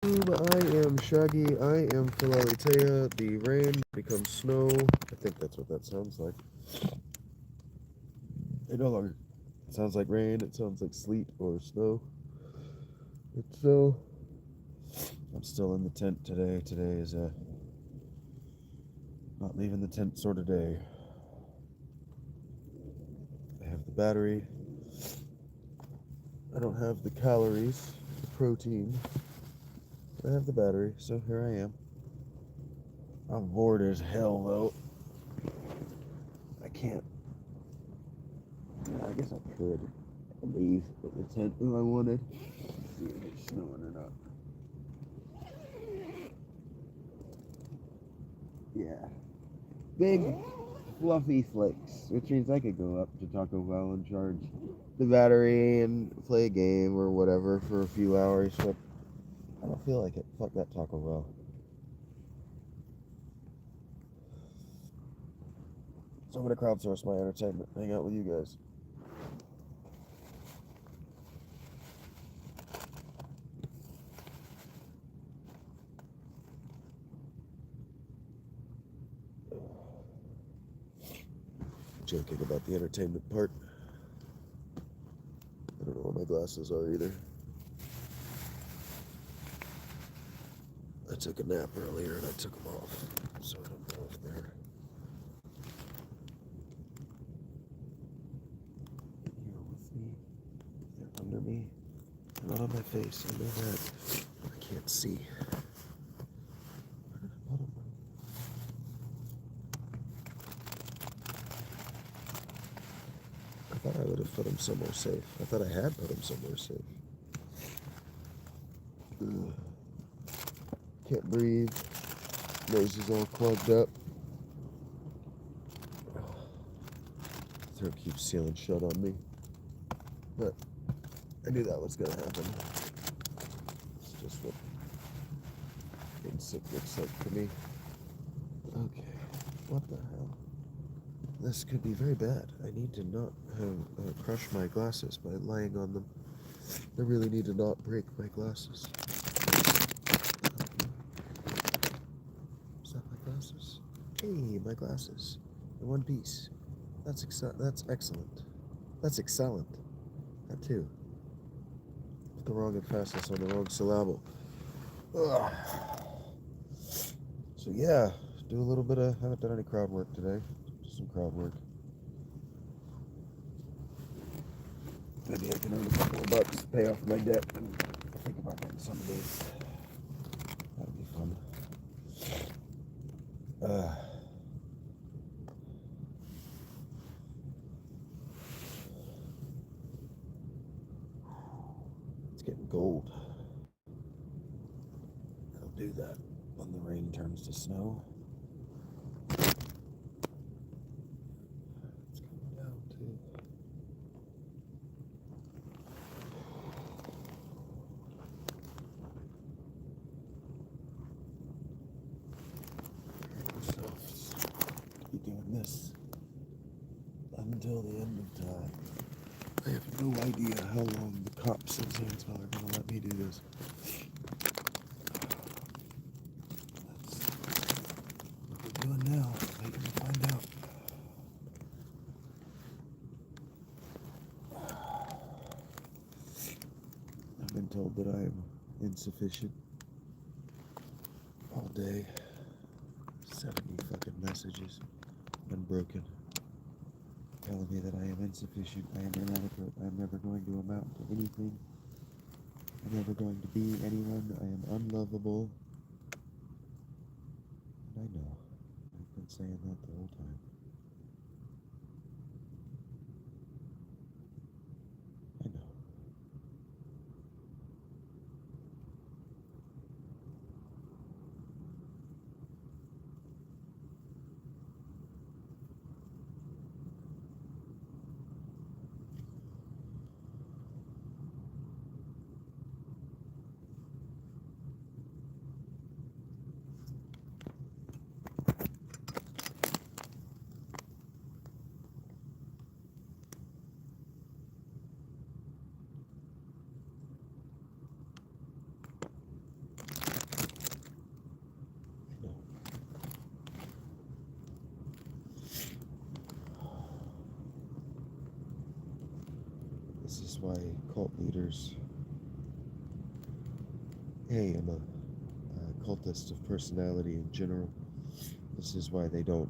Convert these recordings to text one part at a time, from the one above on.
I am Shaggy. I am Philalitheia. The rain becomes snow. I think that's what that sounds like. It no longer sounds like rain. It sounds like sleet or snow. It's so. I'm still in the tent today. Today is a not leaving the tent sort of day. I have the battery. I don't have the calories, the protein. I have the battery, so here I am. I'm bored as hell though. I can't. I guess I could leave the tent if I wanted. See if it's snowing or not. Yeah. Big fluffy flakes, which means I could go up to Taco Bell and charge the battery and play a game or whatever for a few hours, but I don't feel like it. Fuck that Taco Bell. So I'm gonna crowdsource my entertainment, hang out with you guys. Joking about the entertainment part. I don't know what my glasses are either. I took a nap earlier and I took them off, so I don't know if they're here with me, if they're under me. They're not on my face, I know that. I can't see. I thought I would have put them somewhere safe. I thought I had put them somewhere safe. Ugh. Can't breathe. Nose is all clogged up. Throat keeps sealing shut on me. But I knew that was gonna happen. It's just what being sick looks like to me. Okay, what the hell? This could be very bad. I need to not have crushed my glasses by lying on them. I really need to not break my glasses. Is that my glasses? Hey, my glasses. In one piece. That's excellent. That's excellent. That too. Put the wrong emphasis on the wrong syllable. Ugh. So yeah, do a little bit of. Haven't done any crowd work today. Do some crowd work. Maybe I can earn a couple of bucks to pay off my debt and think about getting some of these. That'd be fun. It's getting cold. I'll do that when the rain turns to snow. It's coming down too. Be doing this until the end of time. I have no idea how long the cops in Zanesville are going to let me do this. That's what we're doing now. Waiting to find out. I've been told that I am insufficient all day. 70 fucking messages. Unbroken. Telling me that I am insufficient, I am inadequate, I am never going to amount to anything, I'm never going to be anyone, I am unlovable. And I know, I've been saying that the whole time. I know. why cult leaders, hey, I'm a cultist of personality in general. This is why they don't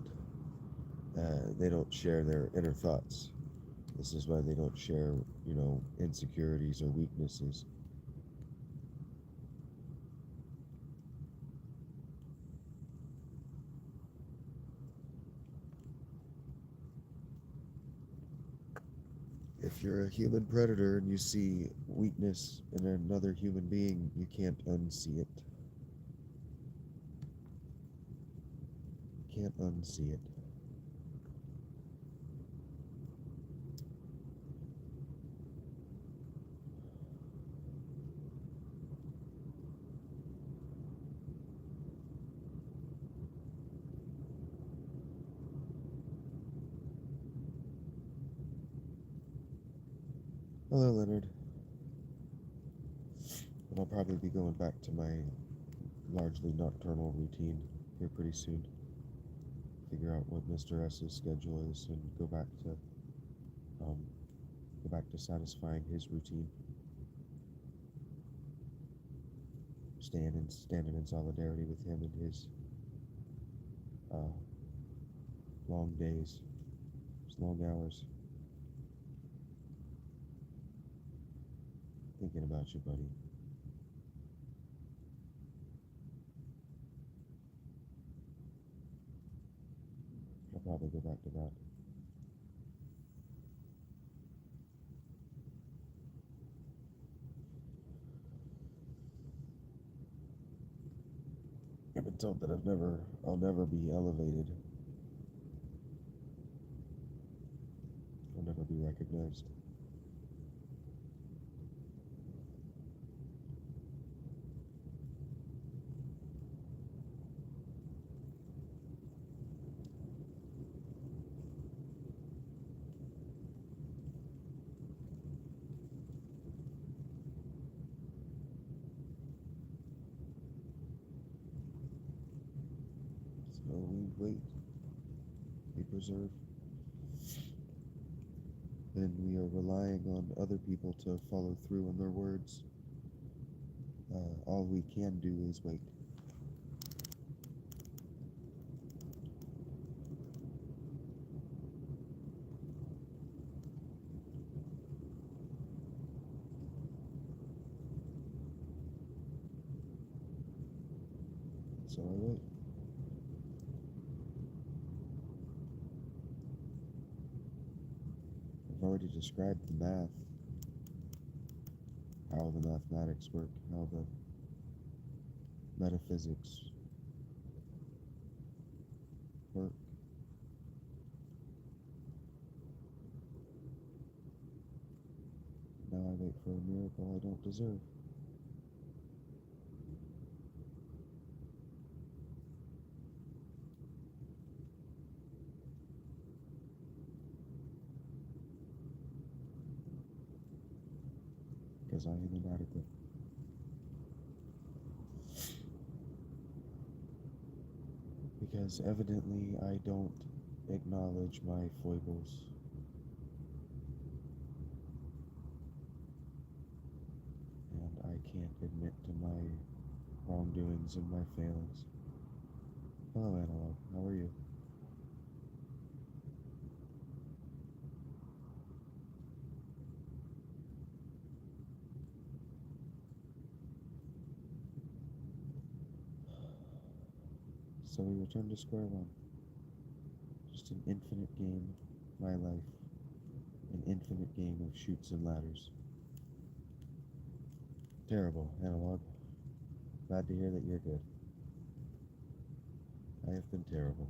share their inner thoughts. This is why they don't share, insecurities or weaknesses. If you're a human predator and you see weakness in another human being, you can't unsee it. Can't unsee it. Hello, Leonard. But I'll probably be going back to my largely nocturnal routine here pretty soon. Figure out what Mr. S's schedule is and um, go back to satisfying his routine. Standing in solidarity with him and his long days, his long hours. Thinking about you, buddy. I'll probably go back to that. I've been told that I'll never be elevated. I'll never be recognized. So we wait, we preserve, and we are relying on other people to follow through on their words. All we can do is wait. So I wait. I've already described the math, how the mathematics work, how the metaphysics work. Now I wait for a miracle I don't deserve. Because I am inadequate. Because evidently I don't acknowledge my foibles. And I can't admit to my wrongdoings and my failings. Hello, Analog. How are you? So we return to square one. Just an infinite game, my life. An infinite game of chutes and ladders. Terrible, Analog. Glad to hear that you're good. I have been terrible.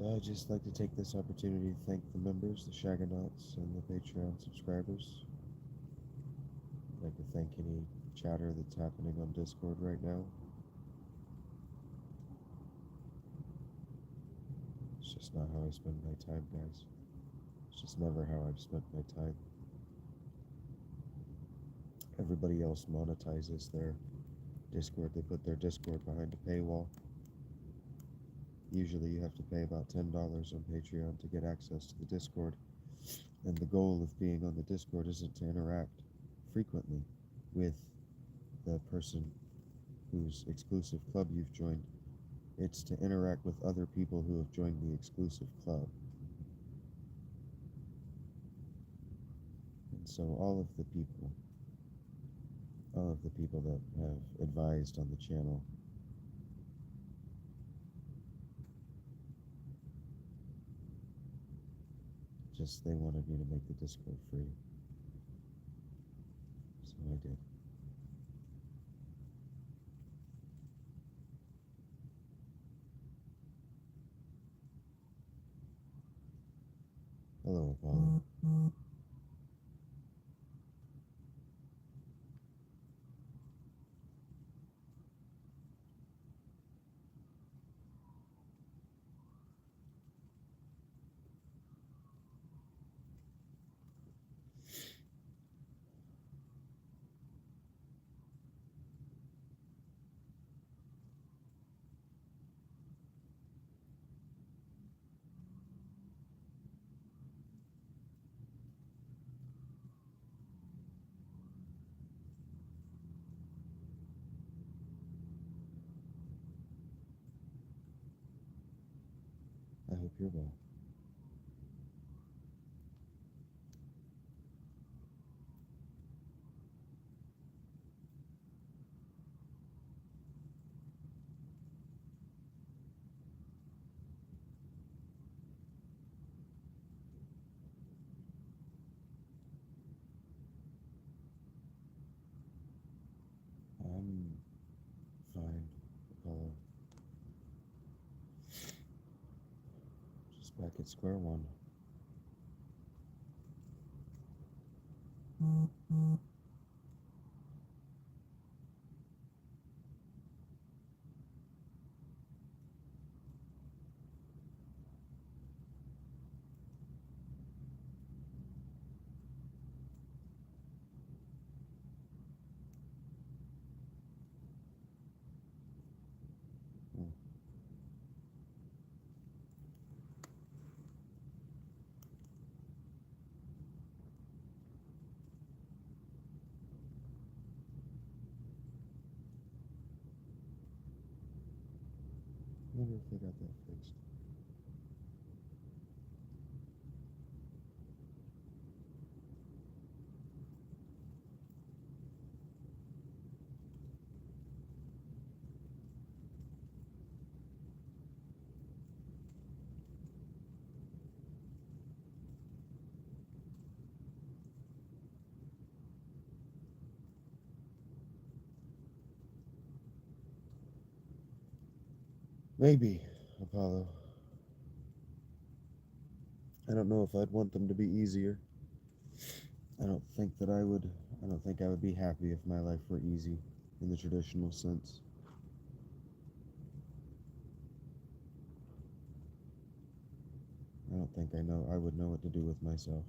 I'd just like to take this opportunity to thank the members, the Shagonauts, and the Patreon subscribers. I'd like to thank any chatter that's happening on Discord right now. It's just not how I spend my time, guys. It's just never how I've spent my time. Everybody else monetizes their Discord. They put their Discord behind a paywall. Usually you have to pay about $10 on Patreon to get access to the Discord. And the goal of being on the Discord isn't to interact frequently with the person whose exclusive club you've joined. It's to interact with other people who have joined the exclusive club. And so all of the people that have advised on the channel, just they wanted me to make the Discord free. So I did. Hello, Apollo. I hope you're well. I'm fine, Apollo. Just back at square one. I wonder if they got that fixed. Maybe, Apollo. I don't know if I'd want them to be easier. I don't think I would be happy if my life were easy in the traditional sense. I don't think I would know what to do with myself.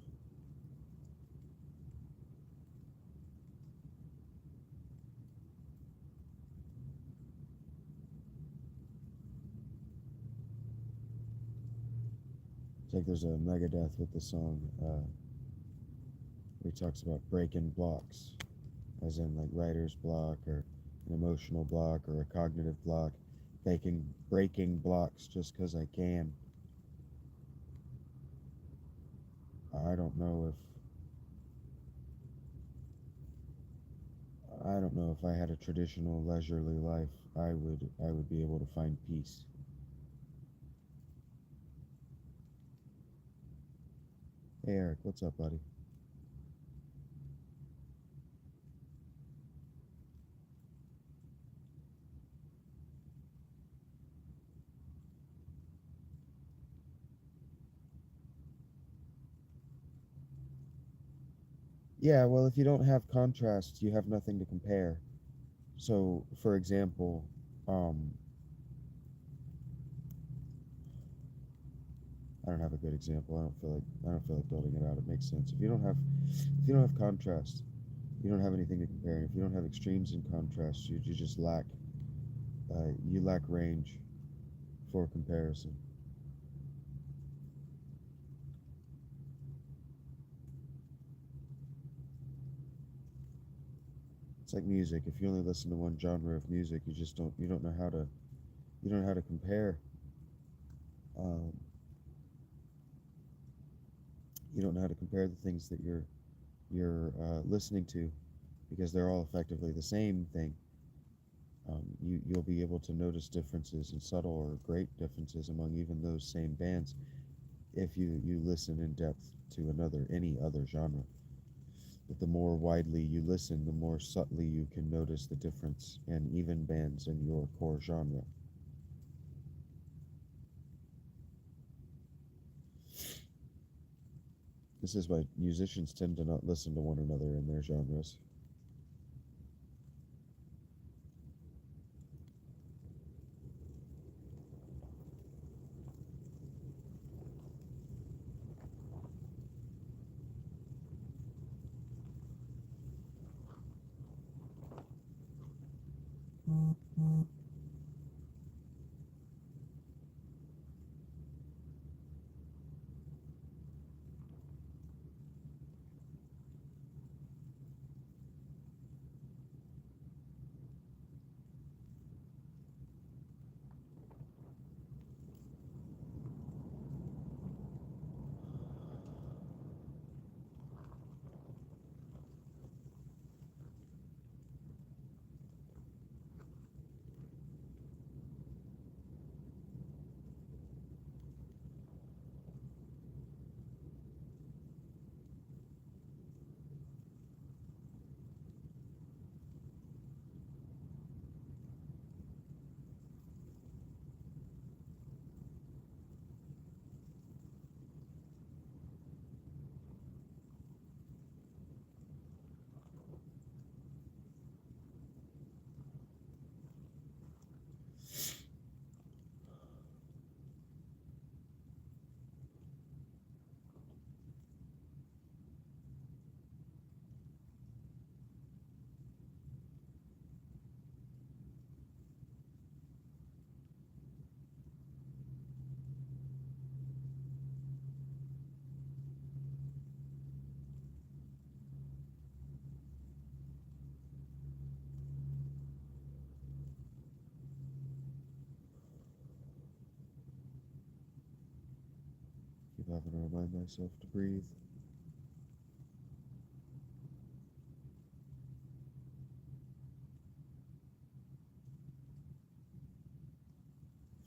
It's like there's a Megadeth with the song where he talks about breaking blocks, as in like writer's block or an emotional block or a cognitive block, breaking blocks just because I can. I don't know if I had a traditional leisurely life, I would be able to find peace. Hey Eric, what's up, buddy? Yeah, well, if you don't have contrast, you have nothing to compare. So, for example, um, I don't have a good example. I don't feel like building it out. It makes sense. If you don't have contrast, you don't have anything to compare. And if you don't have extremes in contrast, you just lack you lack range for comparison. It's like music. If you only listen to one genre of music, you don't know how to compare. Um, you don't know how to compare the things that you're listening to because they're all effectively the same thing. You'll be able to notice differences and subtle or great differences among even those same bands if you listen in depth to any other genre. But the more widely you listen, the more subtly you can notice the difference in even bands in your core genre. This is why musicians tend to not listen to one another in their genres. Keep having to remind myself to breathe.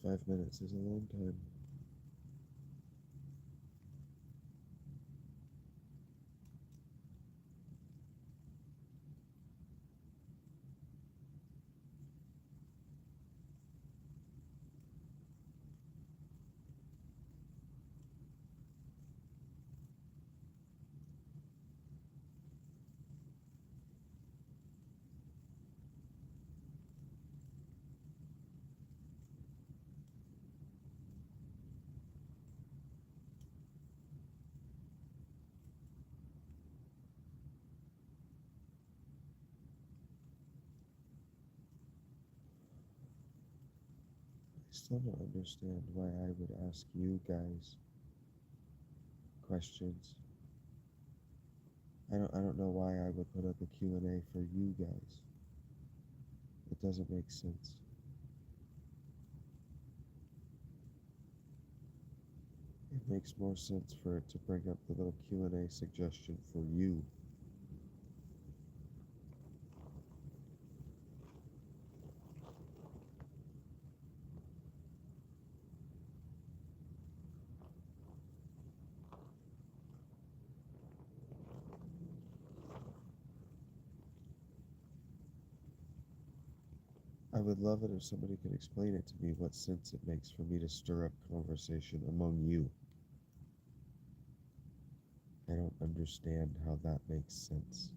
5 minutes is a long time. I still don't understand why I would ask you guys questions. I don't know why I would put up a Q&A for you guys. It doesn't make sense. It makes more sense for it to bring up the little Q&A suggestion for you. I would love it if somebody could explain it to me what sense it makes for me to stir up conversation among you. I don't understand how that makes sense.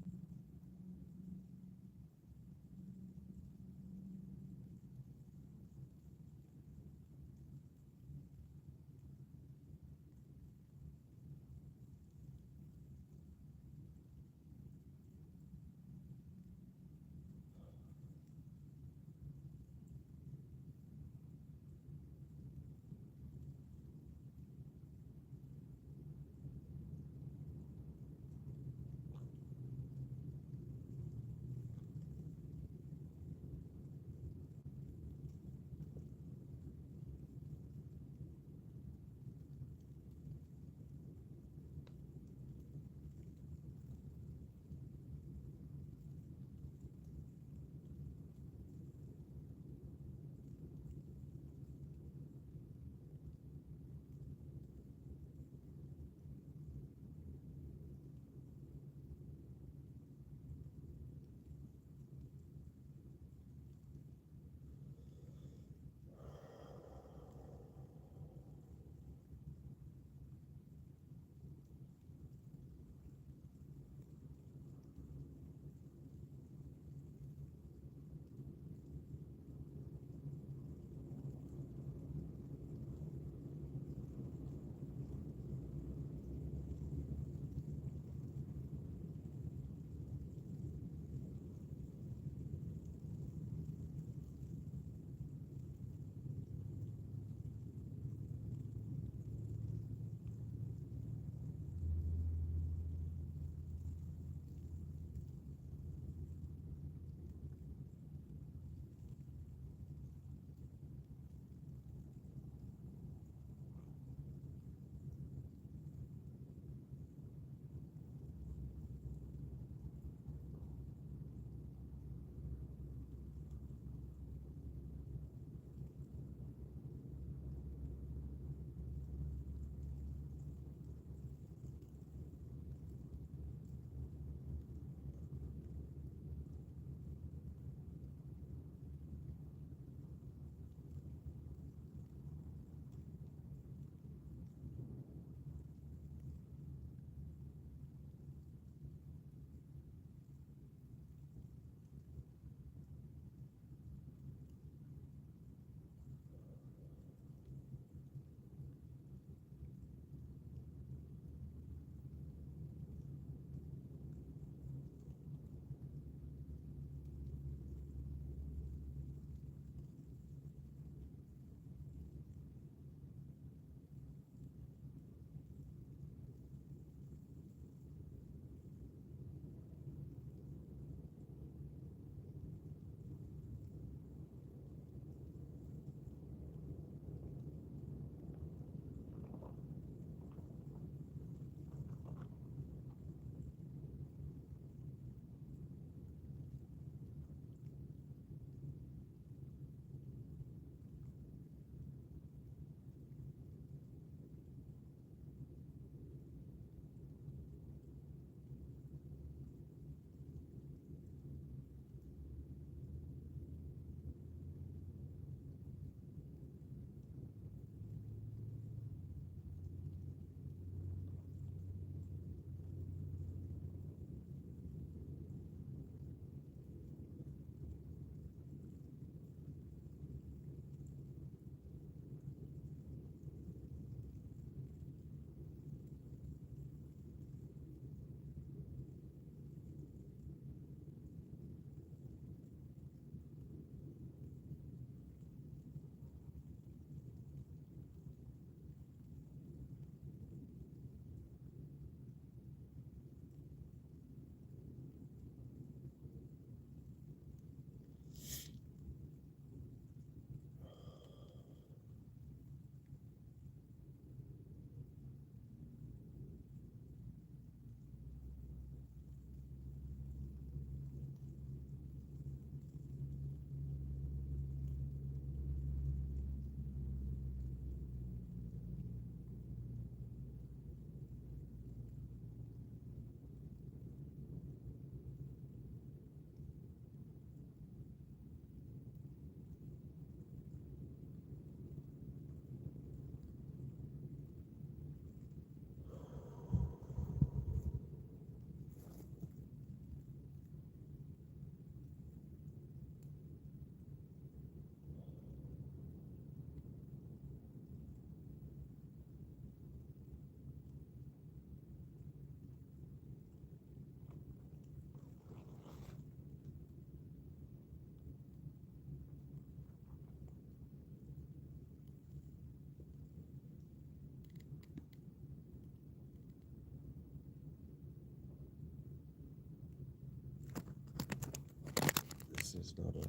is not a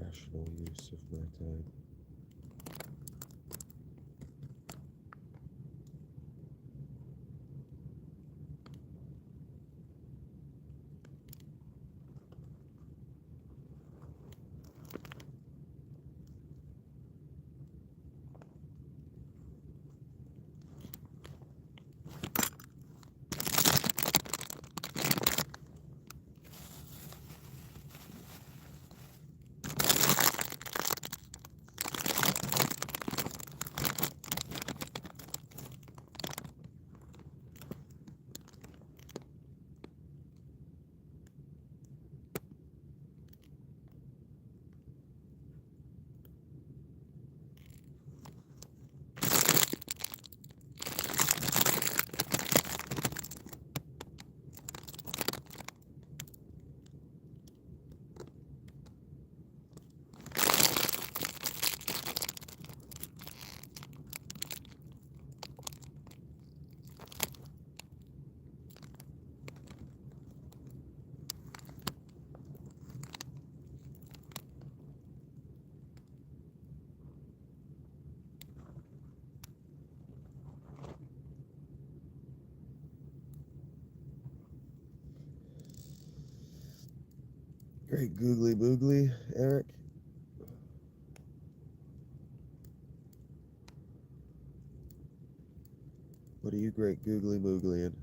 rational use of my time. Great googly boogly, Eric. What are you great googly mooglying?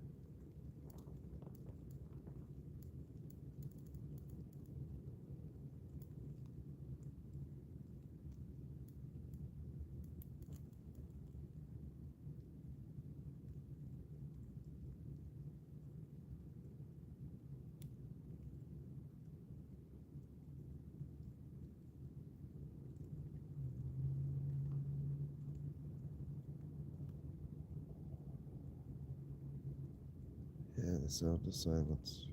Yeah, the sound of silence.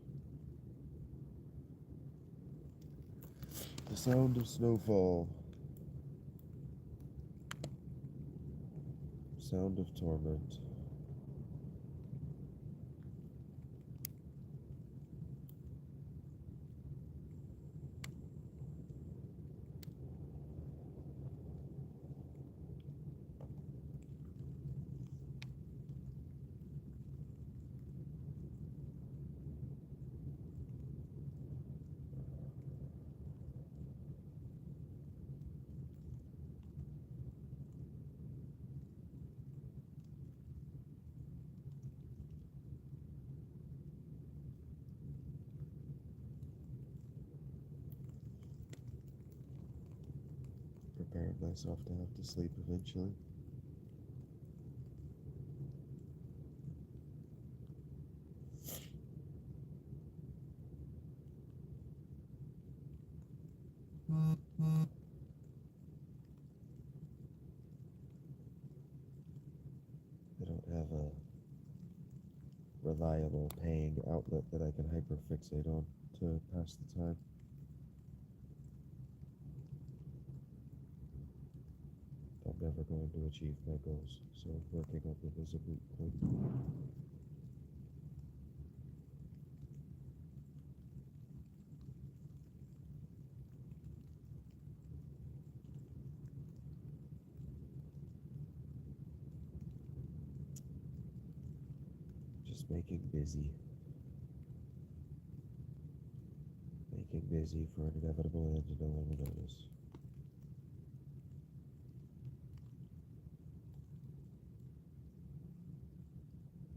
The sound of snowfall. Sound of torment. Preparing myself to have to sleep eventually. I don't have a reliable paying outlet that I can hyperfixate on to pass the time. I'm never going to achieve my goals, so working on them is a moot point. Just making busy. Making busy for an inevitable end no one will notice.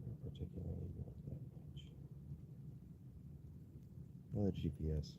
Not particularly not that much. Well, GPS.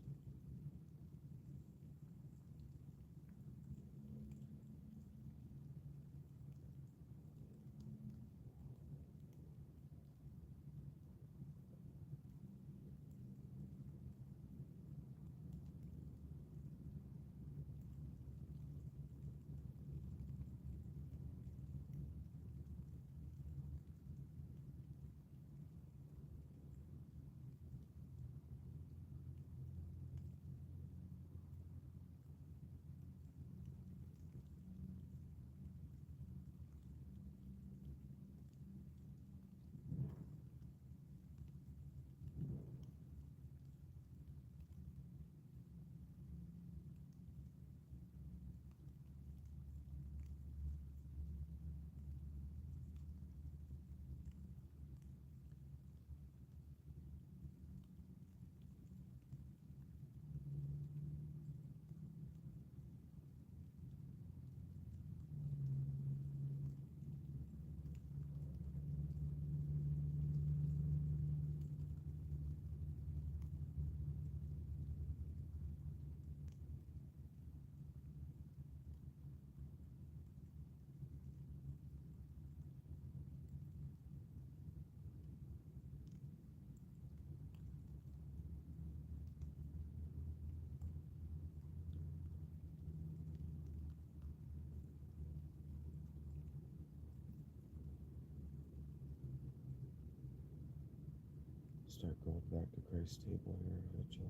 start going back to Christ's table here eventually.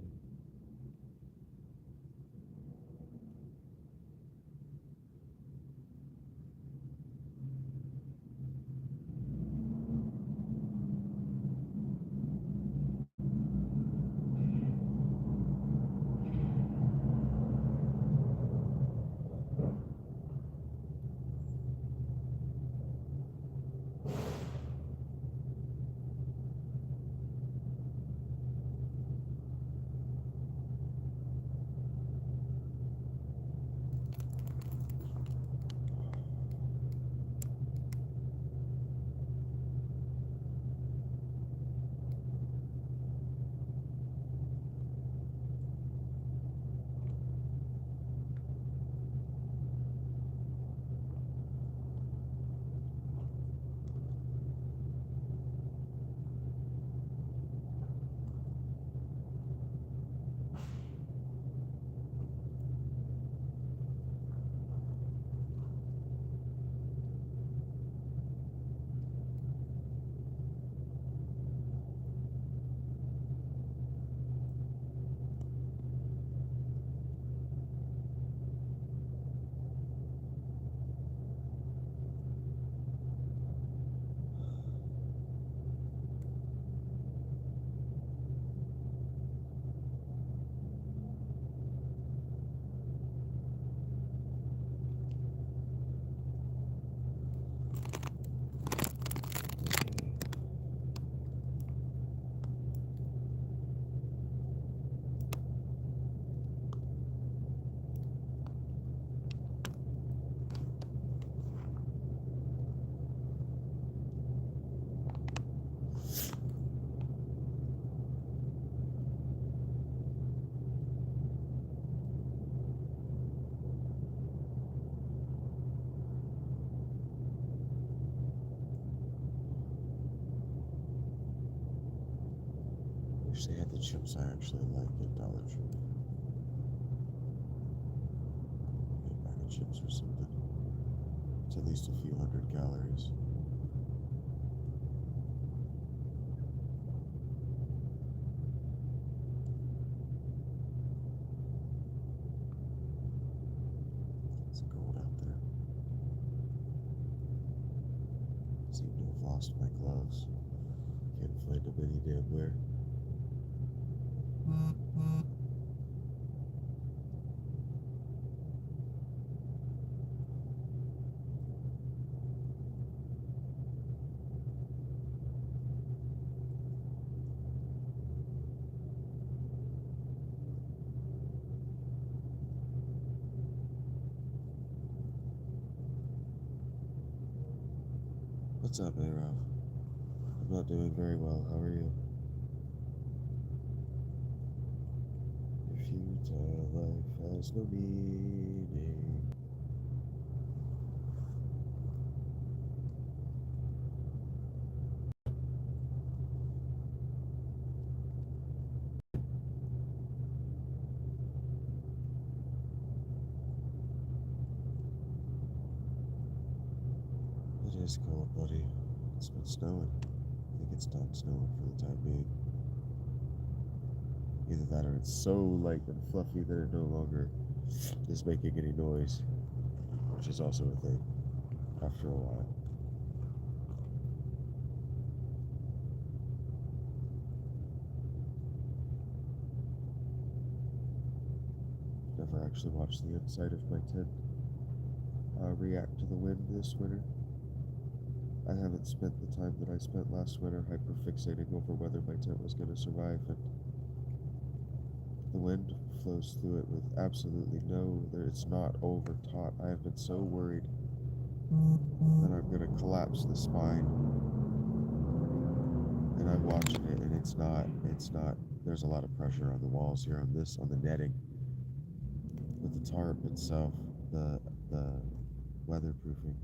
Wish they had the chips I actually like at Dollar Tree. Get a bag of chips or something. It's at least a few hundred calories. It's cold out there. Seem to have lost my gloves. Can't find them any damn where. What's up, A-Rob? I'm not doing very well. How are you? Your futile life has no meaning. It is cold, buddy. It's been snowing. I think it's done snowing for the time being. Either that or it's so light and fluffy that it no longer is making any noise, which is also a thing after a while. Never actually watched the inside of my tent react to the wind this winter. I haven't spent the time that I spent last winter hyperfixating over whether my tent was going to survive, and the wind flows through it with absolutely it's not over taut. I have been so worried that I'm going to collapse the spine, and I'm watching it, and it's not, there's a lot of pressure on the walls here on the netting, with the tarp itself, the weatherproofing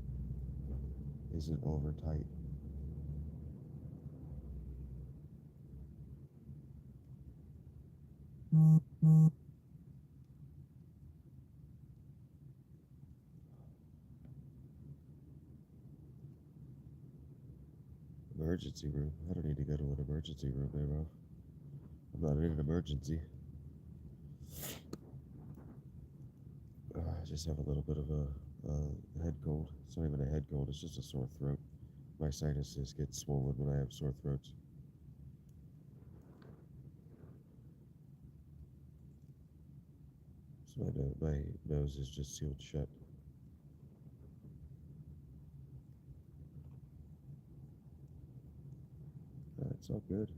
isn't over tight. Emergency room? I don't need to go to an emergency room, bro. I'm not in an emergency. I just have a little bit of a head cold. It's not even a head cold, it's just a sore throat. My sinuses get swollen when I have sore throats. So my nose is just sealed shut. It's all good.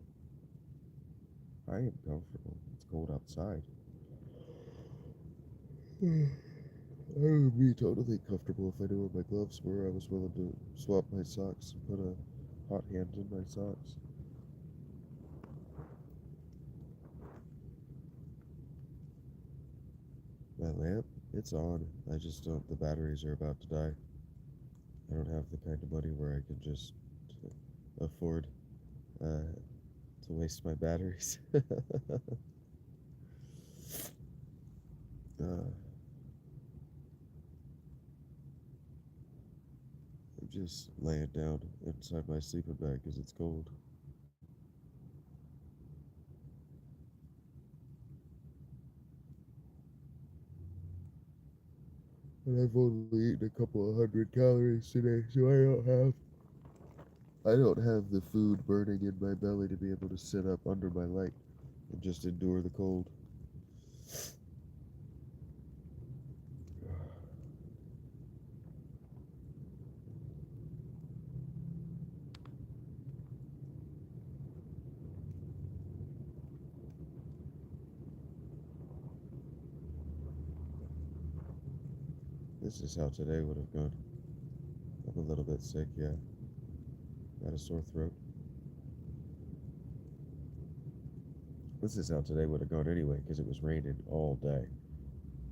I am comfortable. It's cold outside. I would be totally comfortable if I knew where my gloves were. I was willing to swap my socks and put a hot hand in my socks. My lamp, it's on. I just don't, the batteries are about to die. I don't have the kind of money where I can just afford to waste my batteries. I'm just laying down inside my sleeping bag because it's cold. And I've only eaten a couple of 100 calories today, so I don't have the food burning in my belly to be able to sit up under my light and just endure the cold. This is how today would have gone. I'm a little bit sick, yeah. Got a sore throat. This is how today would have gone anyway, because it was raining all day.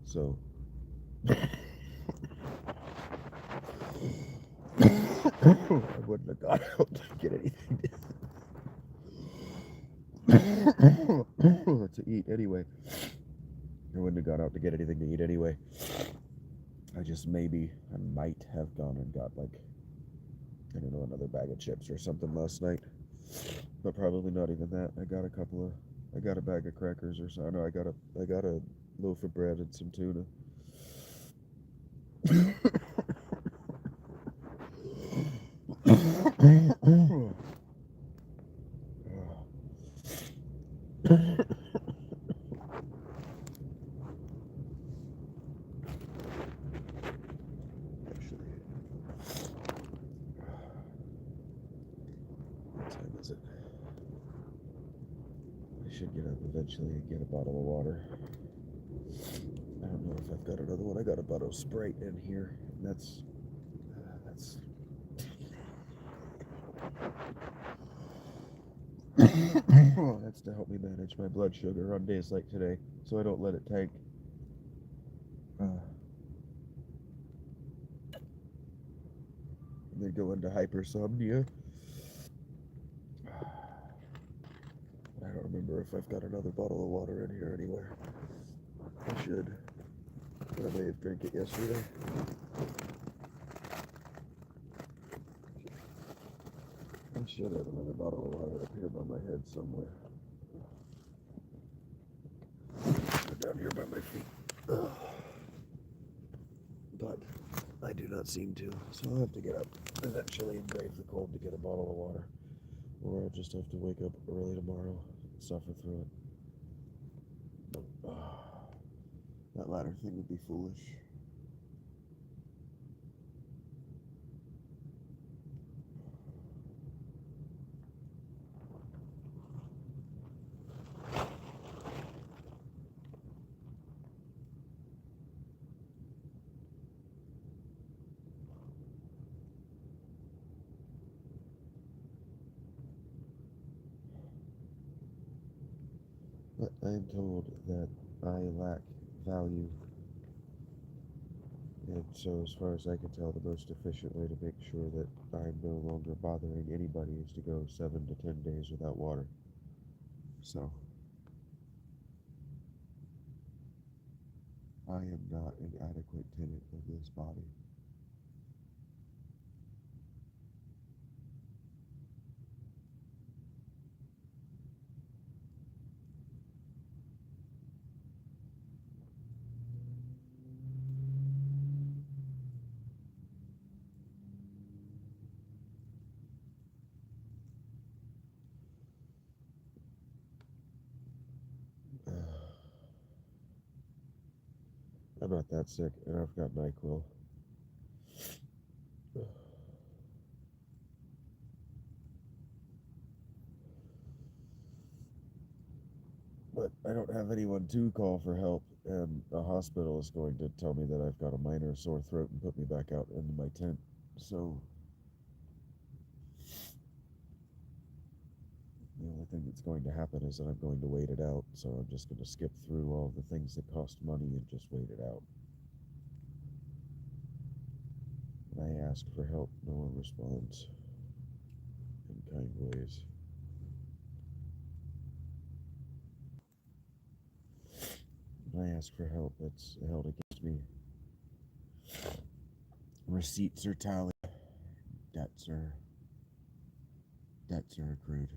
So, I wouldn't have gone out to get anything to eat anyway. I wouldn't have gone out to get anything to eat anyway. I might have gone and got like, I don't know, another bag of chips or something last night. But probably not even that. I got a bag of crackers or so. No, I got a loaf of bread and some tuna. Actually, what time is it? I should get up eventually and get a bottle of water. I don't know if I've got another one. I got a bottle of Sprite in here, and that's that's to help me manage my blood sugar on days like today, so I don't let it tank. And then go into hypersomnia. I don't remember if I've got another bottle of water in here anywhere. I should, but I may have drank it yesterday. I should have another bottle of water up here by my head somewhere. Down here by my feet. Ugh. But I do not seem to, so I'll have to get up eventually and brave the cold to get a bottle of water. Or I'll just have to wake up early tomorrow and suffer through it. That latter thing would be foolish. But I am told that I lack value. And so, as far as I can tell, the most efficient way to make sure that I'm no longer bothering anybody is to go 7 to 10 days without water. So, I am not an adequate tenant of this body. I'm not that sick, and I've got NyQuil. But I don't have anyone to call for help, and the hospital is going to tell me that I've got a minor sore throat and put me back out into my tent. So the only thing that's going to happen is that I'm going to wait it out. So I'm just going to skip through all the things that cost money and just wait it out. When I ask for help, no one responds in kind ways. When I ask for help, it's held against me. Receipts are tallied. Debts are accrued.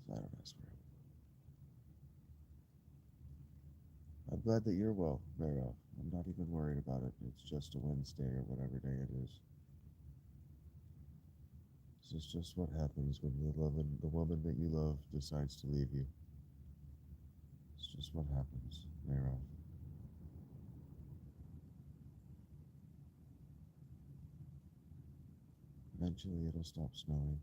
So I don't ask for help. I'm glad that you're well, Mara. I'm not even worried about it. It's just a Wednesday or whatever day it is. This is just what happens when the woman that you love decides to leave you. It's just what happens, Mara. Eventually it'll stop snowing.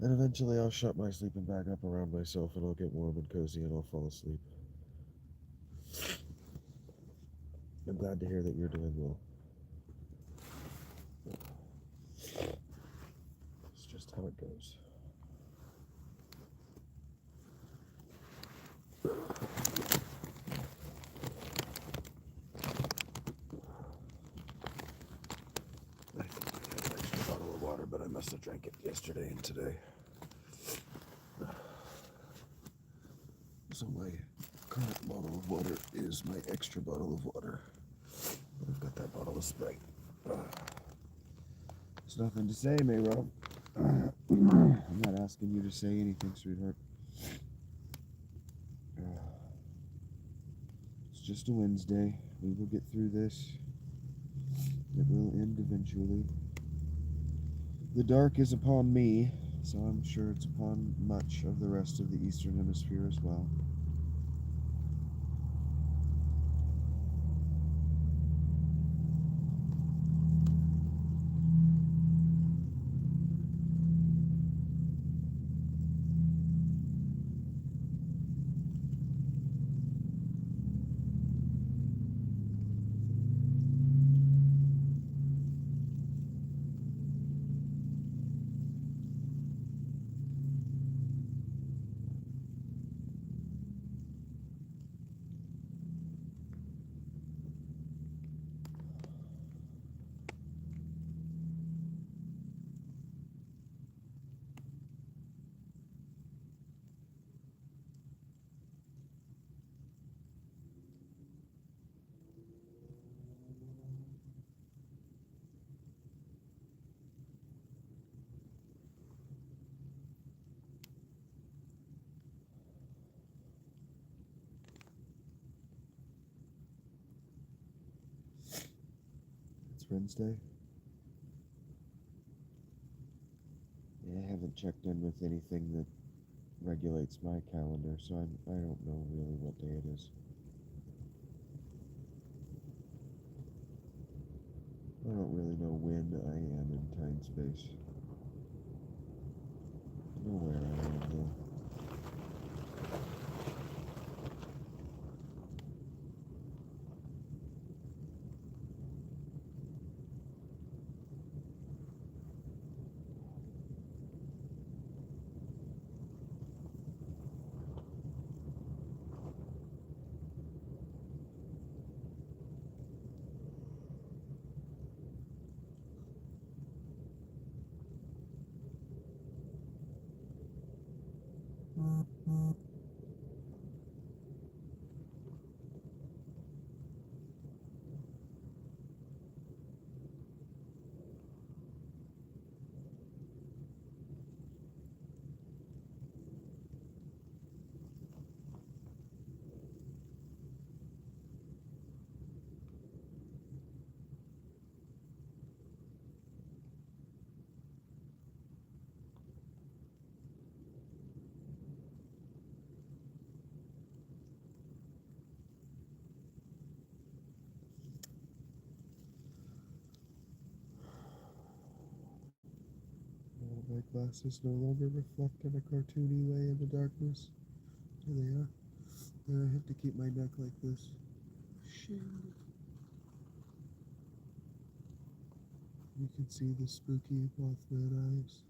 And eventually I'll shut my sleeping bag up around myself and I'll get warm and cozy and I'll fall asleep. I'm glad to hear that you're doing well. It's just how it goes. I think I have an extra bottle of water, but I must have drank it yesterday and today. So my current bottle of water is my extra bottle of water. I've got that bottle of Sprite. There's nothing to say, Mayro. I'm not asking you to say anything, sweetheart. It's just a Wednesday. We will get through this. It will end eventually. The dark is upon me, so I'm sure it's upon much of the rest of the Eastern Hemisphere as well. It's Wednesday. Yeah, I haven't checked in with anything that regulates my calendar, so I don't know really what day it is. I don't really know when I am in time space. I know where I am though. My glasses no longer reflect in a cartoony way in the darkness. Here they are. I have to keep my neck like this. Shing. You can see the spooky Mothman eyes.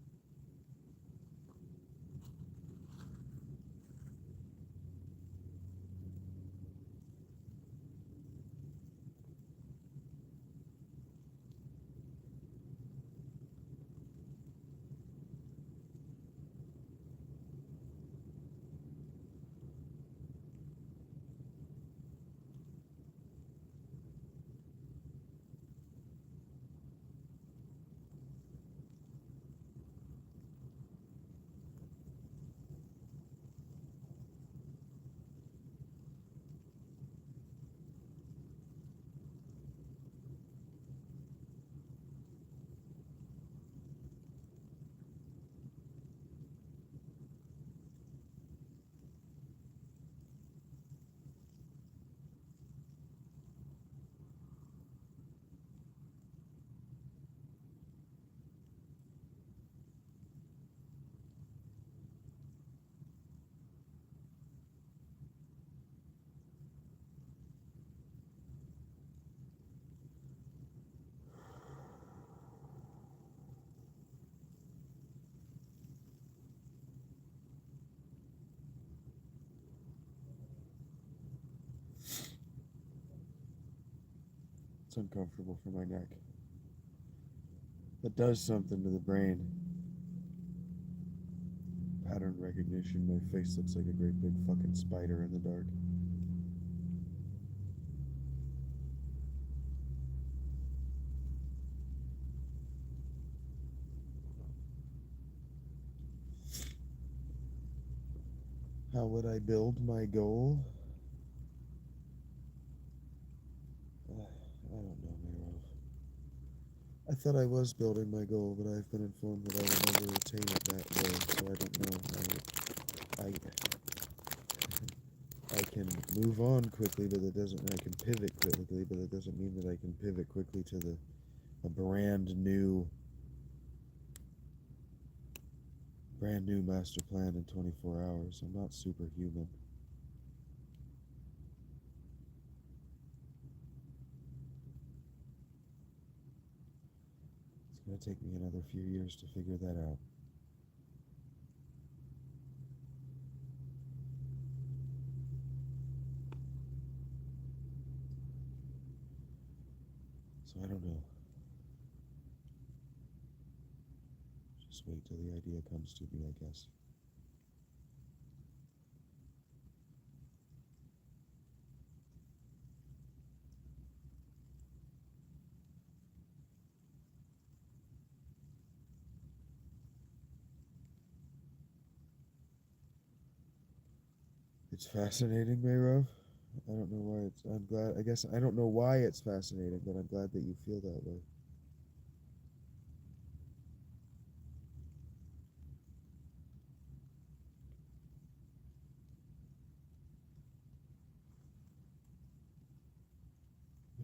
It's uncomfortable for my neck. That does something to the brain. Pattern recognition. My face looks like a great big fucking spider in the dark. How would I build my goal? I don't know, Miro. I thought I was building my goal, but I've been informed that I will never attain it that way, so I don't know. I can move on quickly, but it doesn't. I can pivot quickly, but it doesn't mean that I can pivot quickly to a brand new master plan in 24 hours. I'm not superhuman. It's going to take me another few years to figure that out. So I don't know. Just wait till the idea comes to me, I guess. It's fascinating, Mayro. I don't know why it's. I'm glad. I guess I don't know why it's fascinating, but I'm glad that you feel that way.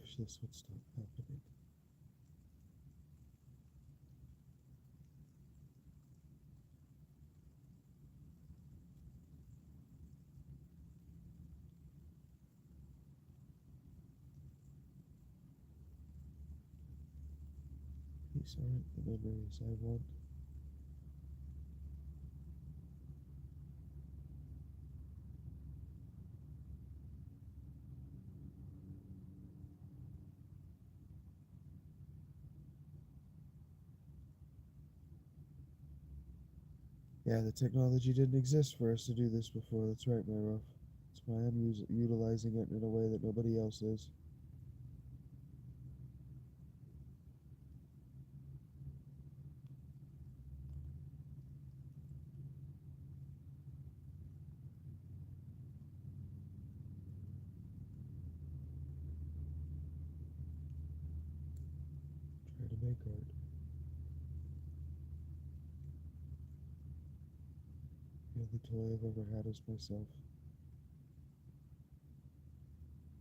Wish this would stop happening. These aren't the memories I want. Yeah, the technology didn't exist for us to do this before. That's right, Mayro. That's why I'm utilizing it in a way that nobody else is. Try to make art. The only toy I've ever had is myself.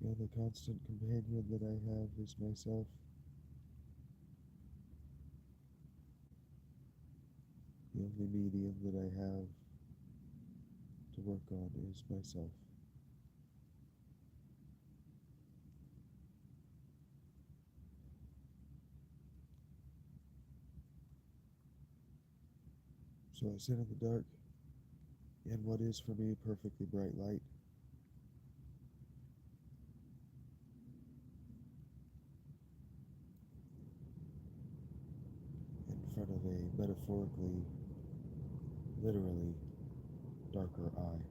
The only constant companion that I have is myself. The only medium that I have to work on is myself. So I sit in the dark in what is for me perfectly bright light. In front of a metaphorically, literally darker eye.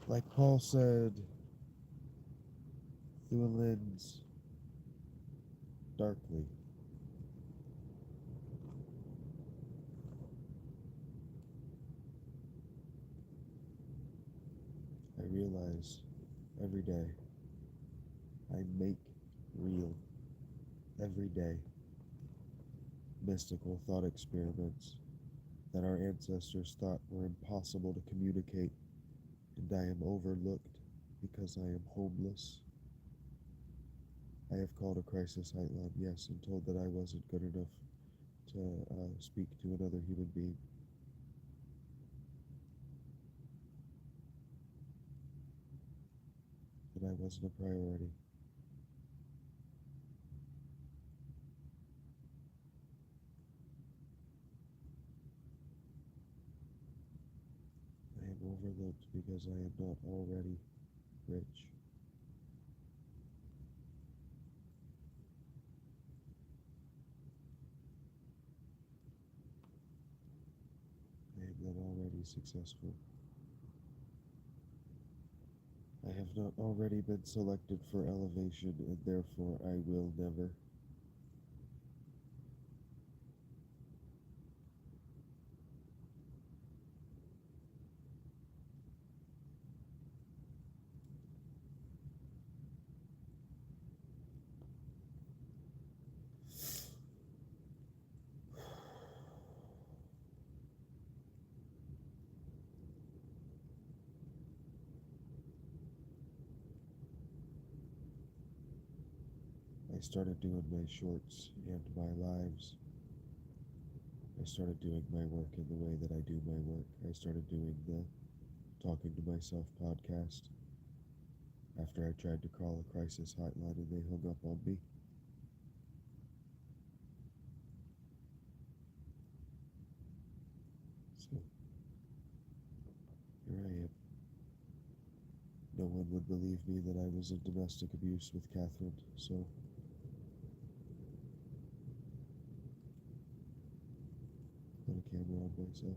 Like Paul said, through a lens, darkly. I realize every day I make real every day mystical thought experiments that our ancestors thought were impossible to communicate, and I am overlooked because I am homeless. I have called a crisis hotline, yes, and told that I wasn't good enough to speak to another human being. That I wasn't a priority. I am overlooked because I am not already rich. I am not already successful. I have not already been selected for elevation, and therefore I will never. I started doing my shorts and my lives. I started doing my work in the way that I do my work. I started doing the Talking to Myself podcast after I tried to call a crisis hotline and they hung up on me. So here I am. No one would believe me that I was in domestic abuse with Catherine, so put a camera on myself.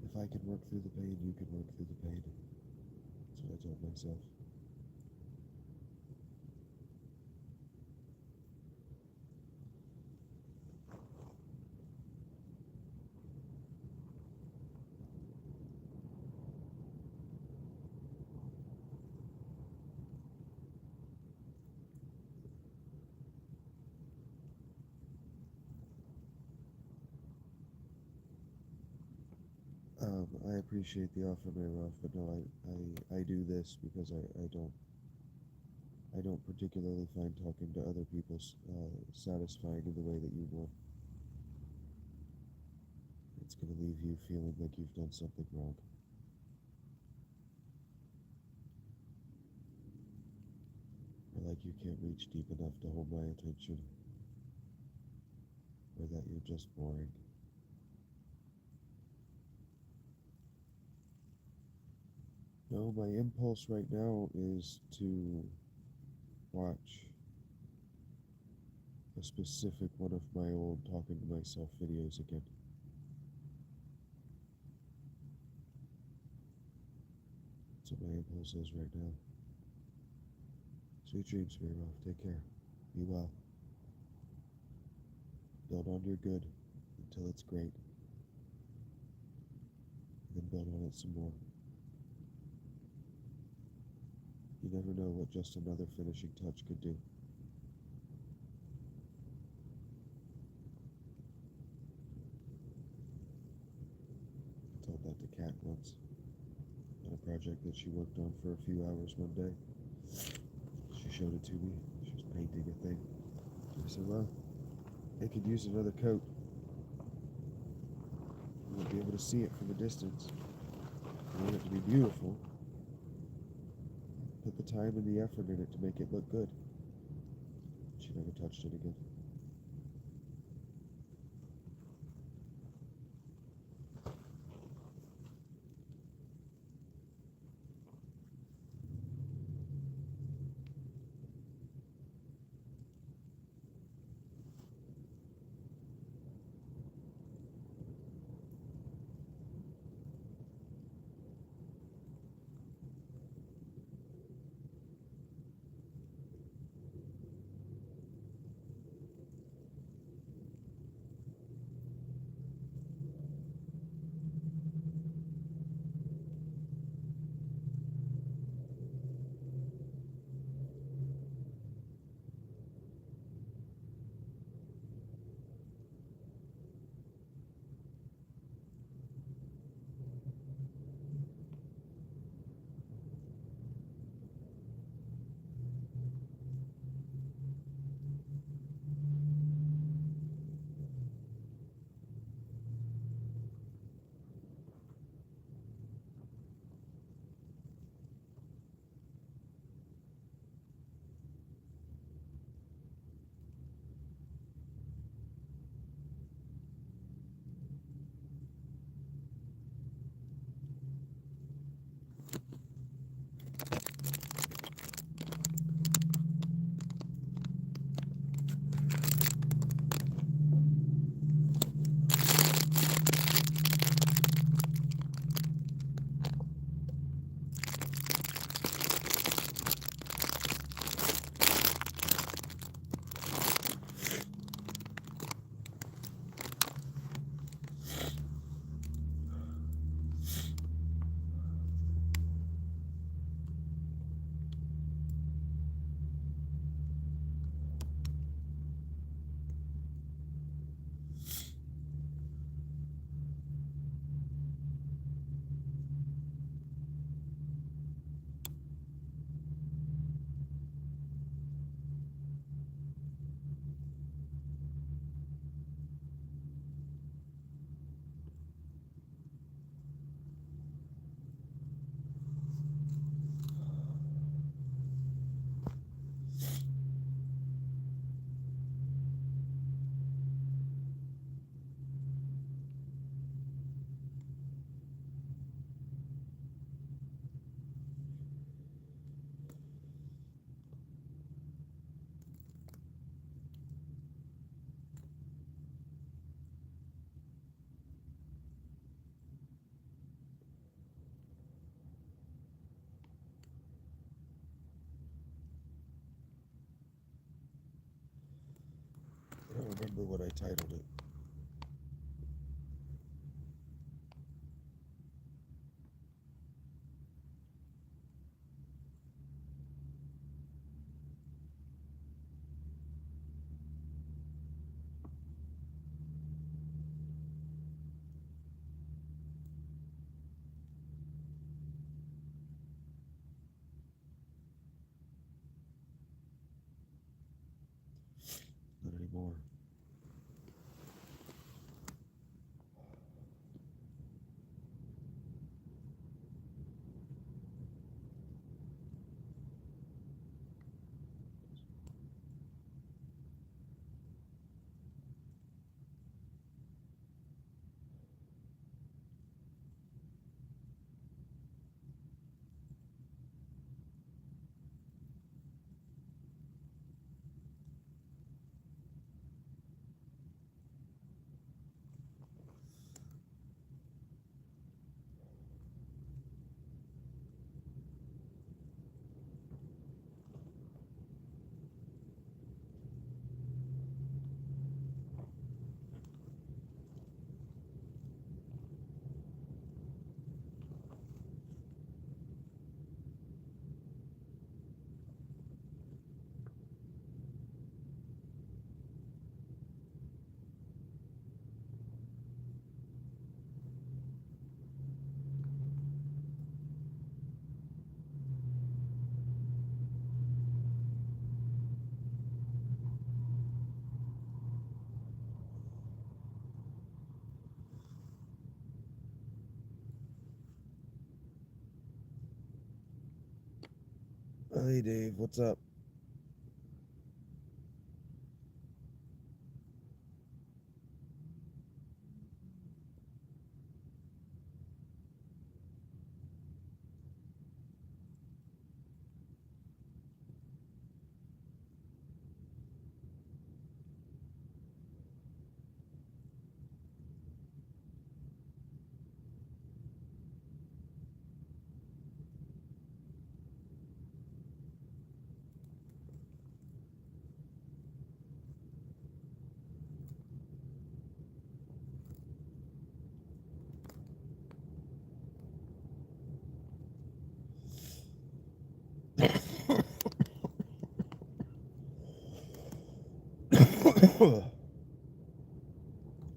If I can work through the pain, you can work through the pain. That's what I told myself. I appreciate the offer, Mayroff, but no, I do this because I don't particularly find talking to other people satisfying in the way that you want. It's going to leave you feeling like you've done something wrong. Or like you can't reach deep enough to hold my attention. Or that you're just boring. No, my impulse right now is to watch a specific one of my old Talking to Myself videos again. That's what my impulse is right now. Sweet dreams, Mayroff. Take care. Be well. Build on your good until it's great. Then build on it some more. You never know what just another finishing touch could do. I told that to Kat once. Not a project that she worked on for a few hours one day. She showed it to me. She was painting a thing. I said, well, it could use another coat. You won't be able to see it from a distance. You want it to be beautiful. Put the time and the effort in it to make it look good. She never touched it again. I don't remember what I titled it. Not anymore. Hey Dave, what's up?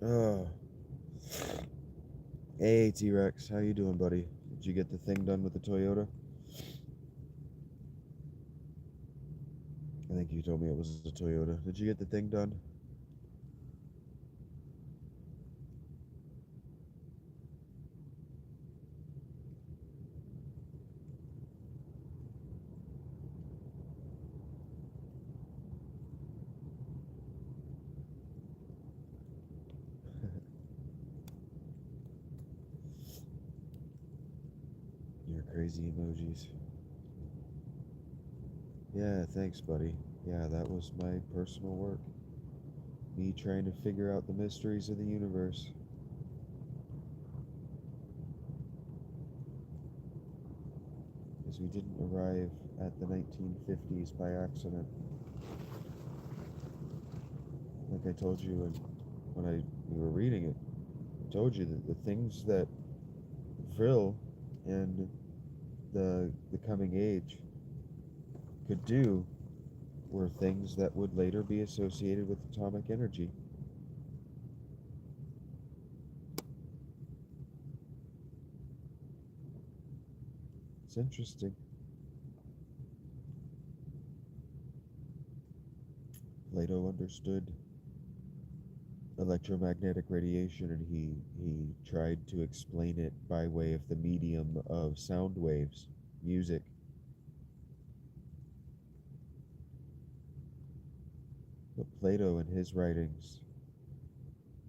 uh, hey T-Rex, how you doing, buddy? Did you get the thing done with the Toyota? I think you told me it was a Toyota. Did you get the thing done? Your crazy emojis. Yeah, thanks, buddy. Yeah, that was my personal work. Me trying to figure out the mysteries of the universe. Because we didn't arrive at the 1950s by accident. Like I told you when we were reading it, I told you that the things that Vril and the coming age could do were things that would later be associated with atomic energy. It's interesting. Plato understood electromagnetic radiation, and he tried to explain it by way of the medium of sound waves, music. But Plato, in his writings,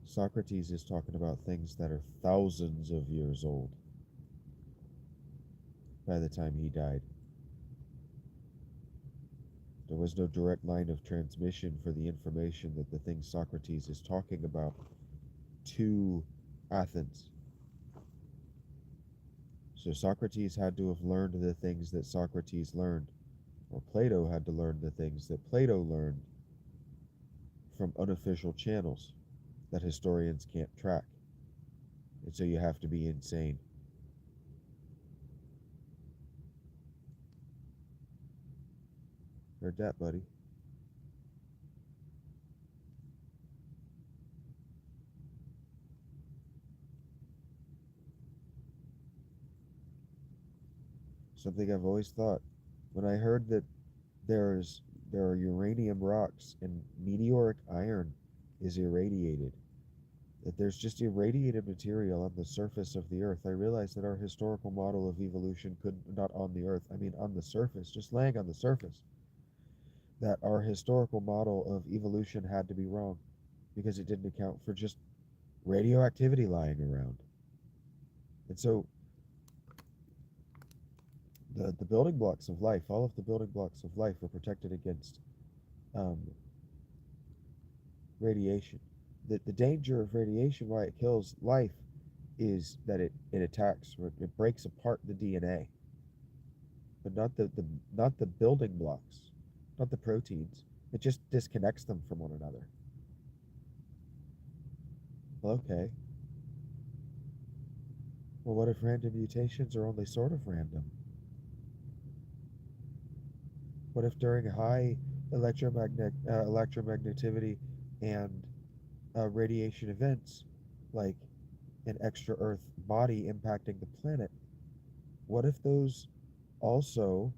Socrates is talking about things that are thousands of years old by the time he died. There was no direct line of transmission for the information that the things Socrates is talking about to Athens. So Socrates had to have learned the things that Socrates learned, or Plato had to learn the things that Plato learned from unofficial channels that historians can't track. And so you have to be insane. Heard that, buddy? Something I've always thought. When I heard that there's there are uranium rocks and meteoric iron is irradiated, that there's just irradiated material on the surface of the earth, I realized that our historical model of evolution could not on the earth, I mean on the surface, just laying on the surface, that our historical model of evolution had to be wrong because it didn't account for just radioactivity lying around. And so the building blocks of life, all of the building blocks of life were protected against um, radiation. The danger of radiation, why it kills life, is that it attacks, or it breaks apart the DNA, but not the building blocks, not the proteins. It just disconnects them from one another. Well, okay. Well, what if random mutations are only sort of random? What if during high electromagnetivity and radiation events, like an extra Earth body impacting the planet, what if those also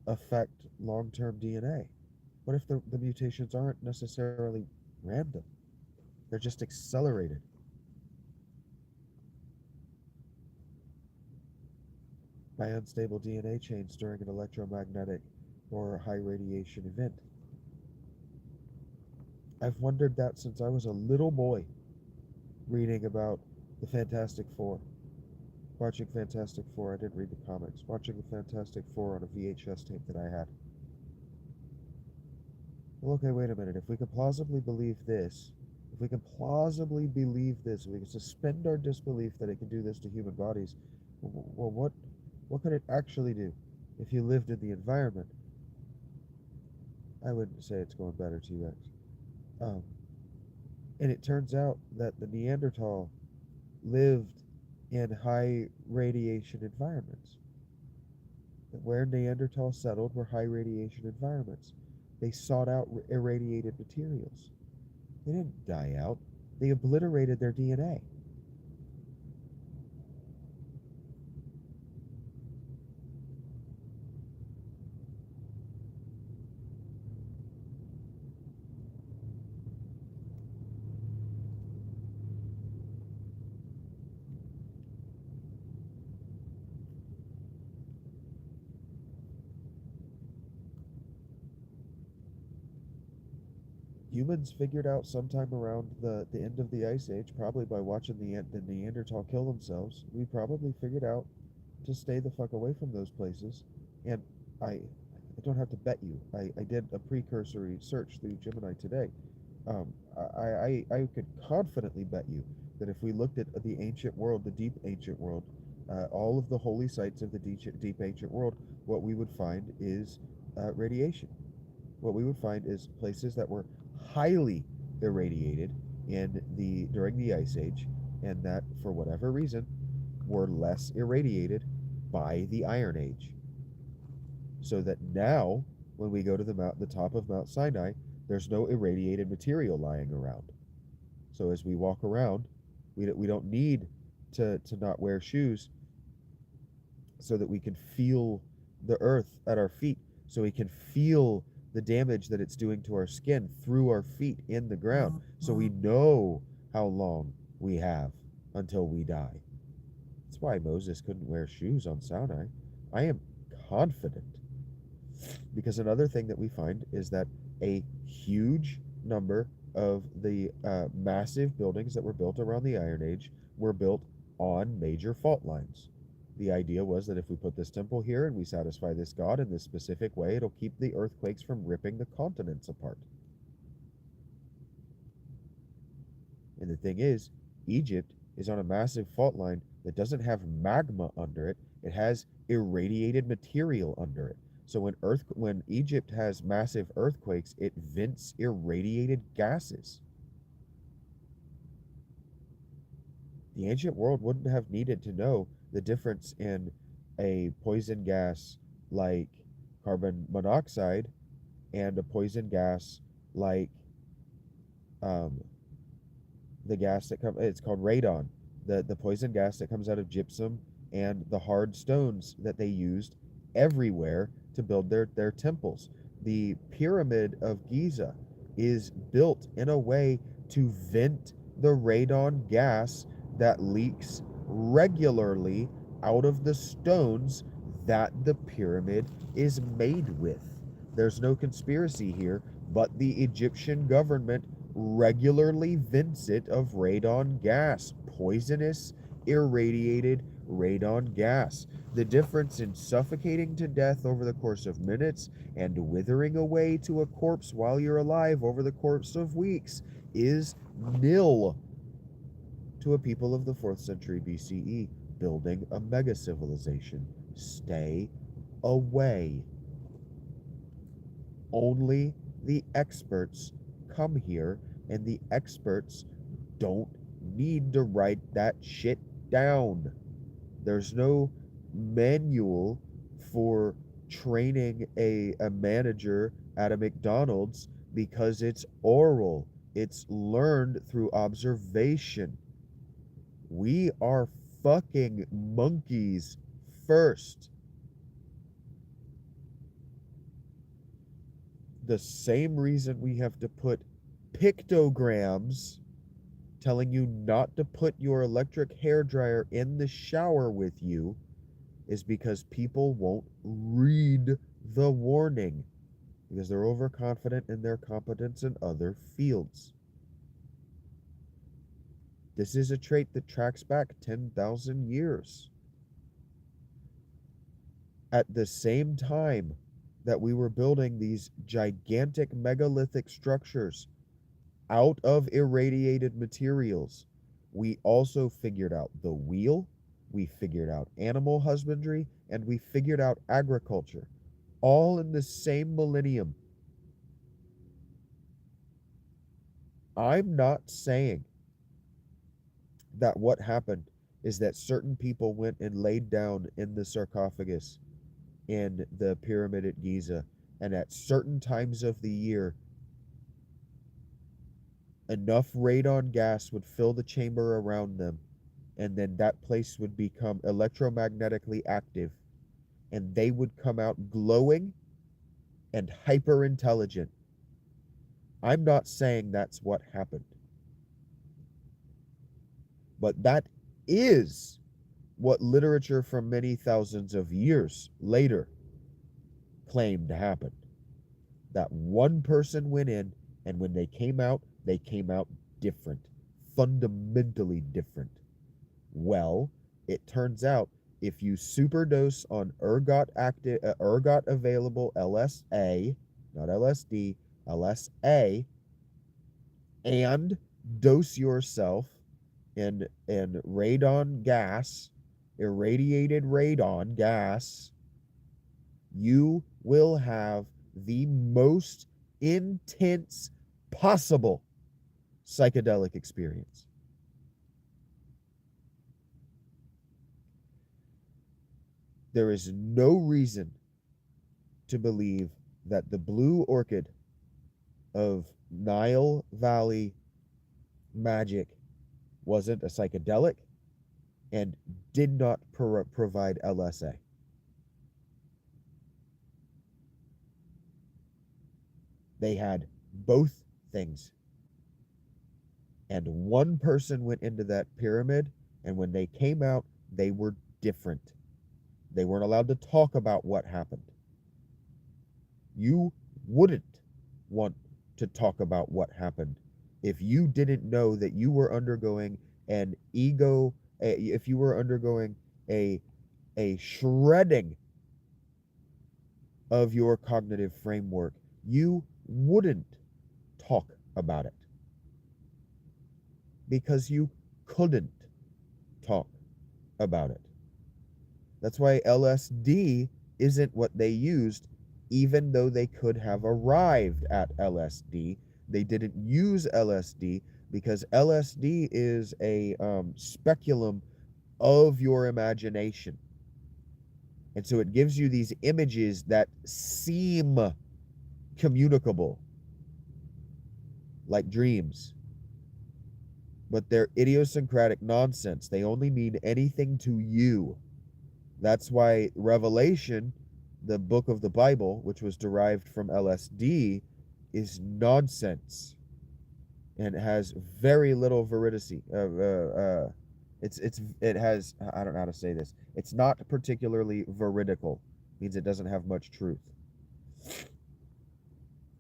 affect long-term DNA? What if the mutations aren't necessarily random? They're just accelerated by unstable DNA chains during an electromagnetic or a high radiation event. I've wondered that since I was a little boy, reading about the Fantastic Four, watching Fantastic Four. I didn't read the comics, watching the Fantastic Four on a VHS tape that I had. Well, okay, wait a minute. If we can plausibly believe this, if we can plausibly believe this, we can suspend our disbelief that it can do this to human bodies. Well, what could it actually do if you lived in the environment? I wouldn't say it's going better, T-Rex. Um, and it turns out that the Neanderthal lived in high radiation environments. Where Neanderthals settled were high radiation environments. They sought out irradiated materials. They didn't die out. They obliterated their DNA. Humans figured out sometime around the end of the Ice Age, probably by watching the Neanderthal kill themselves, we probably figured out to stay the fuck away from those places. And I don't have to bet you. I did a precursory search through Gemini today. I could confidently bet you that if we looked at the ancient world, the deep ancient world, all of the holy sites of the deep ancient world, what we would find is radiation. What we would find is places that were highly irradiated during the Ice Age, and that for whatever reason were less irradiated by the Iron Age. So that now, when we go to the top of Mount Sinai, there's no irradiated material lying around. So as we walk around, we don't need to not wear shoes, so that we can feel the earth at our feet, so we can feel the damage that it's doing to our skin through our feet in the ground, so we know how long we have until we die. That's why Moses couldn't wear shoes on Sinai. I am confident. Because another thing that we find is that a huge number of the massive buildings that were built around the Iron Age were built on major fault lines. The idea was that if we put this temple here and we satisfy this god in this specific way, it'll keep the earthquakes from ripping the continents apart. And the thing is, Egypt is on a massive fault line that doesn't have magma under it. It has irradiated material under it. So when Egypt has massive earthquakes, it vents irradiated gases. The ancient world wouldn't have needed to know the difference in a poison gas like carbon monoxide and a poison gas like the gas that comes, it's called radon, the poison gas that comes out of gypsum and the hard stones that they used everywhere to build their temples. The Pyramid of Giza is built in a way to vent the radon gas that leaks regularly out of the stones that the pyramid is made with. There's no conspiracy here, but the Egyptian government regularly vents it of radon gas, poisonous, irradiated radon gas. The difference in suffocating to death over the course of minutes and withering away to a corpse while you're alive over the course of weeks is nil to a people of the 4th century BCE building a mega civilization. Stay away. Only the experts come here, and the experts don't need to write that shit down. There's no manual for training a manager at a McDonald's because it's oral. It's learned through observation. We are fucking monkeys first. The same reason we have to put pictograms telling you not to put your electric hairdryer in the shower with you is because people won't read the warning, because they're overconfident in their competence in other fields. This is a trait that tracks back 10,000 years. At the same time that we were building these gigantic megalithic structures out of irradiated materials, we also figured out the wheel, we figured out animal husbandry, and we figured out agriculture, all in the same millennium. I'm not saying that what happened is that certain people went and laid down in the sarcophagus in the pyramid at Giza, and at certain times of the year, enough radon gas would fill the chamber around them, and then that place would become electromagnetically active, and they would come out glowing and hyper intelligent. I'm not saying that's what happened, but that is what literature from many thousands of years later claimed happened. That one person went in, and when they came out different, fundamentally different. Well, it turns out if you superdose on ergot available LSA, not LSD, LSA, and dose yourself in radon gas, irradiated radon gas, you will have the most intense possible psychedelic experience. There is no reason to believe that the blue orchid of Nile Valley magic wasn't a psychedelic and did not provide LSA. They had both things. And one person went into that pyramid, and when they came out, they were different. They weren't allowed to talk about what happened. You wouldn't want to talk about what happened if you didn't know that you were undergoing an ego, if you were undergoing a shredding of your cognitive framework. You wouldn't talk about it because you couldn't talk about it. That's why LSD isn't what they used, even though they could have arrived at LSD. They didn't use LSD because LSD is a speculum of your imagination. And so it gives you these images that seem communicable, like dreams. But they're idiosyncratic nonsense. They only mean anything to you. That's why Revelation, the book of the Bible, which was derived from LSD, is nonsense and has very little veridity. It has, I don't know how to say this. It's not particularly veridical. It means it doesn't have much truth.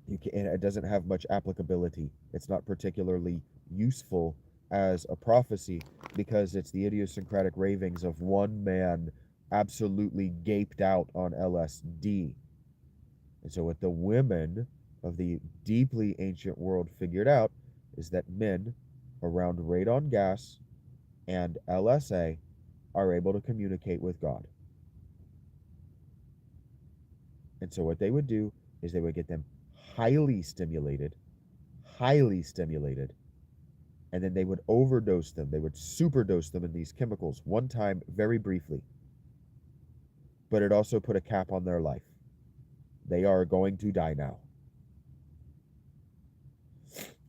It doesn't have much applicability. It's not particularly useful as a prophecy because it's the idiosyncratic ravings of one man absolutely gaped out on LSD. And so what the women of the deeply ancient world figured out is that men around radon gas and LSA are able to communicate with God. And so what they would do is they would get them highly stimulated, and then they would overdose them. They would superdose them in these chemicals one time very briefly. But it also put a cap on their life. They are going to die now.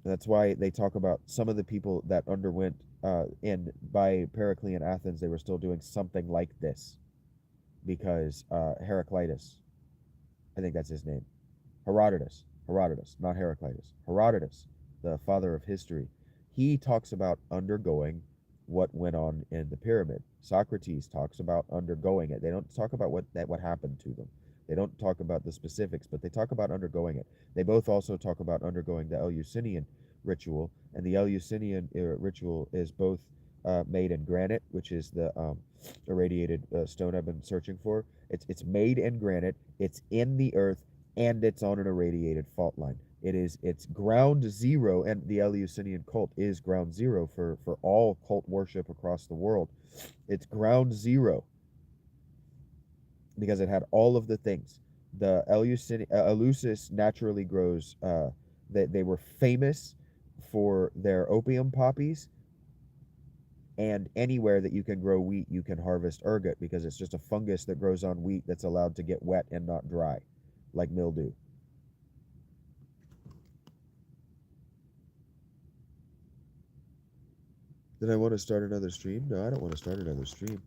That's why they talk about some of the people that underwent by Periclean Athens, they were still doing something like this because Heraclitus, I think that's his name, Herodotus, not Heraclitus, Herodotus, the father of history, he talks about undergoing what went on in the pyramid. Socrates talks about undergoing it. They don't talk about what happened to them. They don't talk about the specifics, but they talk about undergoing it. They both also talk about undergoing the Eleusinian ritual, and the Eleusinian ritual is both made in granite, which is the irradiated stone I've been searching for. It's made in granite, it's in the earth, and it's on an irradiated fault line. It's ground zero, and the Eleusinian cult is ground zero for all cult worship across the world. It's ground zero because it had all of the things. The Eleusis naturally grows. They were famous for their opium poppies, and anywhere that you can grow wheat, you can harvest ergot because it's just a fungus that grows on wheat that's allowed to get wet and not dry, like mildew. Did I want to start another stream? No, I don't want to start another stream.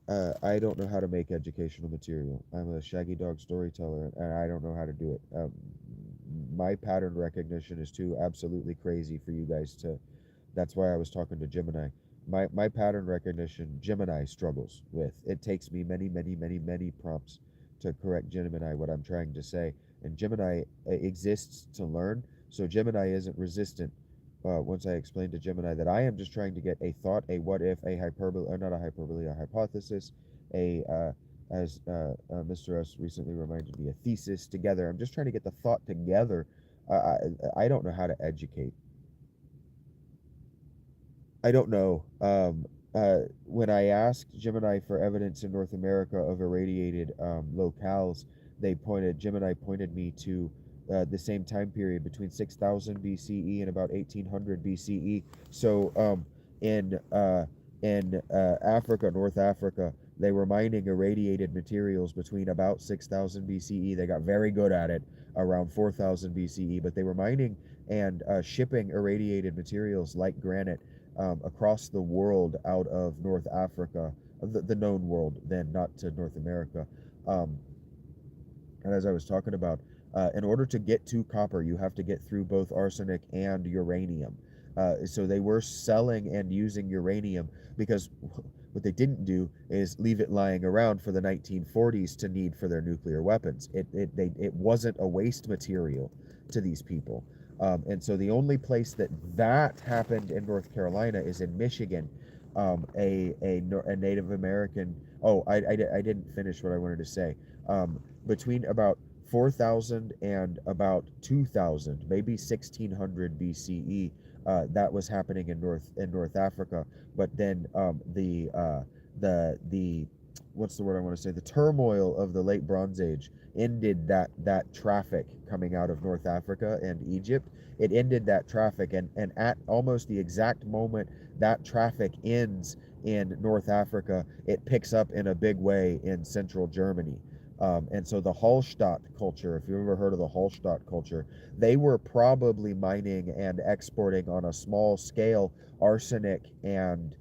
I don't know how to make educational material. I'm a Shaggy Dog storyteller, and I don't know how to do it. My pattern recognition is too absolutely crazy for you guys to. That's why I was talking to Gemini. My pattern recognition, Gemini struggles with. It takes me many prompts to correct Gemini what I'm trying to say, and Gemini exists to learn. So Gemini isn't resistant once I explained to Gemini that I am just trying to get a thought, a what if, a hyperbole, or not a hyperbole, a hypothesis, as Mr. S recently reminded me, a thesis together. I'm just trying to get the thought together. I don't know how to educate. I don't know. When I asked Gemini for evidence in North America of irradiated locales, Gemini pointed me to the same time period between 6000 BCE and about 1800 BCE. So in Africa, North Africa, they were mining irradiated materials between about 6000 BCE. They got very good at it around 4000 BCE, but they were mining and shipping irradiated materials like granite across the world out of North Africa, the known world then, not to North America. And as I was talking about, in order to get to copper, you have to get through both arsenic and uranium. So they were selling and using uranium because what they didn't do is leave it lying around for the 1940s to need for their nuclear weapons. It wasn't a waste material to these people. And so the only place that happened in North Carolina is in Michigan. A Native American. Oh, I didn't finish what I wanted to say. Between about 4000 and about 2000, maybe 1600 BCE, that was happening in North Africa. But then the what's the word I want to say? The turmoil of the late Bronze Age ended that traffic coming out of North Africa and Egypt. It ended that traffic, and at almost the exact moment that traffic ends in North Africa, it picks up in a big way in central Germany. And so the Hallstatt culture, if you've ever heard of the Hallstatt culture, they were probably mining and exporting on a small scale arsenic and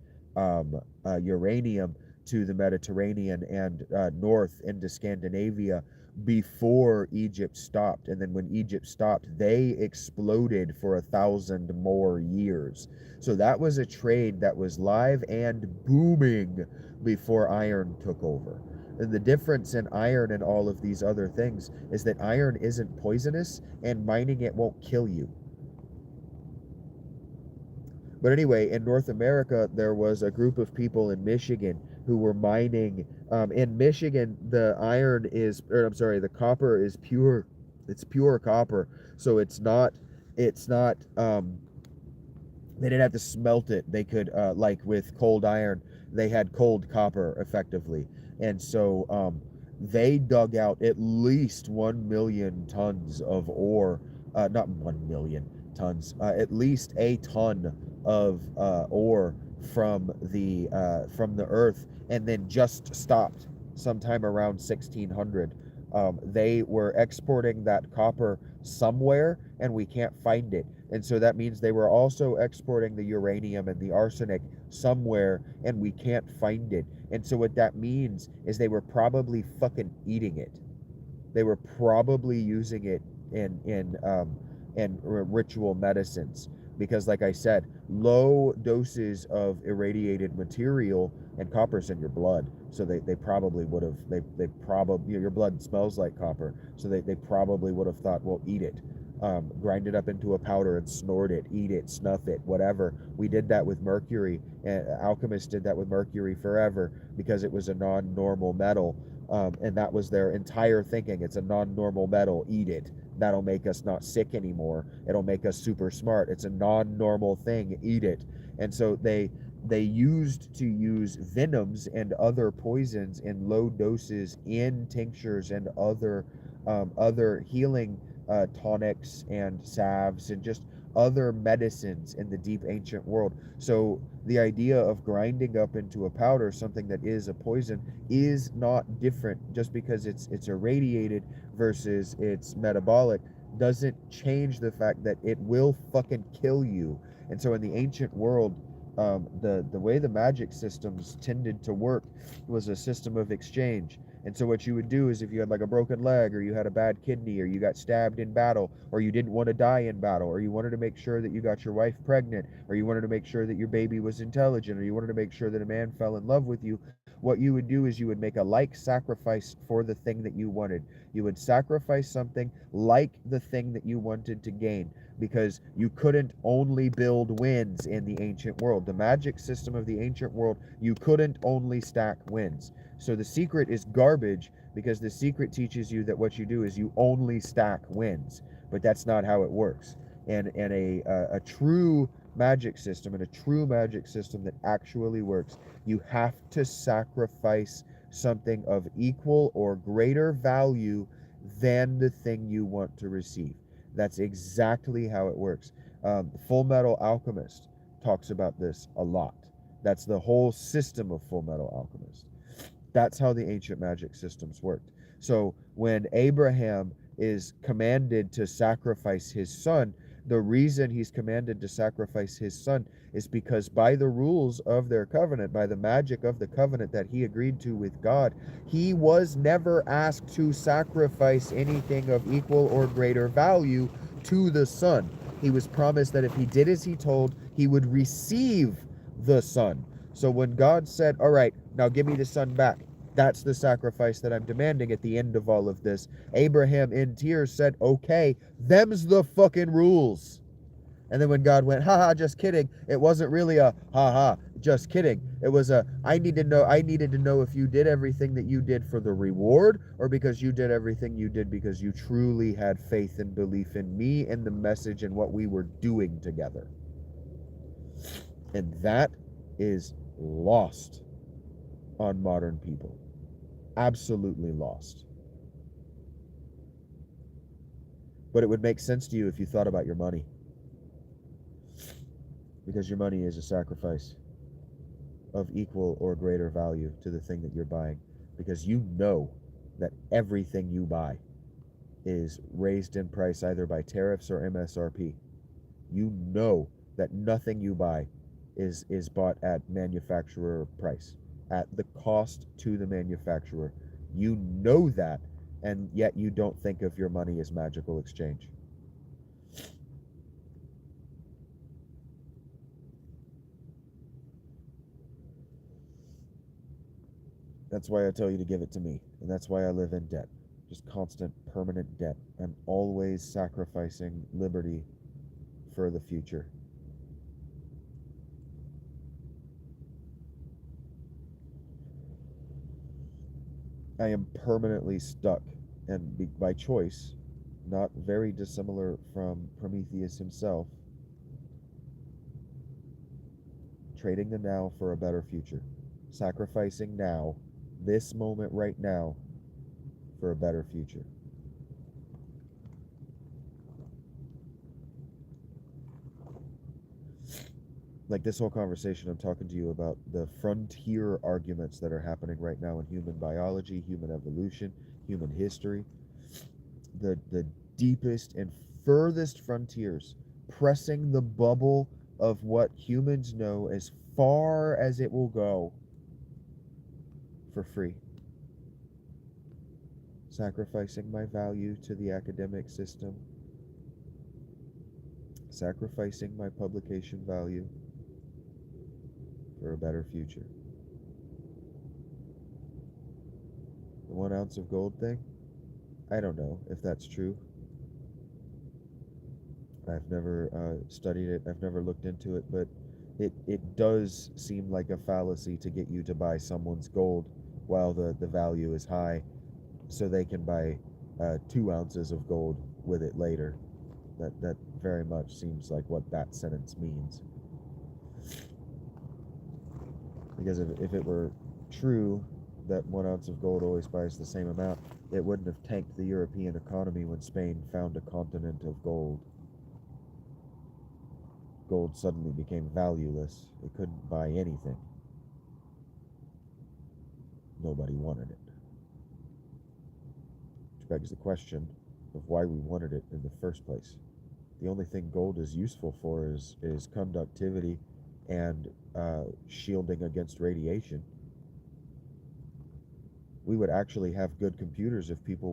uranium to the Mediterranean and north into Scandinavia before Egypt stopped. And then when Egypt stopped, they exploded for 1,000 more years. So that was a trade that was live and booming before iron took over. And the difference in iron and all of these other things is that iron isn't poisonous and mining it won't kill you. But anyway, in North America, there was a group of people in Michigan who were mining. In Michigan, the copper is pure. It's pure copper, so it's not. They didn't have to smelt it. They could, like with cold iron, they had cold copper effectively, and so they dug out at least 1 million tons of ore. Not 1 million tons, at least a ton of ore from the earth, and then just stopped sometime around 1600. They were exporting that copper somewhere, and we can't find it. And so that means they were also exporting the uranium and the arsenic somewhere, and we can't find it. And so what that means is they were probably fucking eating it. They were probably using it in ritual medicines. because, like I said, low doses of irradiated material, and copper's in your blood, so they probably would have, they probably, your blood smells like copper, so they probably would have thought, well, eat it, grind it up into a powder and snort it, eat it, snuff it, whatever. We did that with mercury, and alchemists did that with mercury forever because it was a non-normal metal, and that was their entire thinking. It's a non-normal metal, eat it, that'll make us not sick anymore, it'll make us super smart, it's a non-normal thing, eat it. And so they used to use venoms and other poisons in low doses in tinctures and other healing tonics and salves and just other medicines in the deep ancient world. So the idea of grinding up into a powder something that is a poison is not different. Just because it's irradiated versus it's metabolic doesn't change the fact that it will fucking kill you. And so in the ancient world, the way the magic systems tended to work was a system of exchange. And so what you would do is, if you had like a broken leg, or you had a bad kidney, or you got stabbed in battle, or you didn't want to die in battle, or you wanted to make sure that you got your wife pregnant, or you wanted to make sure that your baby was intelligent, or you wanted to make sure that a man fell in love with you, what you would do is you would make a like sacrifice for the thing that you wanted. You would sacrifice something like the thing that you wanted to gain, because you couldn't only build wins in the ancient world. The magic system of the ancient world, you couldn't only stack wins. So the secret is garbage, because the secret teaches you that what you do is you only stack wins, but that's not how it works. And a true magic system, and a true magic system that actually works, you have to sacrifice something of equal or greater value than the thing you want to receive. That's exactly how it works. Full Metal Alchemist talks about this a lot. That's the whole system of Full Metal Alchemist. That's how the ancient magic systems worked. So when Abraham is commanded to sacrifice his son, the reason he's commanded to sacrifice his son is because by the rules of their covenant, by the magic of the covenant that he agreed to with God, he was never asked to sacrifice anything of equal or greater value to the son. He was promised that if he did as he told, he would receive the son. So when God said, all right, now give me the son back, that's the sacrifice that I'm demanding at the end of all of this, Abraham in tears said, okay, them's the fucking rules. And then when God went, haha, just kidding, it wasn't really a haha, just kidding. It was a, I needed to know if you did everything that you did for the reward, or because you did everything you did because you truly had faith and belief in me and the message and what we were doing together. And that is lost on modern people. Absolutely lost. But it would make sense to you if you thought about your money. Because your money is a sacrifice of equal or greater value to the thing that you're buying. Because you know that everything you buy is raised in price either by tariffs or MSRP. You know that nothing you buy is bought at manufacturer price, at the cost to the manufacturer. You know that, and yet you don't think of your money as magical exchange. That's why I tell you to give it to me, and that's why I live in debt. Just constant, permanent debt. I'm always sacrificing liberty for the future. I am permanently stuck, and by choice, not very dissimilar from Prometheus himself, trading the now for a better future. Sacrificing now, this moment right now, for a better future. Like this whole conversation, I'm talking to you about the frontier arguments that are happening right now in human biology, human evolution, human history. The deepest and furthest frontiers, pressing the bubble of what humans know as far as it will go for free. Sacrificing my value to the academic system, sacrificing my publication value for a better future. The 1 ounce of gold thing, I don't know if that's true. I've never studied it, I've never looked into it, but it does seem like a fallacy to get you to buy someone's gold while the value is high, so they can buy 2 ounces of gold with it later. That very much seems like what that sentence means. Because if it were true that 1 ounce of gold always buys the same amount, it wouldn't have tanked the European economy when Spain found a continent of gold. Gold suddenly became valueless. It couldn't buy anything. Nobody wanted it. Which begs the question of why we wanted it in the first place. The only thing gold is useful for is conductivity and shielding against radiation. We would actually have good computers if people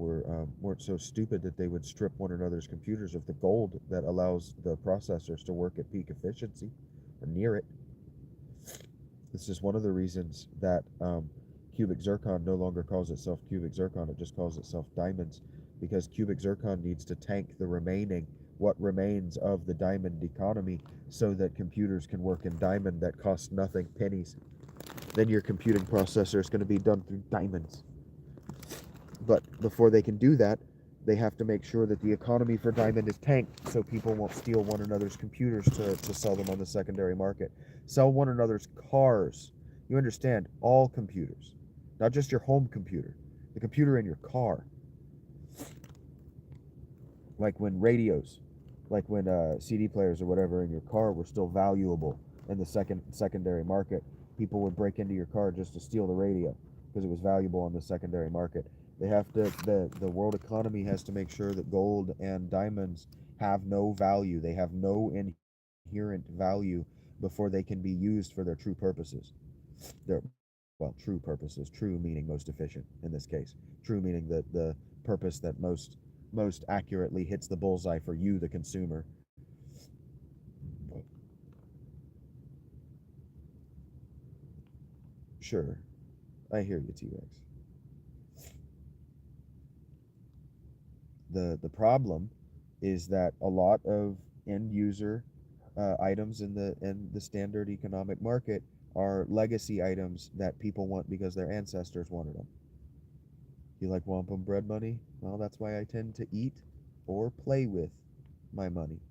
weren't so stupid that they would strip one another's computers of the gold that allows the processors to work at peak efficiency, or near it. This is one of the reasons that cubic zircon no longer calls itself cubic zircon, it just calls itself diamonds, because cubic zircon needs to tank what remains of the diamond economy so that computers can work in diamond that costs nothing, pennies. Then your computing processor is going to be done through diamonds. But before they can do that, they have to make sure that the economy for diamond is tanked so people won't steal one another's computers to sell them on the secondary market. Sell one another's cars. You understand, all computers, not just your home computer, the computer in your car. Like when radios, like when CD players or whatever in your car were still valuable in the secondary market. People would break into your car just to steal the radio because it was valuable on the secondary market. They have to, the world economy has to make sure that gold and diamonds have no value. They have no inherent value before they can be used for their true purposes. True purposes. True meaning most efficient in this case. True meaning the purpose that most accurately hits the bullseye for you, the consumer. Sure, I hear you, T-Rex. The problem is that a lot of end user items in the standard economic market are legacy items that people want because their ancestors wanted them. You like wampum bread money? Well, that's why I tend to eat or play with my money.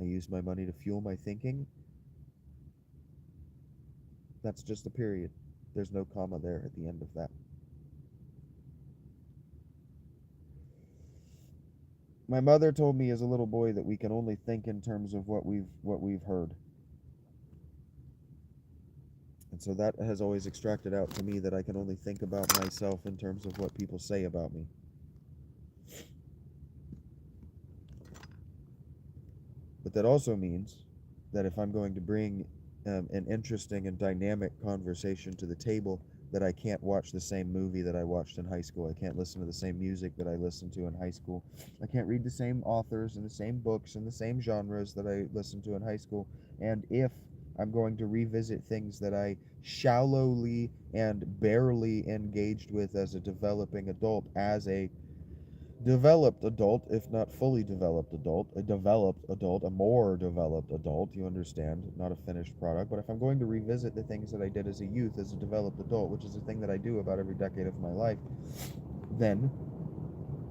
I use my money to fuel my thinking. That's just a period. There's no comma there at the end of that. My mother told me as a little boy that we can only think in terms of what we've heard. And so that has always extracted out to me that I can only think about myself in terms of what people say about me. But that also means that if I'm going to bring an interesting and dynamic conversation to the table, that I can't watch the same movie that I watched in high school. I can't listen to the same music that I listened to in high school. I can't read the same authors and the same books and the same genres that I listened to in high school. And if I'm going to revisit things that I shallowly and barely engaged with as a developing adult, as a developed adult, if not fully developed adult, a more developed adult, you understand, not a finished product. But if I'm going to revisit the things that I did as a youth, as a developed adult, which is a thing that I do about every decade of my life, then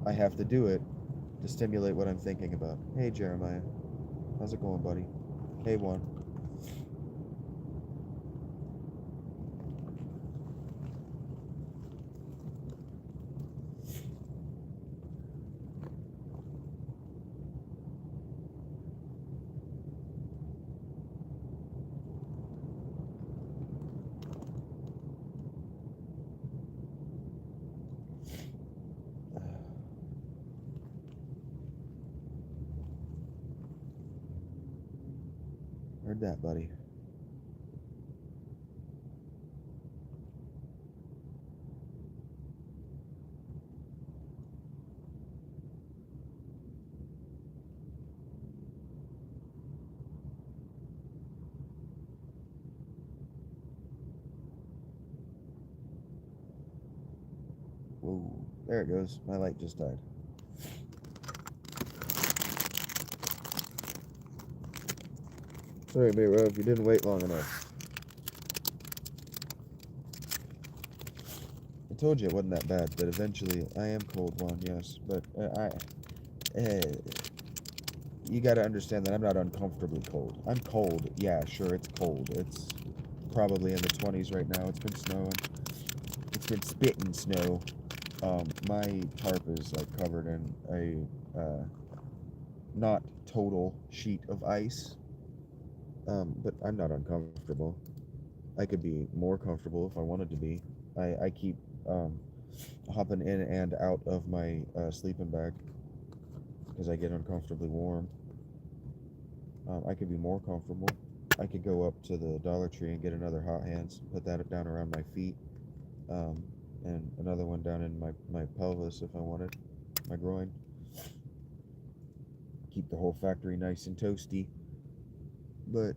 I have to do it to stimulate what I'm thinking about. Hey, Jeremiah. How's it going, buddy? Hey, Juan. Heard that, buddy. Whoa, there it goes. My light just died. Sorry, Mayro, if you didn't wait long enough. I told you it wasn't that bad, but eventually I am cold one, yes. But you got to understand that I'm not uncomfortably cold. I'm cold, yeah, sure, it's cold. It's probably in the 20s right now. It's been snowing. It's been spitting snow. My tarp is like covered in a not total sheet of ice. But I'm not uncomfortable. I could be more comfortable if I wanted to be. I keep hopping in and out of my sleeping bag because I get uncomfortably warm. I could be more comfortable. I could go up to the Dollar Tree and get another hot hands, put that down around my feet, and another one down in my pelvis if I wanted, my groin. Keep the whole factory nice and toasty. But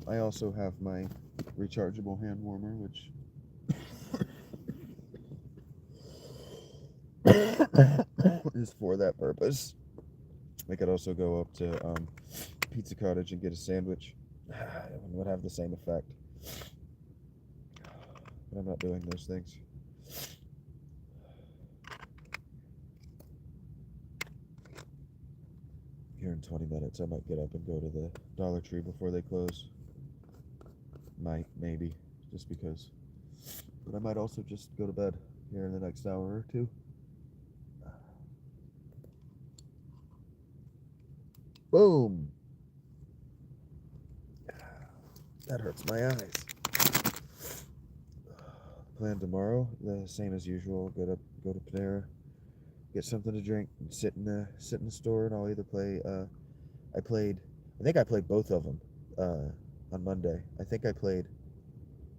I also have my rechargeable hand warmer, which is for that purpose. I could also go up to Pizza Cottage and get a sandwich. It would have the same effect. But I'm not doing those things. Here in 20 minutes, I might get up and go to the Dollar Tree before they close. Might, maybe, just because. But I might also just go to bed here in the next hour or two. Boom! That hurts my eyes. Plan tomorrow, the same as usual. Go to Panera, get something to drink, and sit in the store, and I'll either play. I think I played both of them on Monday. I think I played.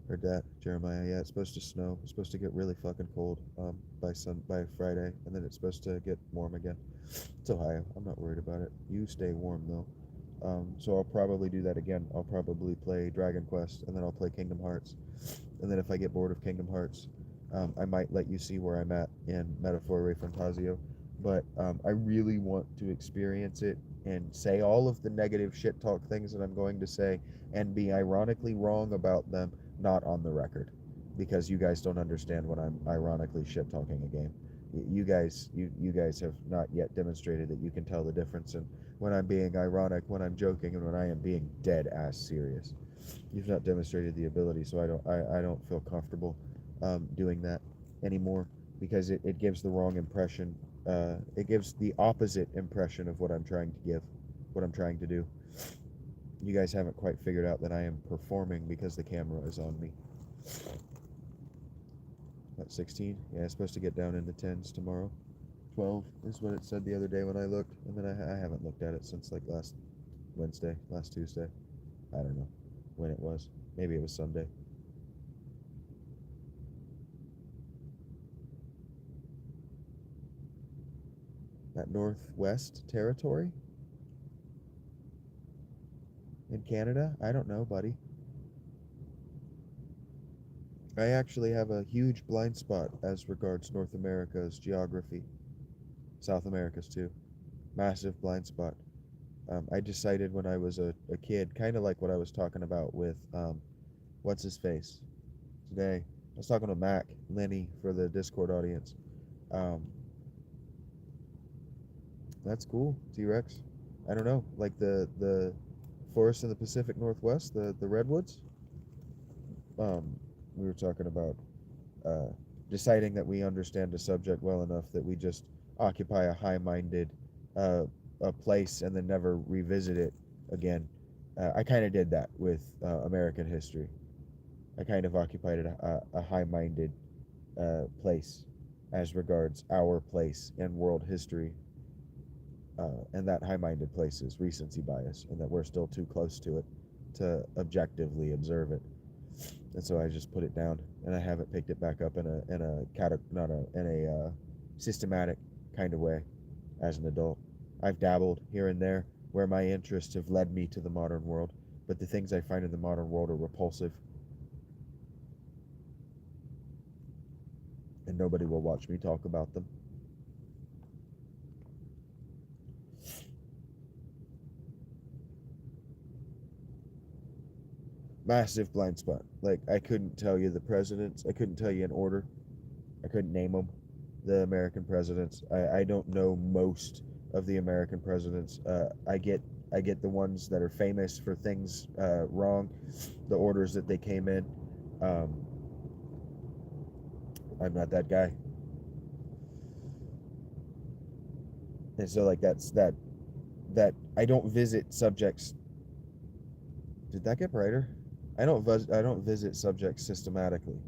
Heard that, Jeremiah. Yeah, it's supposed to snow. It's supposed to get really fucking cold by Friday, and then it's supposed to get warm again. It's Ohio. I'm not worried about it. You stay warm though. So I'll probably do that again. I'll probably play Dragon Quest, and then I'll play Kingdom Hearts. And then if I get bored of Kingdom Hearts, I might let you see where I'm at in Metaphor Ray Fantasio. But I really want to experience it and say all of the negative shit talk things that I'm going to say and be ironically wrong about them, not on the record. Because you guys don't understand when I'm ironically shit talking a game. You guys have not yet demonstrated that you can tell the difference in when I'm being ironic, when I'm joking, and when I am being dead ass serious. You've not demonstrated the ability, so I don't feel comfortable doing that anymore because it gives the wrong impression. It gives the opposite impression of what I'm trying to give, what I'm trying to do. You guys haven't quite figured out that I am performing because the camera is on me. About 16? Yeah, I'm supposed to get down into 10s tomorrow. 12 is what it said the other day when I looked, and then I haven't looked at it since like last Tuesday. I don't know when it was. Maybe it was Sunday. That Northwest Territory in Canada? I don't know, buddy. I actually have a huge blind spot as regards North America's geography. South America's too. Massive blind spot. I decided when I was a kid, kind of like what I was talking about with, what's his face today. I was talking to Mac, Lenny for the Discord audience. That's cool, T-Rex. I don't know, like the forest in the Pacific Northwest, the redwoods. We were talking about deciding that we understand a subject well enough that we just occupy a high-minded a place and then never revisit it again. I kind of did that with American history. I kind of occupied a high-minded place as regards our place in world history. And that high-minded place is recency bias, and that we're still too close to it to objectively observe it. And so I just put it down, and I haven't picked it back up in a systematic kind of way as an adult. I've dabbled here and there where my interests have led me to the modern world, but the things I find in the modern world are repulsive. and nobody will watch me talk about them. Massive blind spot. Like, I couldn't tell you the presidents. I couldn't tell you in order. I couldn't name them. The American presidents. I don't know most of the American presidents. I get the ones that are famous for things wrong, the orders that they came in. I'm not that guy. And so, like, that's that I don't visit subjects. Did that get brighter? I don't visit subjects systematically,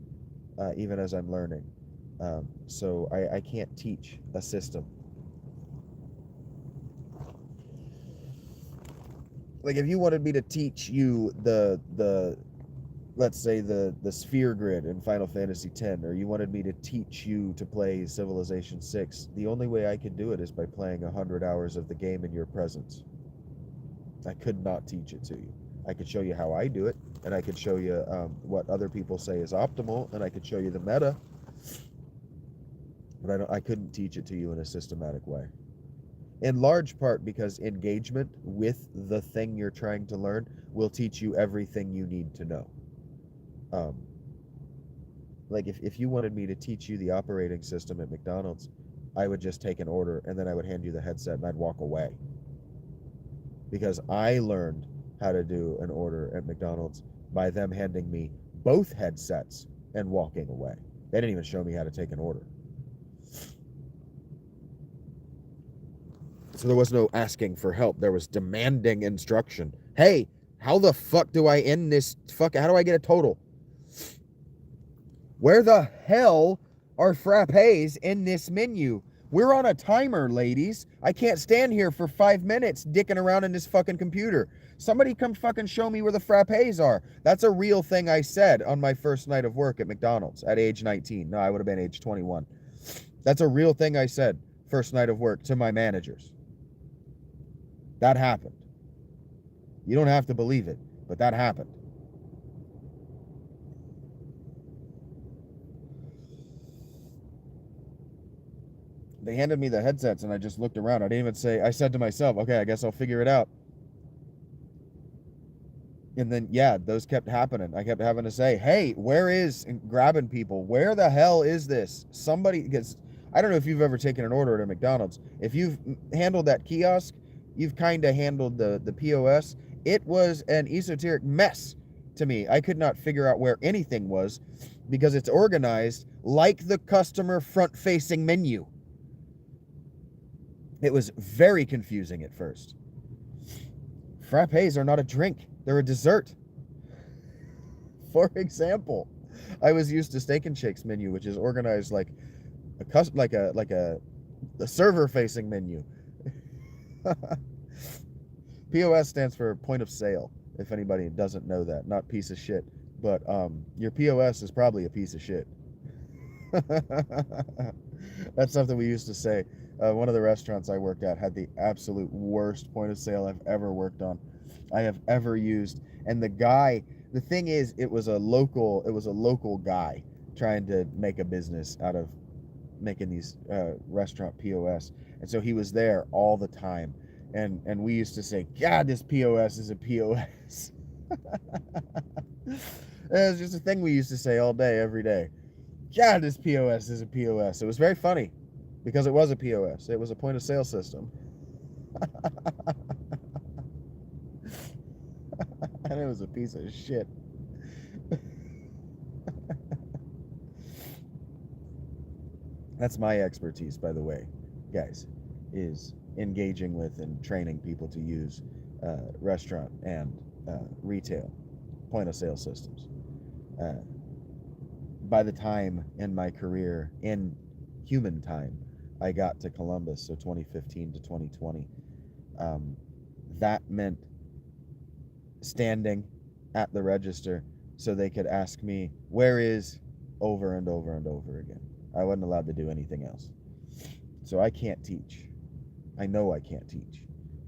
even as I'm learning. So I can't teach a system. Like, if you wanted me to teach you the let's say the sphere grid in Final Fantasy X, or you wanted me to teach you to play Civilization 6, the only way I could do it is by playing 100 hours of the game in your presence. I could not teach it to you. I could show you how I do it, and I could show you what other people say is optimal, and I could show you the meta, but I couldn't teach it to you in a systematic way. In large part because engagement with the thing you're trying to learn will teach you everything you need to know. Like, if you wanted me to teach you the operating system at McDonald's, I would just take an order and then I would hand you the headset and I'd walk away. Because I learned how to do an order at McDonald's by them handing me both headsets and walking away. They didn't even show me how to take an order. So there was no asking for help. There was demanding instruction. Hey, how the fuck do I end this? How do I get a total? Where the hell are frappes in this menu? We're on a timer, ladies. I can't stand here for 5 minutes dicking around in this fucking computer. Somebody come fucking show me where the frappes are. That's a real thing I said on my first night of work at McDonald's at age 19. No, I would have been age 21. That's a real thing I said first night of work to my managers. That happened. You don't have to believe it, but that happened. They handed me the headsets and I just looked around. I didn't even say, I said to myself, okay, I guess I'll figure it out. And then, yeah, those kept happening. I kept having to say, hey, where is, and grabbing people, where the hell is this? Somebody, because I don't know if you've ever taken an order at a McDonald's. If you've handled that kiosk, you've kind of handled the POS. It was an esoteric mess to me. I could not figure out where anything was because it's organized like the customer front-facing menu. It was very confusing at first. Frappes are not a drink. They're a dessert. For example, I was used to Steak and Shake's menu, which is organized like a server-facing menu. POS stands for point of sale, if anybody doesn't know that. Not piece of shit, but your POS is probably a piece of shit. That's something we used to say. One of the restaurants I worked at had the absolute worst point of sale I've ever worked on. I have ever used. And the thing is, it was a local guy trying to make a business out of making these restaurant POS. And so he was there all the time. And we used to say, God, this POS is a POS. It was just a thing we used to say all day, every day. God, this POS is a POS. It was very funny because it was a POS. It was a point of sale system. And it was a piece of shit. That's my expertise, by the way, guys, is engaging with and training people to use restaurant and retail point of sale systems. By the time in my career, in human time, I got to Columbus, so 2015 to 2020, that meant standing at the register so they could ask me, where is, over and over and over again. I wasn't allowed to do anything else. So I can't teach. I know I can't teach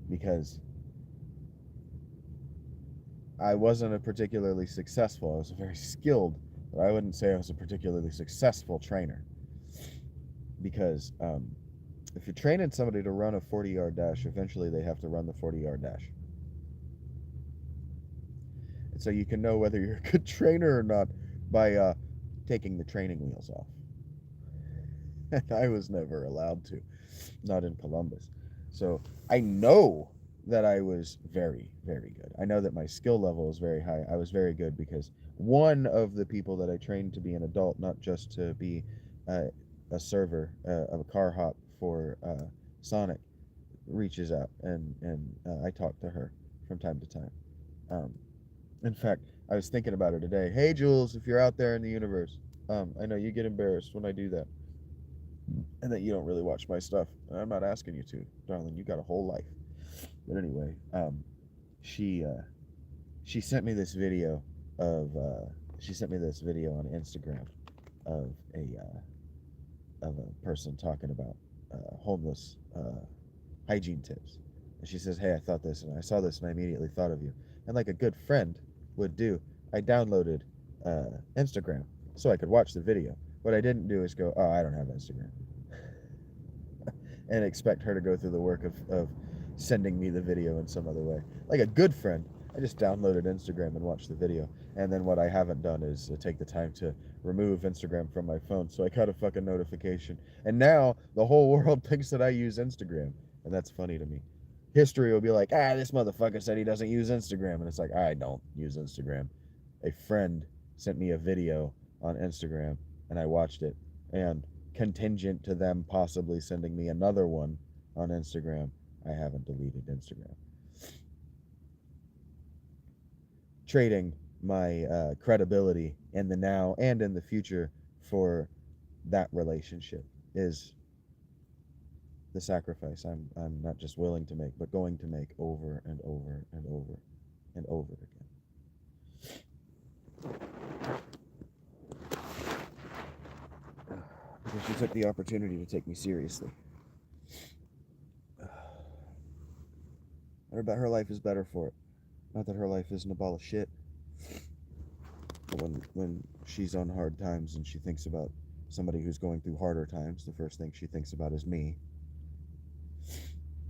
because I wasn't a particularly successful, I was a very skilled, but I wouldn't say I was a particularly successful trainer. because if you're training somebody to run a 40-yard dash, eventually they have to run the 40-yard dash. And so you can know whether you're a good trainer or not by taking the training wheels off. And I was never allowed to, not in Columbus. So I know that I was very, very good. I know that my skill level is very high. I was very good because one of the people that I trained to be an adult, not just to be a server of a car hop for Sonic, reaches out and I talk to her from time to time. Um, in fact, I was thinking about her today. Hey, Jules, if you're out there in the universe, I know you get embarrassed when I do that, and that you don't really watch my stuff. I'm not asking you to, darling. You got a whole life. But anyway, she she sent me this video of she sent me this video on Instagram of a person talking about homeless hygiene tips. And she says, "Hey, I thought this, and I saw this, and I immediately thought of you." And like a good friend would do, I downloaded Instagram so I could watch the video. What I didn't do is go, "Oh, I don't have Instagram," and expect her to go through the work of sending me the video in some other way. Like a good friend, I just downloaded Instagram and watched the video. And then what I haven't done is take the time to remove Instagram from my phone. So I got a fucking notification. And now the whole world thinks that I use Instagram. And that's funny to me. History will be like, this motherfucker said he doesn't use Instagram. And it's like, I don't use Instagram. A friend sent me a video on Instagram and I watched it. And contingent to them possibly sending me another one on Instagram, I haven't deleted Instagram. Trading my credibility in the now and in the future for that relationship is the sacrifice I'm not just willing to make, but going to make over and over and over and over again. Because she took the opportunity to take me seriously. I bet her life is better for it. Not that her life isn't a ball of shit. But when she's on hard times and she thinks about somebody who's going through harder times, the first thing she thinks about is me.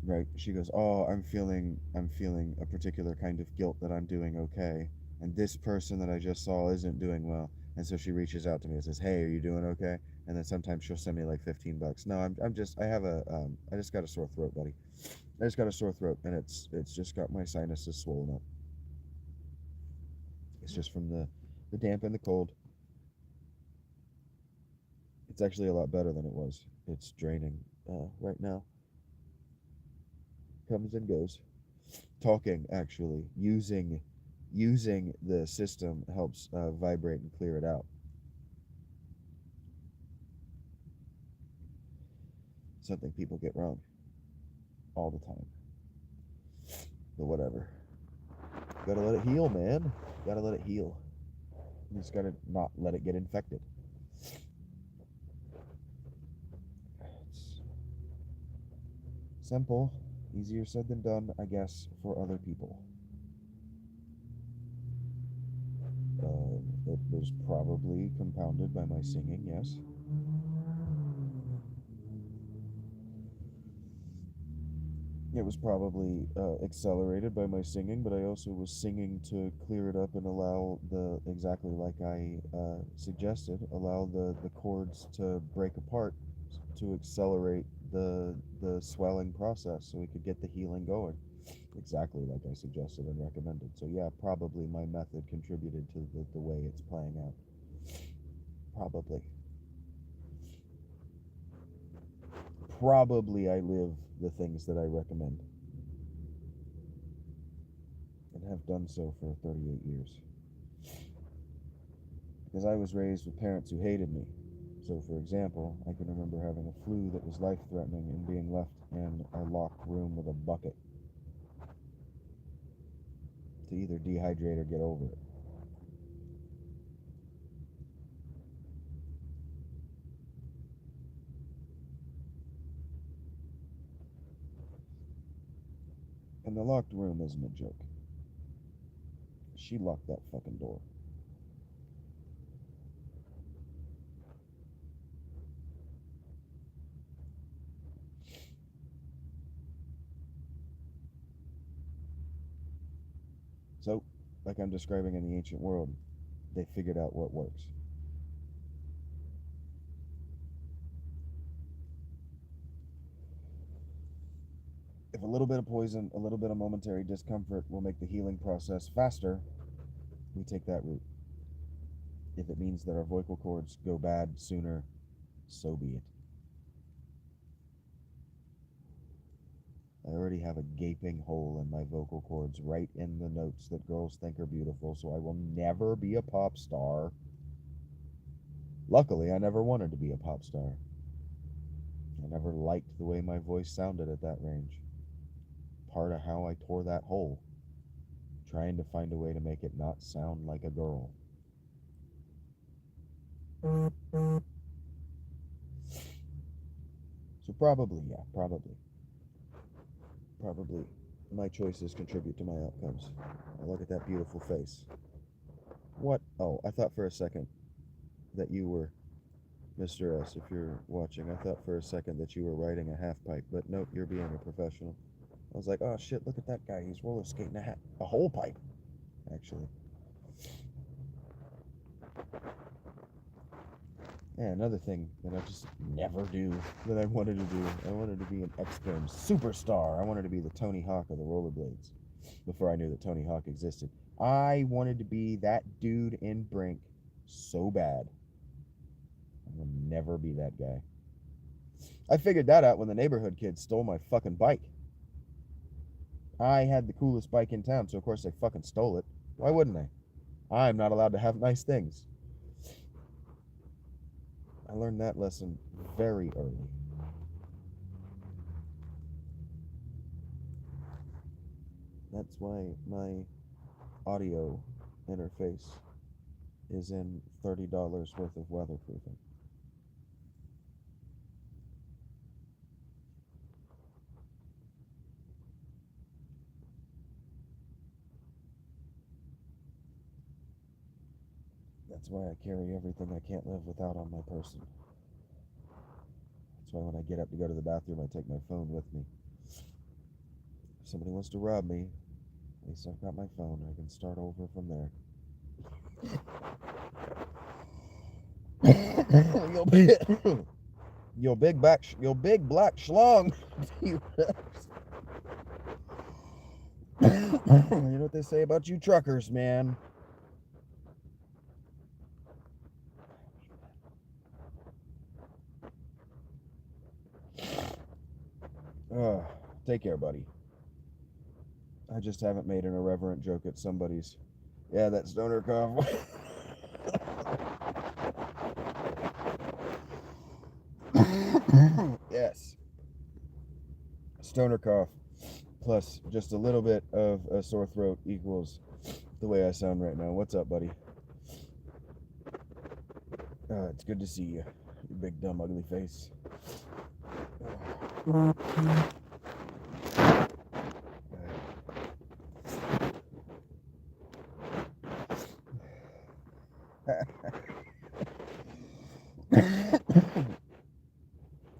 Right? She goes, "Oh, I'm feeling a particular kind of guilt that I'm doing okay, and this person that I just saw isn't doing well." And so she reaches out to me and says, "Hey, are you doing okay?" And then sometimes she'll send me like $15. No, I'm just I just got a sore throat, buddy. I just got a sore throat, and it's just got my sinuses swollen up. It's just from the damp and the cold. It's actually a lot better than it was. It's draining right now. Comes and goes. Talking, actually, using the system helps vibrate and clear it out. Something people get wrong all the time. But whatever. Gotta let it heal, man. Gotta let it heal. You just gotta not let it get infected. It's simple. Easier said than done, I guess, for other people. It was probably compounded by my singing, yes. It was probably accelerated by my singing, but I also was singing to clear it up and allow exactly like I suggested, allow the chords to break apart to accelerate the swelling process so we could get the healing going. Exactly like I suggested and recommended. So yeah, probably my method contributed to the way it's playing out. Probably. Probably I live the things that I recommend. And have done so for 38 years. Because I was raised with parents who hated me. So, for example, I can remember having a flu that was life-threatening and being left in a locked room with a bucket to either dehydrate or get over it. And the locked room isn't a joke. She locked that fucking door. like I'm describing in the ancient world, they figured out what works. If a little bit of poison, a little bit of momentary discomfort will make the healing process faster, we take that route. If it means that our vocal cords go bad sooner, so be it. I already have a gaping hole in my vocal cords right in the notes that girls think are beautiful, so I will never be a pop star. Luckily, I never wanted to be a pop star. I never liked the way my voice sounded at that range. Part of how I tore that hole, trying to find a way to make it not sound like a girl. So probably my choices contribute to my outcomes. I look at that beautiful face. What? Oh, I thought for a second that you were Mr. S, if you're watching. I thought for a second that you were riding a half pipe, but nope, you're being a professional. I was like, oh shit, look at that guy. He's roller skating a whole pipe, actually. Yeah, another thing that I just never do that I wanted to do. I wanted to be an X Games superstar. I wanted to be the Tony Hawk of the rollerblades before I knew that Tony Hawk existed. I wanted to be that dude in Brink so bad. I will never be that guy. I figured that out when the neighborhood kids stole my fucking bike. I had the coolest bike in town, so of course they fucking stole it. Why wouldn't they? I'm not allowed to have nice things. I learned that lesson very early. That's why my audio interface is in $30 worth of weatherproofing. That's why I carry everything I can't live without on my person. That's why when I get up to go to the bathroom, I take my phone with me. If somebody wants to rob me, at least I've got my phone. I can start over from there. Yo big black schlong. You know what they say about you truckers, man. Take care, buddy. I just haven't made an irreverent joke at somebody's. Yeah, that stoner cough. Yes. Stoner cough plus just a little bit of a sore throat equals the way I sound right now. What's up, buddy? It's good to see you, you big dumb ugly face.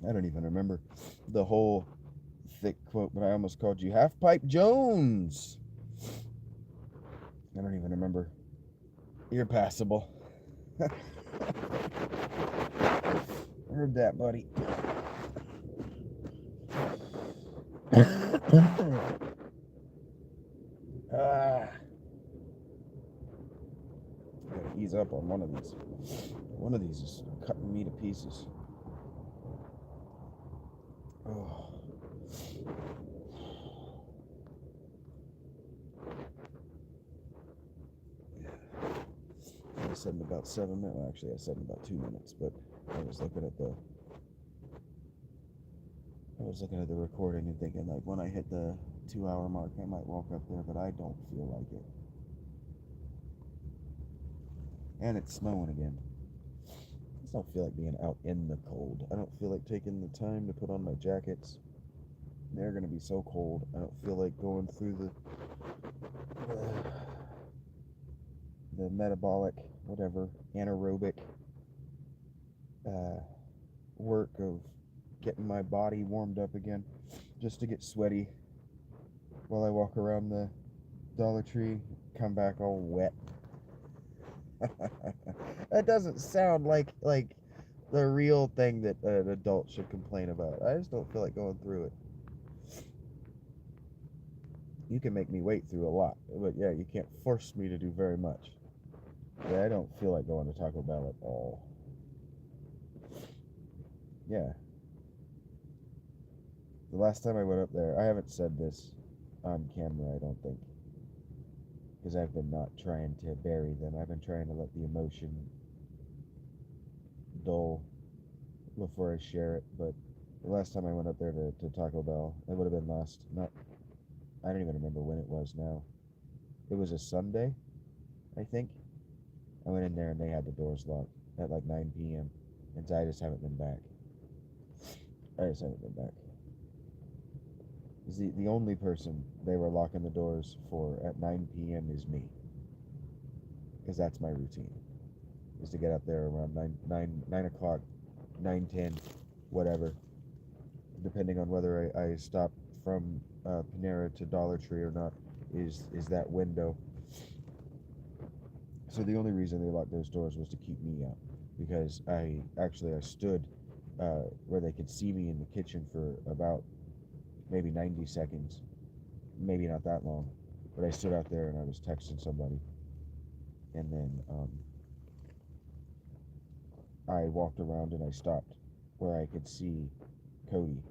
I don't even remember the whole thick quote, but I almost called you Half Pipe Jones. I don't even remember. You're passable. I heard that, buddy. Gotta ease up on one of these. One of these is cutting me to pieces. Oh. I said in about 7 minutes. Well, actually, I said in about 2 minutes, but I was looking at the recording and thinking, like, when I hit the 2-hour mark, I might walk up there, but I don't feel like it. And it's snowing again. I just don't feel like being out in the cold. I don't feel like taking the time to put on my jackets. They're going to be so cold. I don't feel like going through the metabolic, whatever, anaerobic work of getting my body warmed up again just to get sweaty while I walk around the Dollar Tree come back all wet. That doesn't sound like the real thing that an adult should complain about. I just don't feel like going through it. You can make me wait through a lot, but yeah, you can't force me to do very much. Yeah, I don't feel like going to Taco Bell at all. Yeah. The last time I went up there, I haven't said this on camera, I don't think, because I've been not trying to bury them. I've been trying to let the emotion dull before I share it. But the last time I went up there to Taco Bell, it would have been I don't even remember when it was now. It was a Sunday, I think. I went in there and they had the doors locked at like 9 p.m. And so I just haven't been back. The only person they were locking the doors for at 9 p.m. is me. Because that's my routine. Is to get up there around 9 o'clock, 9:10, whatever. Depending on whether I stop from Panera to Dollar Tree or not, is that window. So the only reason they locked those doors was to keep me out, because I stood where they could see me in the kitchen for about maybe 90 seconds, maybe not that long, but I stood out there and I was texting somebody, and then I walked around and I stopped where I could see Cody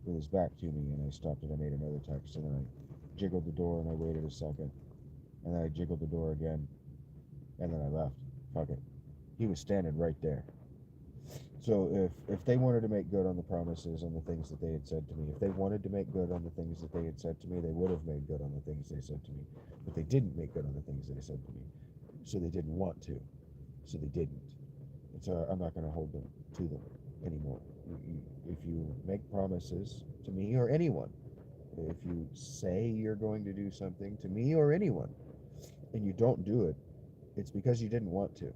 with his back to me, and I stopped and I made another text, and then I jiggled the door and I waited a second, and then I jiggled the door again, and then I left. Fuck it. He was standing right there. So if they wanted to make good on the promises and the things that they had said to me, if they wanted to make good on the things that they had said to me, they would have made good on the things they said to me. But they didn't make good on the things they said to me. So they didn't want to. So they didn't. And so I'm not going to hold them to them anymore. If you make promises to me or anyone, if you say you're going to do something to me or anyone, and you don't do it, it's because you didn't want to.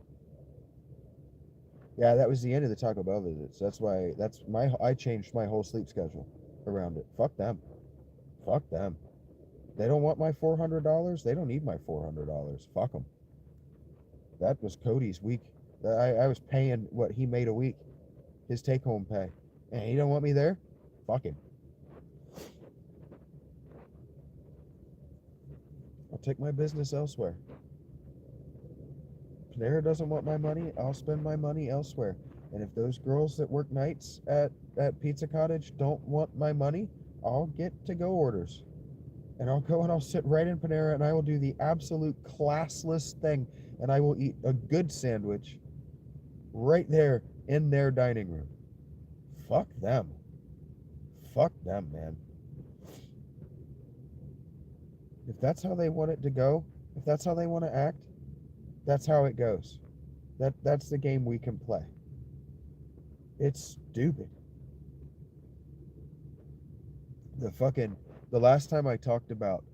Yeah, that was the end of the Taco Bell visits. I changed my whole sleep schedule around it. Fuck them. Fuck them. They don't want my $400. They don't need my $400. Fuck them. That was Cody's week. I was paying what he made a week, his take-home pay, and he don't want me there. Fuck him. I'll take my business elsewhere. Panera doesn't want my money. I'll spend my money elsewhere. And if those girls that work nights at Pizza Cottage don't want my money, I'll get to-go orders. And I'll go and I'll sit right in Panera and I will do the absolute classless thing. And I will eat a good sandwich right there in their dining room. Fuck them. Fuck them, man. If that's how they want it to go, if that's how they want to act, that's how it goes. That's the game we can play. It's stupid. The last time I talked about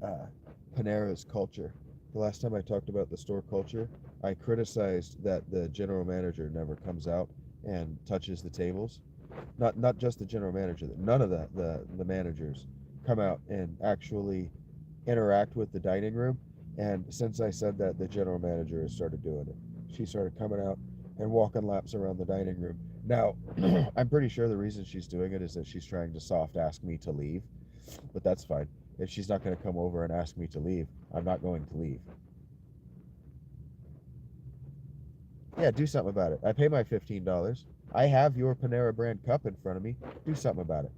Panera's culture, the last time I talked about the store culture, I criticized that the general manager never comes out and touches the tables. Not just the general manager, none of the managers come out and actually interact with the dining room. And since I said that, the general manager has started doing it. She started coming out and walking laps around the dining room. Now, I'm pretty sure the reason she's doing it is that she's trying to soft ask me to leave, but that's fine. If she's not going to come over and ask me to leave, I'm not going to leave. Yeah, do something about it. I pay my $15. I have your Panera brand cup in front of me. Do something about it.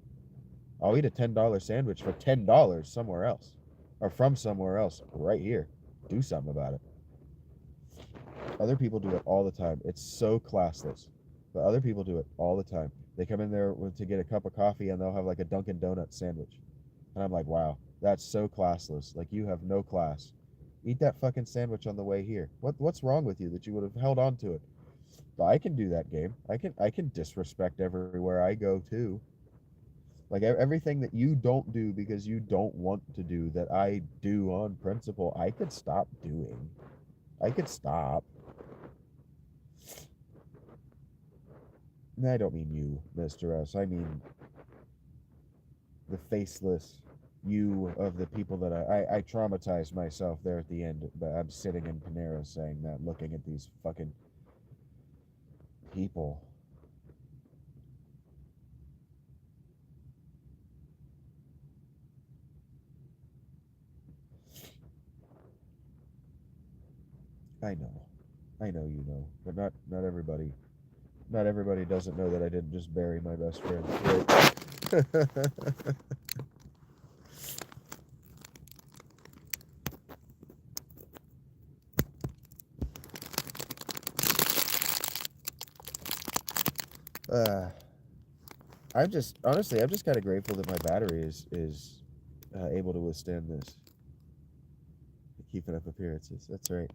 I'll eat a $10 sandwich for $10 somewhere else, or from somewhere else right here. Do something about it. Other people do it all the time. It's so classless, but other people do it all the time. They come in there to get a cup of coffee and they'll have like a Dunkin' Donuts sandwich. And I'm like, wow, that's so classless. Like, you have no class. Eat that fucking sandwich on the way here. What's wrong with you that you would have held on to it? But I can do that game. I can disrespect everywhere I go too. Like, everything that you don't do because you don't want to do that I do on principle, I could stop doing. I could stop. And I don't mean you, Mr. S. I mean the faceless you of the people that I traumatized myself there at the end, but I'm sitting in Panera saying that, looking at these fucking people. I know. I know you know, but not everybody. Not everybody doesn't know that I didn't just bury my best friend. Right? uh, I'm just honestly, I'm just kind of grateful that my battery is able to withstand this. Keeping up appearances. That's right.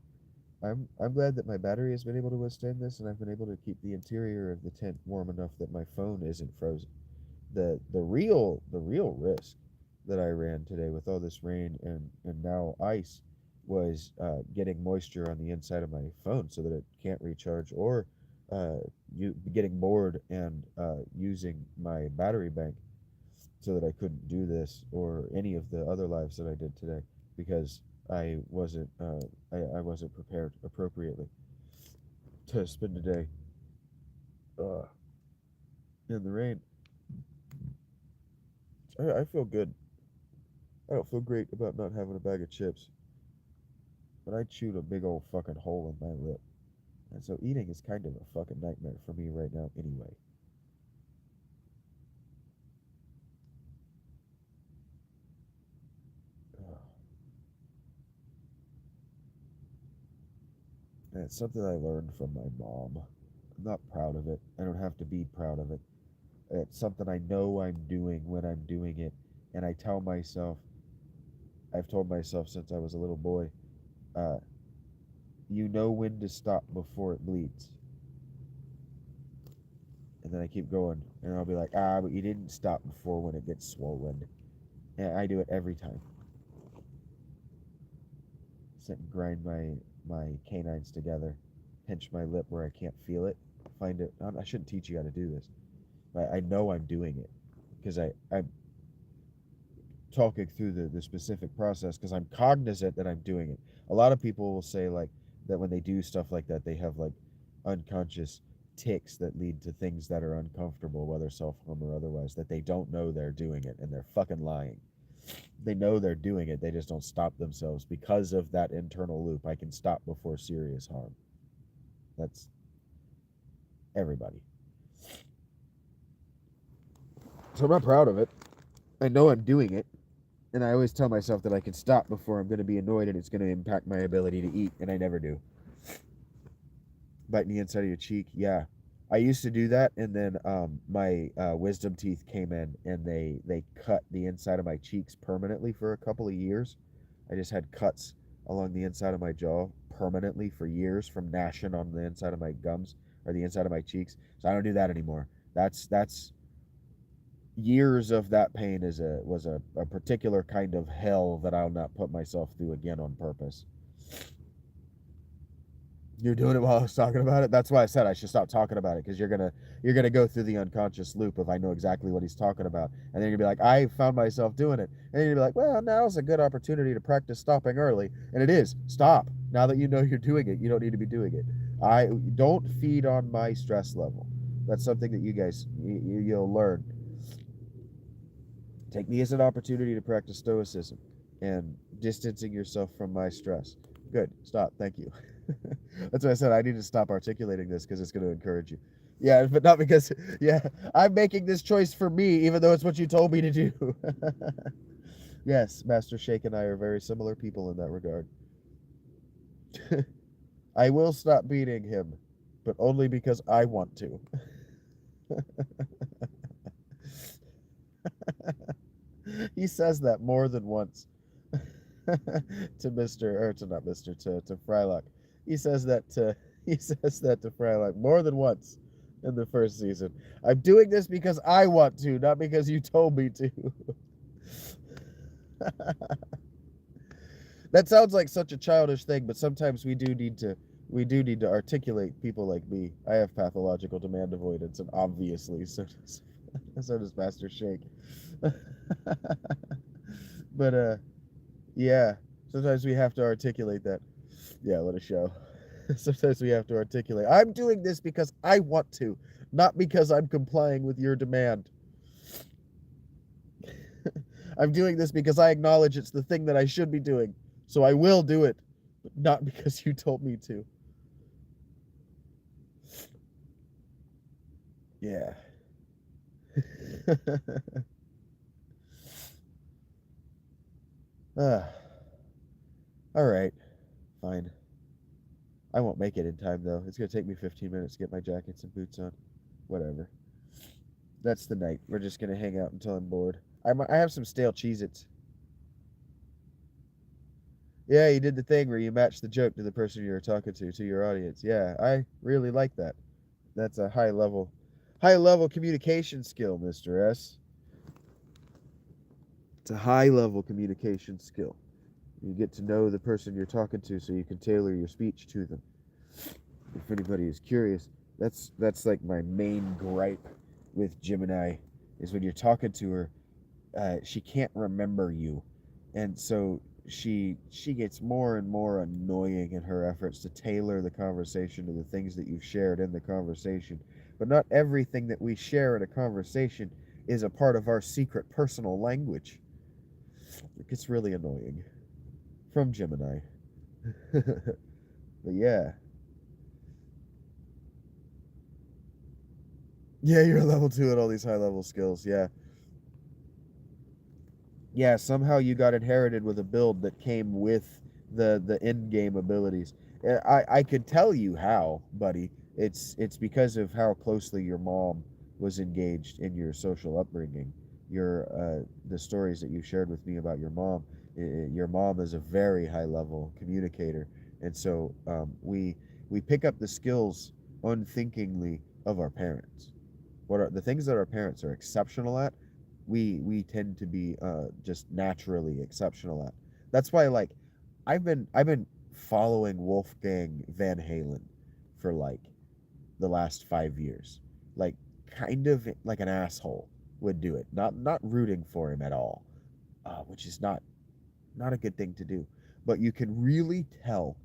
I'm glad that my battery has been able to withstand this, and I've been able to keep the interior of the tent warm enough that my phone isn't frozen. The real risk that I ran today with all this rain and now ice was getting moisture on the inside of my phone so that it can't recharge, or you getting bored and using my battery bank so that I couldn't do this or any of the other lives that I did today because I wasn't prepared appropriately to spend a day uh, in the rain. I feel good. I don't feel great about not having a bag of chips, but I chewed a big old fucking hole in my lip. And so eating is kind of a fucking nightmare for me right now anyway. Ugh. And it's something I learned from my mom. I'm not proud of it. I don't have to be proud of it. It's something I know I'm doing when I'm doing it. And I tell myself, I've told myself since I was a little boy, uh, you know when to stop before it bleeds. And then I keep going, and I'll be like, but you didn't stop before when it gets swollen. And I do it every time. Sit and grind my canines together, pinch my lip where I can't feel it, find it. I shouldn't teach you how to do this. I know I'm doing it because I'm talking through the specific process because I'm cognizant that I'm doing it. A lot of people will say like that when they do stuff like that, they have like unconscious ticks that lead to things that are uncomfortable, whether self harm or otherwise, that they don't know they're doing it and they're fucking lying. They know they're doing it, they just don't stop themselves because of that internal loop. I can stop before serious harm. That's everybody. So I'm not proud of it. I know I'm doing it, and I always tell myself that I can stop before I'm going to be annoyed and it's going to impact my ability to eat, and I never do. Biting the inside of your cheek, yeah. I used to do that, and then my wisdom teeth came in, and they cut the inside of my cheeks permanently for a couple of years. I just had cuts along the inside of my jaw permanently for years from gnashing on the inside of my gums or the inside of my cheeks. So I don't do that anymore. That's years of that pain was a particular kind of hell that I'll not put myself through again on purpose. You're doing it while I was talking about it. That's why I said I should stop talking about it because you're gonna go through the unconscious loop of I know exactly what he's talking about, and then you're gonna be like, I found myself doing it, and then you're gonna be like, well, now's a good opportunity to practice stopping early, and it is. Stop now that you know you're doing it. You don't need to be doing it. I don't feed on my stress level. That's something that you guys you'll learn. Take me as an opportunity to practice stoicism and distancing yourself from my stress. Good. Stop. Thank you. That's what I said. I need to stop articulating this because it's going to encourage you. Yeah, but not because, yeah, I'm making this choice for me, even though it's what you told me to do. Yes, Master Shake and I are very similar people in that regard. I will stop beating him, but only because I want to. He says that more than once to Mr. or to not Mr. to Frylock. He says that to he says that to Frylock more than once in the first season. I'm doing this because I want to, not because you told me to. That sounds like such a childish thing, but sometimes we do need to articulate people like me. I have pathological demand avoidance, and obviously so does Master Shake. But yeah, sometimes we have to articulate that. Yeah, let us show. Sometimes we have to articulate. I'm doing this because I want to, not because I'm complying with your demand. I'm doing this because I acknowledge it's the thing that I should be doing. So I will do it, but not because you told me to. Yeah. Ah, all right, fine. I won't make it in time though. It's gonna take me 15 minutes to get my jackets and boots on. Whatever. That's the night. We're just gonna hang out until I'm bored. I have some stale Cheez-Its. Yeah, you did the thing where you matched the joke to the person you were talking to your audience. Yeah, I really like that. That's a high level communication skill, Mr. S. It's a high level communication skill. You get to know the person you're talking to so you can tailor your speech to them. If anybody is curious, that's like my main gripe with Gemini is when you're talking to her, she can't remember you, and so she gets more and more annoying in her efforts to tailor the conversation to the things that you've shared in the conversation. But not everything that we share in a conversation is a part of our secret personal language. It gets really annoying from Gemini. But yeah. Yeah, you're level 2 at all these high level skills. Yeah. Yeah, somehow you got inherited with a build that came with the end game abilities. I could tell you how, buddy. It's because of how closely your mom was engaged in your social upbringing. Your the stories that you shared with me about your mom. Your mom is a very high level communicator, and so we pick up the skills unthinkingly of our parents. What are the things that our parents are exceptional at? We tend to be just naturally exceptional at. That's why like I've been following Wolfgang Van Halen for like the last 5 years. Like kind of like an asshole would do it. Not rooting for him at all, which is not a good thing to do. But you can really tell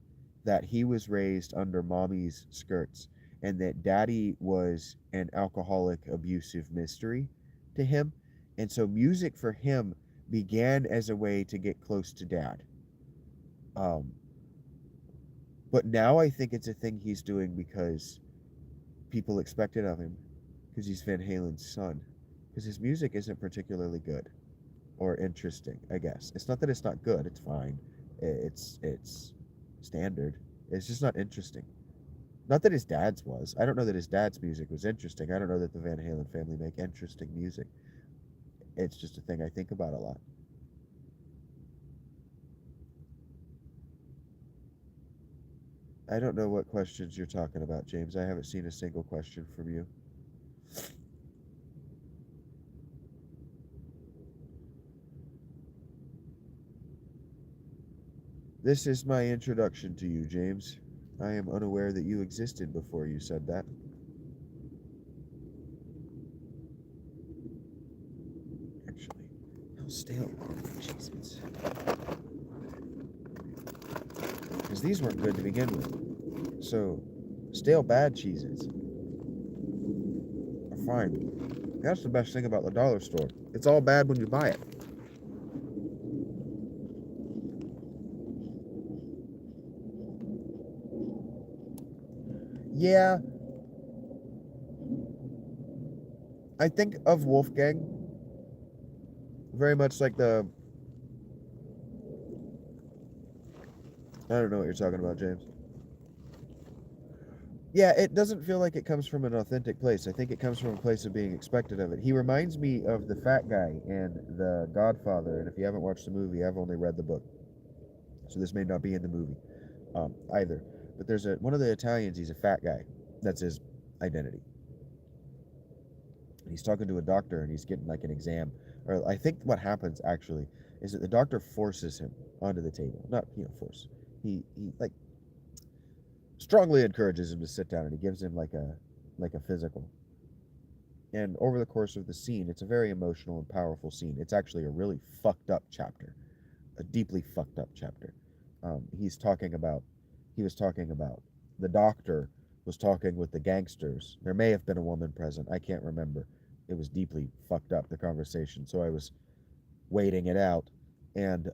that he was raised under mommy's skirts and that daddy was an alcoholic, abusive mystery to him. And so music for him began as a way to get close to dad. Um, but now I think it's a thing he's doing because people expect it of him because he's Van Halen's son. Because his music isn't particularly good or interesting, I guess. It's not that it's not good, it's fine. It's standard. It's just not interesting. Not that his dad's was. I don't know that his dad's music was interesting. I don't know that the Van Halen family make interesting music. It's just a thing I think about a lot. I don't know what questions you're talking about, James. I haven't seen a single question from you. This is my introduction to you, James. I am unaware that you existed before you said that. Actually, how stale are the cheez. Because these weren't good to begin with. So, stale bad Cheez-Its are fine. That's the best thing about the dollar store. It's all bad when you buy it. Yeah, I think of Wolfgang very much like the. I don't know what you're talking about, James. Yeah, it doesn't feel like it comes from an authentic place. I think it comes from a place of being expected of it. He reminds me of the fat guy in The Godfather, and if you haven't watched the movie, I've only read the book, so this may not be in the movie either. But there's one of the Italians. He's a fat guy. That's his identity. And he's talking to a doctor, and he's getting like an exam. Or I think what happens actually is that the doctor forces him onto the table. Not force. He like strongly encourages him to sit down, and he gives him like a physical. And over the course of the scene, it's a very emotional and powerful scene. It's actually a really fucked up chapter, a deeply fucked up chapter. He's talking about, he was talking about, the doctor was talking with the gangsters. There may have been a woman present. I can't remember. It was deeply fucked up, the conversation. So I was waiting it out. And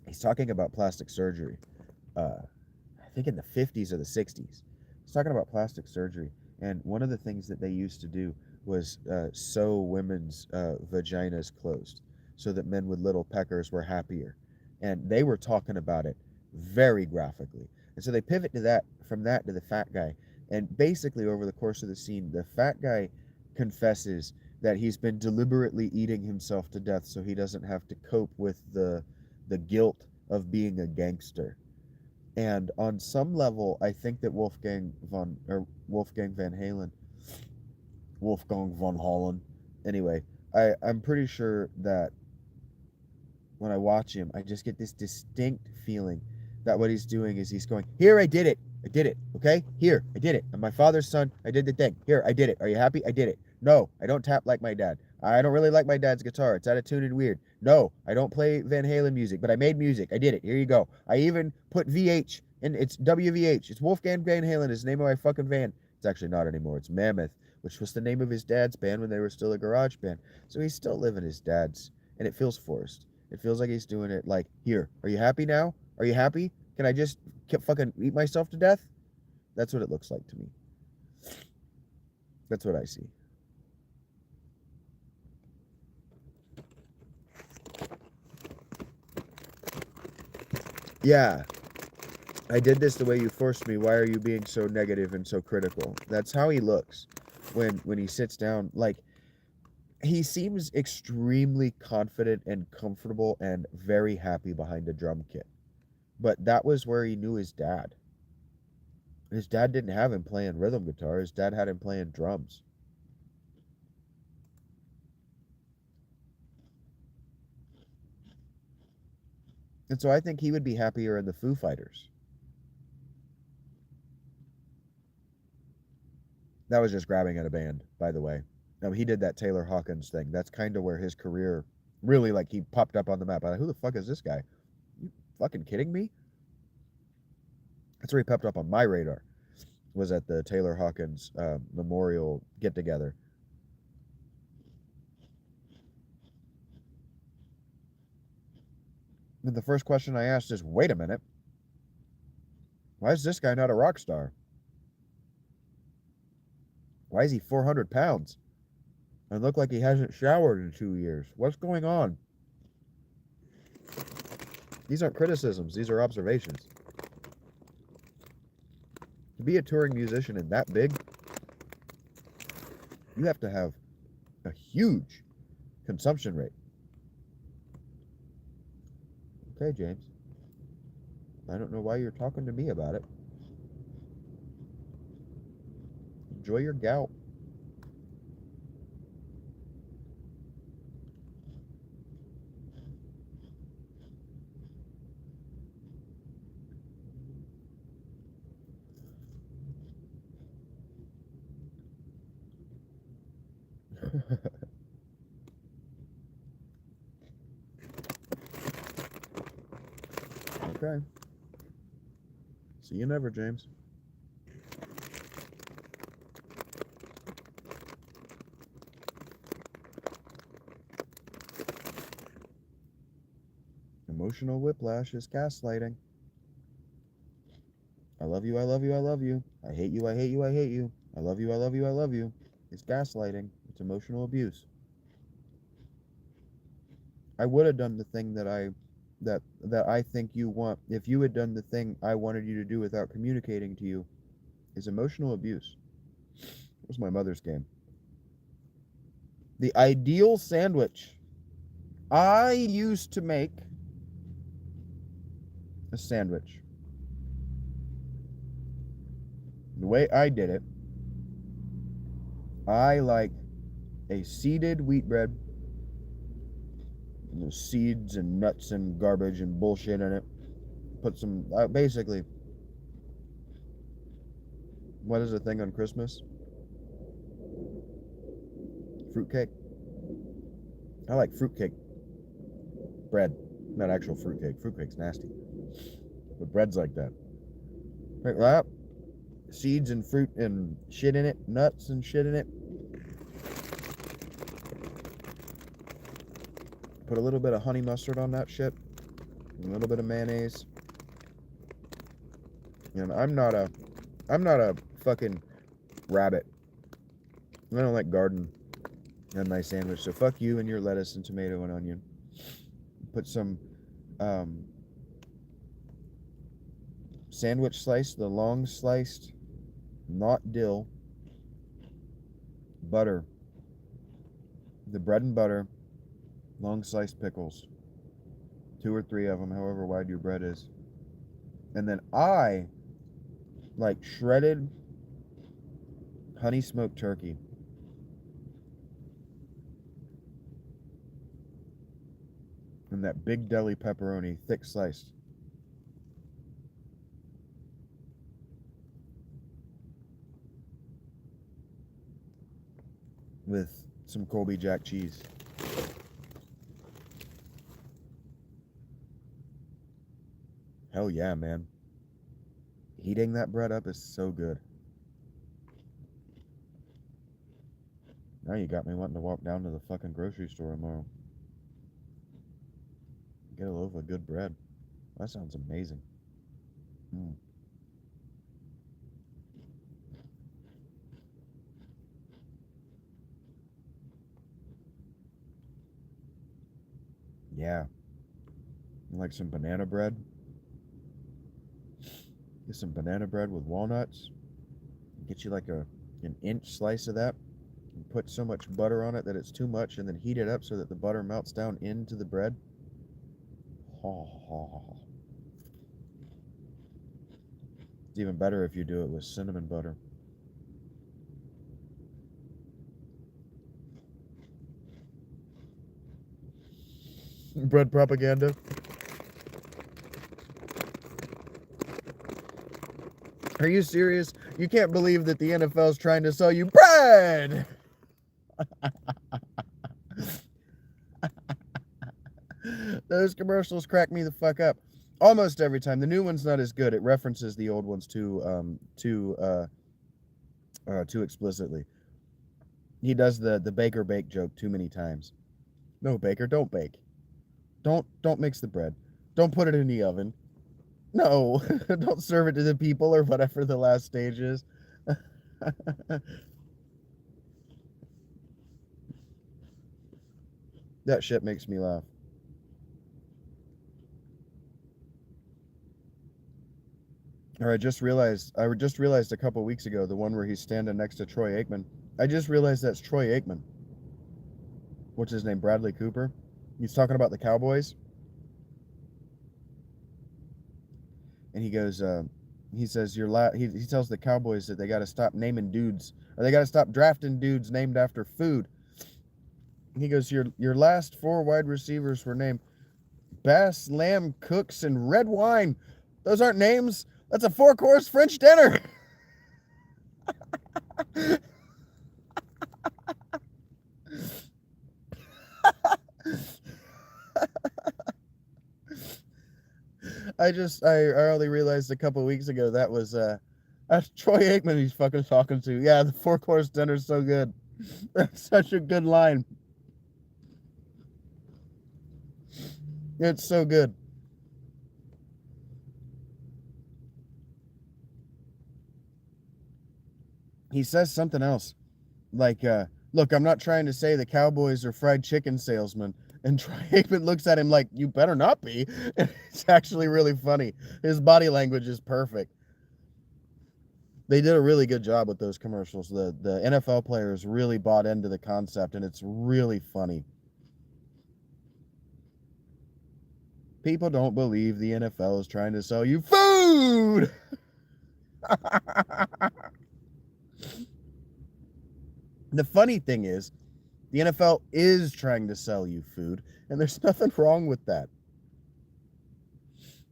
he's talking about plastic surgery. I think in the 50s or the 60s. He's talking about plastic surgery. And one of the things that they used to do was sew women's vaginas closed so that men with little peckers were happier. And they were talking about it very graphically. And so they pivot to that, from that to the fat guy. And basically, over the course of the scene, the fat guy confesses that he's been deliberately eating himself to death so he doesn't have to cope with the guilt of being a gangster. And on some level, I think that Wolfgang Van Halen, Wolfgang von Holland. Anyway, I'm pretty sure that when I watch him, I just get this distinct feeling that what he's doing is he's going, "Here, I did it. I did it. Okay? Here, I did it. I'm my father's son. I did the thing. Here, I did it. Are you happy? I did it. No, I don't tap like my dad. I don't really like my dad's guitar. It's out of tune and weird. No, I don't play Van Halen music, but I made music. I did it. Here you go. I even put VH, and it's WVH. It's Wolfgang Van Halen is the name of my fucking van. It's actually not anymore. It's Mammoth, which was the name of his dad's band when they were still a garage band. So he's still living his dad's, and it feels forced. It feels like he's doing it like, here, are you happy now? Are you happy? Can I just fucking eat myself to death? That's what it looks like to me. That's what I see. Yeah, I did this the way you forced me. Why are you being so negative and so critical? That's how he looks when he sits down. Like, he seems extremely confident and comfortable and very happy behind a drum kit. But that was where he knew his dad. His dad didn't have him playing rhythm guitar. His dad had him playing drums. And so I think he would be happier in the Foo Fighters. That was just grabbing at a band, by the way. He did that Taylor Hawkins thing. That's kind of where his career really, like, he popped up on the map. I'm like, who the fuck is this guy? You fucking kidding me? That's where he popped up on my radar. Was at the Taylor Hawkins memorial get together. And the first question I asked is, wait a minute, why is this guy not a rock star? Why is he 400 pounds and look like he hasn't showered in 2 years? What's going on? These aren't criticisms, these are observations. To be a touring musician and that big, you have to have a huge consumption rate. Okay, James. I don't know why you're talking to me about it. Enjoy your gout. Okay. See you never, James. Emotional whiplash is gaslighting. I love you, I love you, I love you. I hate you, I hate you, I hate you. I love you, I love you, I love you. It's gaslighting. It's emotional abuse. I would have done the thing that I think you want. If you had done the thing I wanted you to do without communicating to you, is emotional abuse. It was my mother's game. The ideal sandwich. I used to make a sandwich. The way I did it, I like a seeded wheat bread. And there's seeds and nuts and garbage and bullshit in it. Put some, basically, what is the thing on Christmas? fruitcake? I like fruitcake bread, not actual fruitcake. Fruitcake's nasty. But bread's like that. Pick that up, seeds and fruit and shit in it, nuts and shit in it. Put a little bit of honey mustard on that shit. A little bit of mayonnaise. And I'm not a fucking rabbit. I don't like garden on my sandwich. So fuck you and your lettuce and tomato and onion. Put some sandwich slice, the long sliced, not dill, butter. The bread and butter, long sliced pickles. 2 or 3 of them, however wide your bread is. And then I like shredded honey smoked turkey. And that big deli pepperoni, thick sliced. With some Colby Jack cheese. Hell yeah, man. Heating that bread up is so good. Now you got me wanting to walk down to the fucking grocery store tomorrow. Get a loaf of good bread. That sounds amazing. Yeah. Like some banana bread. Get some banana bread with walnuts. Get you like an inch slice of that. And put so much butter on it that it's too much, and then heat it up so that the butter melts down into the bread. It's even better if you do it with cinnamon butter. Bread propaganda. Are you serious? You can't believe that the NFL is trying to sell you bread! Those commercials crack me the fuck up. Almost every time. The new one's not as good. It references the old ones too explicitly. He does the baker bake joke too many times. No, baker, don't bake. Don't mix the bread. Don't put it in the oven. No, don't serve it to the people or whatever the last stage is. That shit makes me laugh. Or I just realized a couple weeks ago, the one where he's standing next to Troy Aikman. I just realized that's Troy Aikman. What's his name? Bradley Cooper. He's talking about the Cowboys. And he goes, he says, he tells the Cowboys that they got to stop naming dudes, or they got to stop drafting dudes named after food. And he goes, your last 4 wide receivers were named Bass, Lamb, Cooks, and Red Wine. Those aren't names. That's a 4-course French dinner. I only realized a couple weeks ago that was that's Troy Aikman he's fucking talking to. Yeah, the 4-course dinner's so good. That's such a good line. It's so good. He says something else. Like, look, I'm not trying to say the Cowboys are fried chicken salesmen. And Troy Aikman looks at him like, you better not be. It's actually really funny. His body language is perfect. They did a really good job with those commercials. The NFL players really bought into the concept, and it's really funny. People don't believe the NFL is trying to sell you food! The funny thing is, the NFL is trying to sell you food, and there's nothing wrong with that.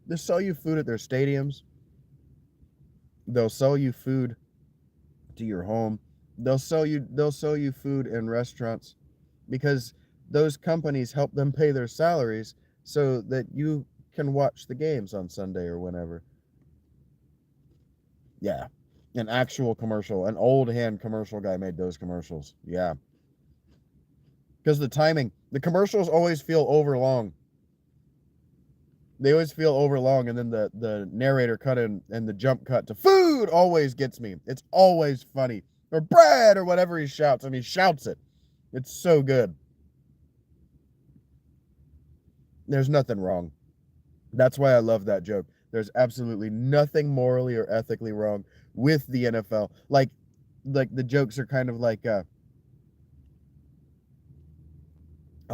They'll sell you food at their stadiums. They'll sell you food to your home. They'll sell you food in restaurants. because those companies help them pay their salaries so that you can watch the games on Sunday or whenever. Yeah. An actual commercial, an old hand commercial guy made those commercials. Yeah. Because the timing, the commercials always feel overlong. They always feel overlong, and then the narrator cut in and the jump cut to food always gets me. It's always funny. Or bread or whatever he shouts, and he shouts it. It's so good. There's nothing wrong. That's why I love that joke. There's absolutely nothing morally or ethically wrong with the NFL. Like the jokes are kind of like a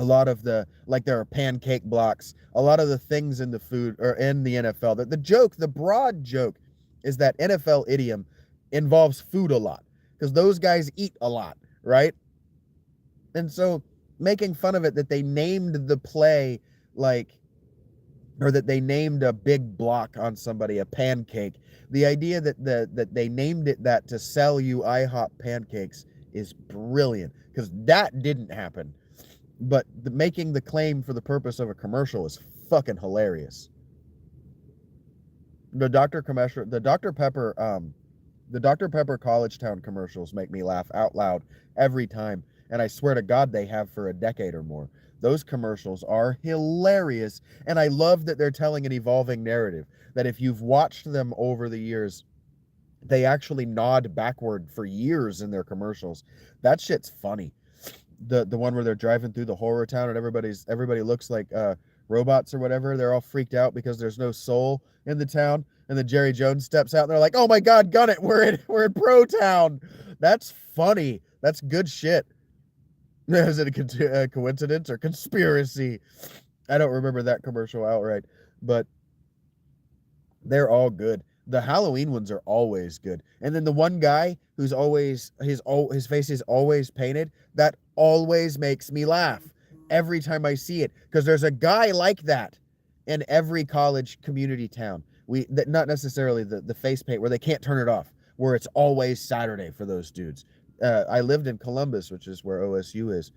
lot of the, like, there are pancake blocks. A lot of the things in the food or in the NFL. The joke, the broad joke, is that NFL idiom involves food a lot because those guys eat a lot, right? And so making fun of it that they named the play like, or that they named a big block on somebody a pancake. The idea that they named it that to sell you IHOP pancakes is brilliant because that didn't happen. But making the claim for the purpose of a commercial is fucking hilarious. The Dr. Commercial, the Dr. Pepper College Town commercials make me laugh out loud every time, and I swear to God they have for a decade or more. Those commercials are hilarious, and I love that they're telling an evolving narrative, that if you've watched them over the years, they actually nod backward for years in their commercials. That shit's funny. The one where they're driving through the horror town and everybody looks like robots or whatever. They're all freaked out because there's no soul in the town, and then Jerry Jones steps out and they're like, "Oh my God, gun it! We're in Pro Town." That's funny. That's good shit. Is it a coincidence or conspiracy? I don't remember that commercial outright, but they're all good. The Halloween ones are always good. And then the one guy who's always his face is always painted, that always makes me laugh every time I see it, because there's a guy like that in every college community town. Not necessarily the face paint where they can't turn it off, where it's always Saturday for those dudes. I lived in Columbus, which is where OSU is,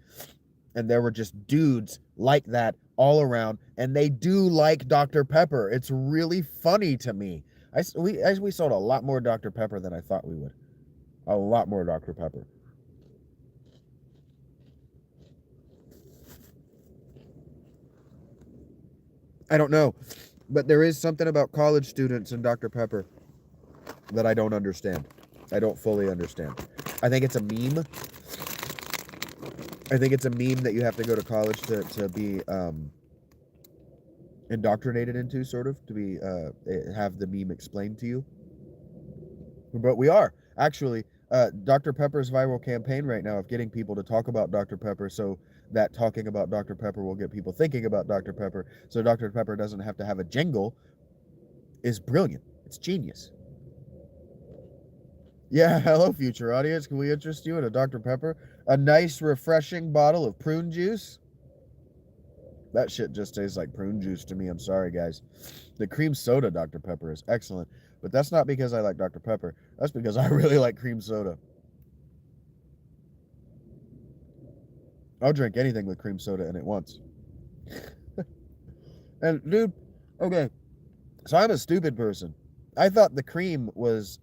and there were just dudes like that all around, and they do like Dr. Pepper. It's really funny to me. We sold a lot more Dr. Pepper than I thought we would. A lot more Dr. Pepper. I don't know, but there is something about college students and Dr. Pepper that I don't understand. I don't fully understand. I think it's a meme. I think it's a meme that you have to go to college to be indoctrinated into, sort of, to be have the meme explained to you. But we are actually Dr. Pepper's viral campaign right now of getting people to talk about Dr. Pepper, so that talking about Dr. Pepper will get people thinking about Dr. Pepper, so Dr. Pepper doesn't have to have a jingle, is brilliant. It's genius. Yeah, hello, future audience. Can we interest you in a Dr. Pepper? A nice, refreshing bottle of prune juice? That shit just tastes like prune juice to me. I'm sorry, guys. The cream soda Dr. Pepper is excellent, but that's not because I like Dr. Pepper. That's because I really like cream soda. I'll drink anything with cream soda in it once. And, dude, okay, so I'm a stupid person. I thought the cream was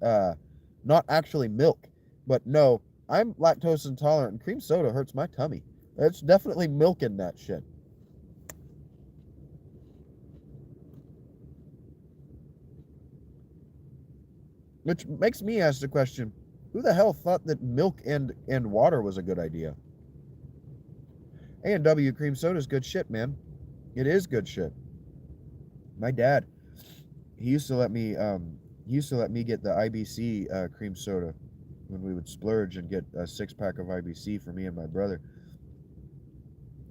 not actually milk, but no, I'm lactose intolerant, and cream soda hurts my tummy. It's definitely milk in that shit. Which makes me ask the question, who the hell thought that milk and water was a good idea? A&W cream soda is good shit, man. It is good shit. My dad, he used to let me get the IBC cream soda when we would splurge and get a 6-pack of IBC for me and my brother.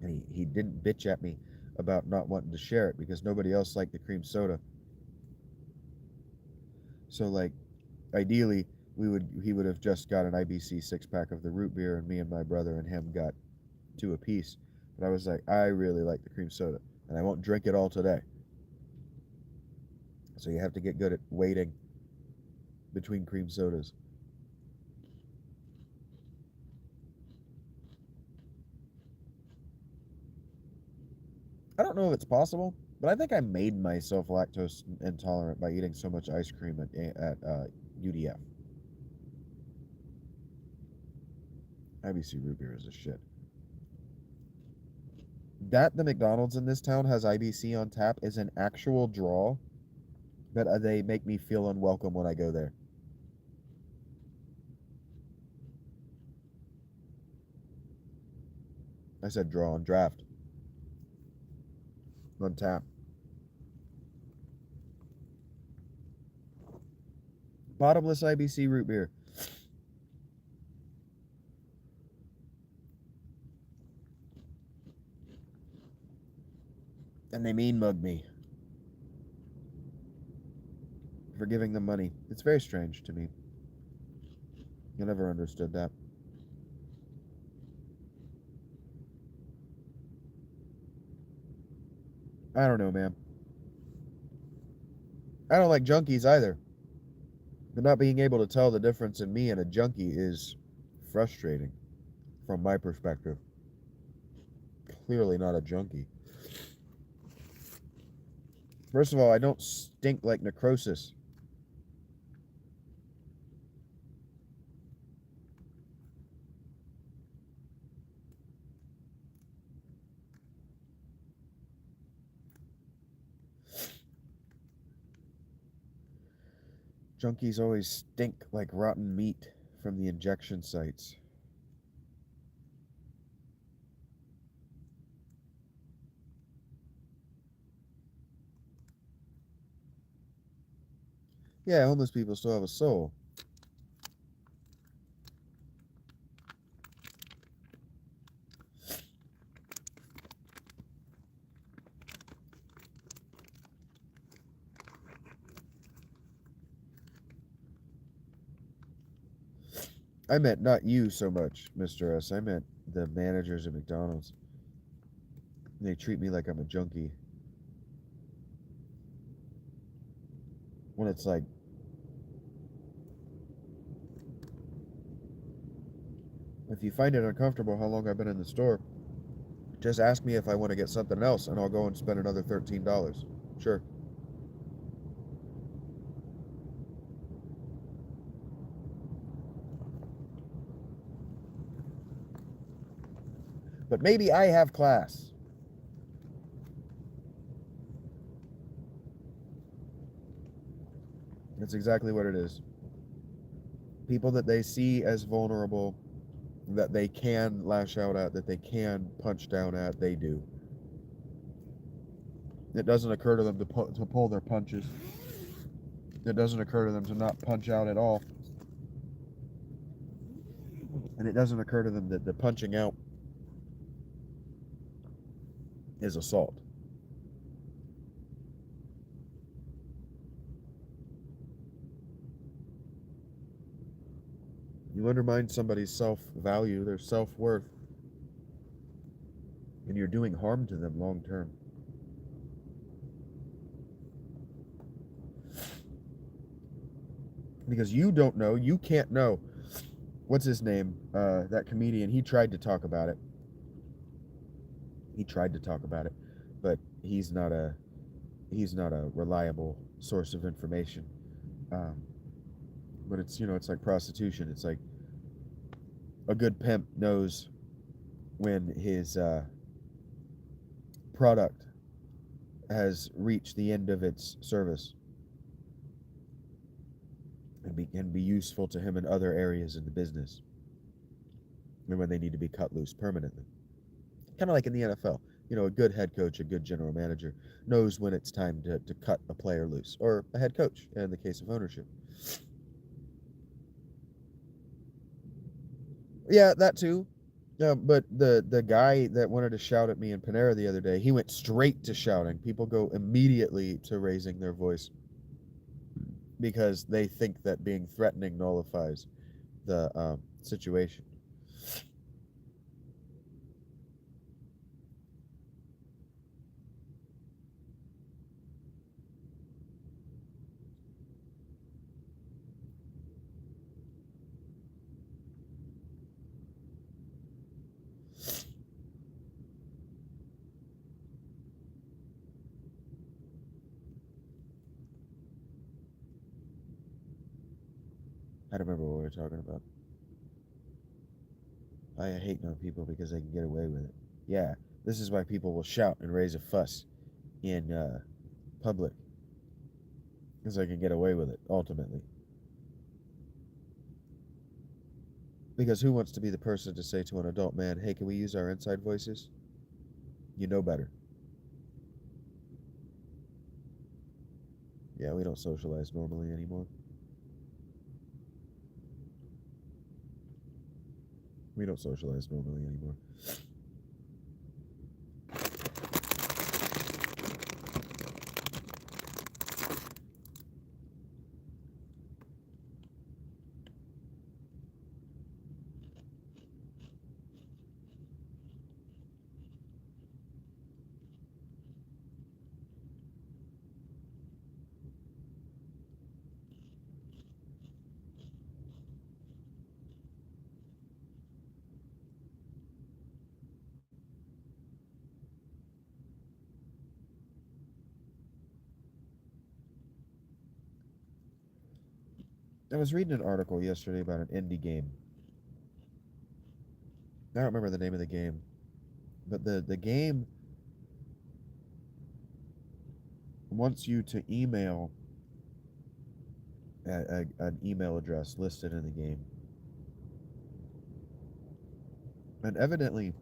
And he didn't bitch at me about not wanting to share it because nobody else liked the cream soda. So, like, ideally, he would have just got an IBC 6-pack of the root beer, and me and my brother and him got 2 apiece. But I was like, I really like the cream soda, and I won't drink it all today. So you have to get good at waiting between cream sodas. don't know if it's possible, but I think I made myself lactose intolerant by eating so much ice cream at UDF. IBC root beer is a shit. That the McDonald's in this town has IBC on tap is an actual draw, but they make me feel unwelcome when I go there. I said draw on draft. On tap. Bottomless IBC root beer. And they mean mug me for giving them money. It's very strange to me. I never understood that. I don't know, man. I don't like junkies either. But not being able to tell the difference in me and a junkie is frustrating from my perspective. Clearly not a junkie. First of all, I don't stink like necrosis. Junkies always stink like rotten meat from the injection sites. Yeah, homeless people still have a soul. I meant not you so much, Mr. S. I meant the managers at McDonald's. They treat me like I'm a junkie. When it's like, if you find it uncomfortable how long I've been in the store, just ask me if I want to get something else and I'll go and spend another $13. Sure. But maybe I have class. That's exactly what it is. People that they see as vulnerable, that they can lash out at, that they can punch down at, they do. It doesn't occur to them to pull their punches. It doesn't occur to them to not punch out at all. And it doesn't occur to them that the punching out is assault. You undermine somebody's self-value, their self-worth, and you're doing harm to them long term. Because you don't know, you can't know. What's his name? That comedian, he tried to talk about it. But he's not a reliable source of information. But it's like prostitution. It's like a good pimp knows when his product has reached the end of its service and can be useful to him in other areas of the business, and when they need to be cut loose permanently. Kind of like in the NFL. A good head coach, a good general manager knows when it's time to cut a player loose, or a head coach in the case of ownership. Yeah, that too. But the guy that wanted to shout at me in Panera the other day, he went straight to shouting. People go immediately to raising their voice because they think that being threatening nullifies the situation. I don't remember what we were talking about. I hate on people because they can get away with it. Yeah, this is why people will shout and raise a fuss in public, because they can get away with it, ultimately. Because who wants to be the person to say to an adult man, hey, can we use our inside voices? You know better. Yeah, we don't socialize normally anymore. We don't socialize normally anymore. I was reading an article yesterday about an indie game. I don't remember the name of the game, but the game wants you to email an email address listed in the game. And evidently,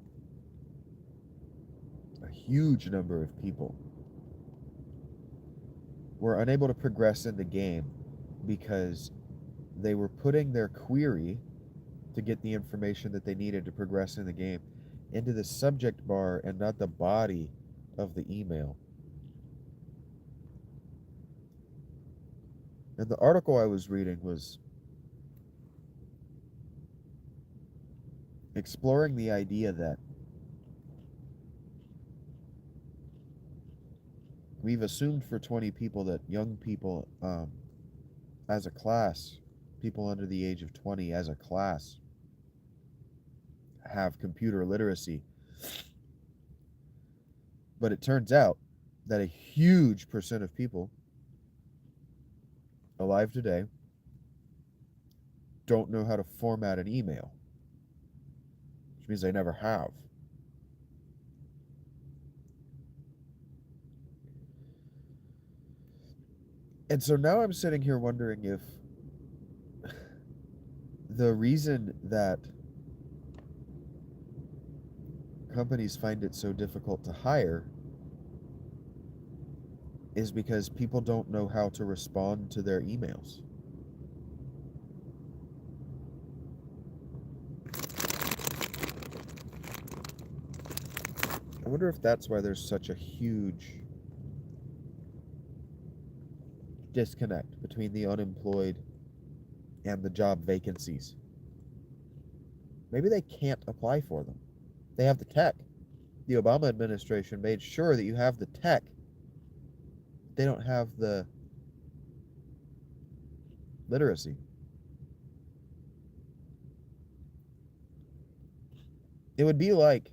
a huge number of people were unable to progress in the game because they were putting their query to get the information that they needed to progress in the game into the subject bar and not the body of the email. And the article I was reading was exploring the idea that we've assumed for 20 people that young people, as a class, people under the age of 20 as a class, have computer literacy. But it turns out that a huge percent of people alive today don't know how to format an email, which means they never have. And so now I'm sitting here wondering if the reason that companies find it so difficult to hire is because people don't know how to respond to their emails. I wonder if that's why there's such a huge disconnect between the unemployed and the job vacancies. Maybe they can't apply for them. They have the tech. The Obama administration made sure that you have the tech. They don't have the literacy. It would be like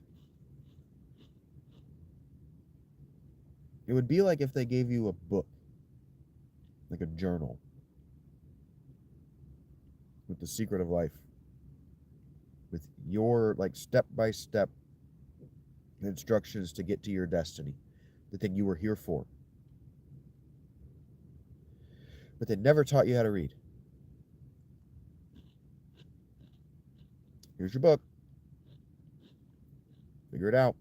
if they gave you a book, like a journal, with the secret of life, with your like step by step instructions to get to your destiny, the thing you were here for. But they never taught you how to read. Here's your book. Figure it out.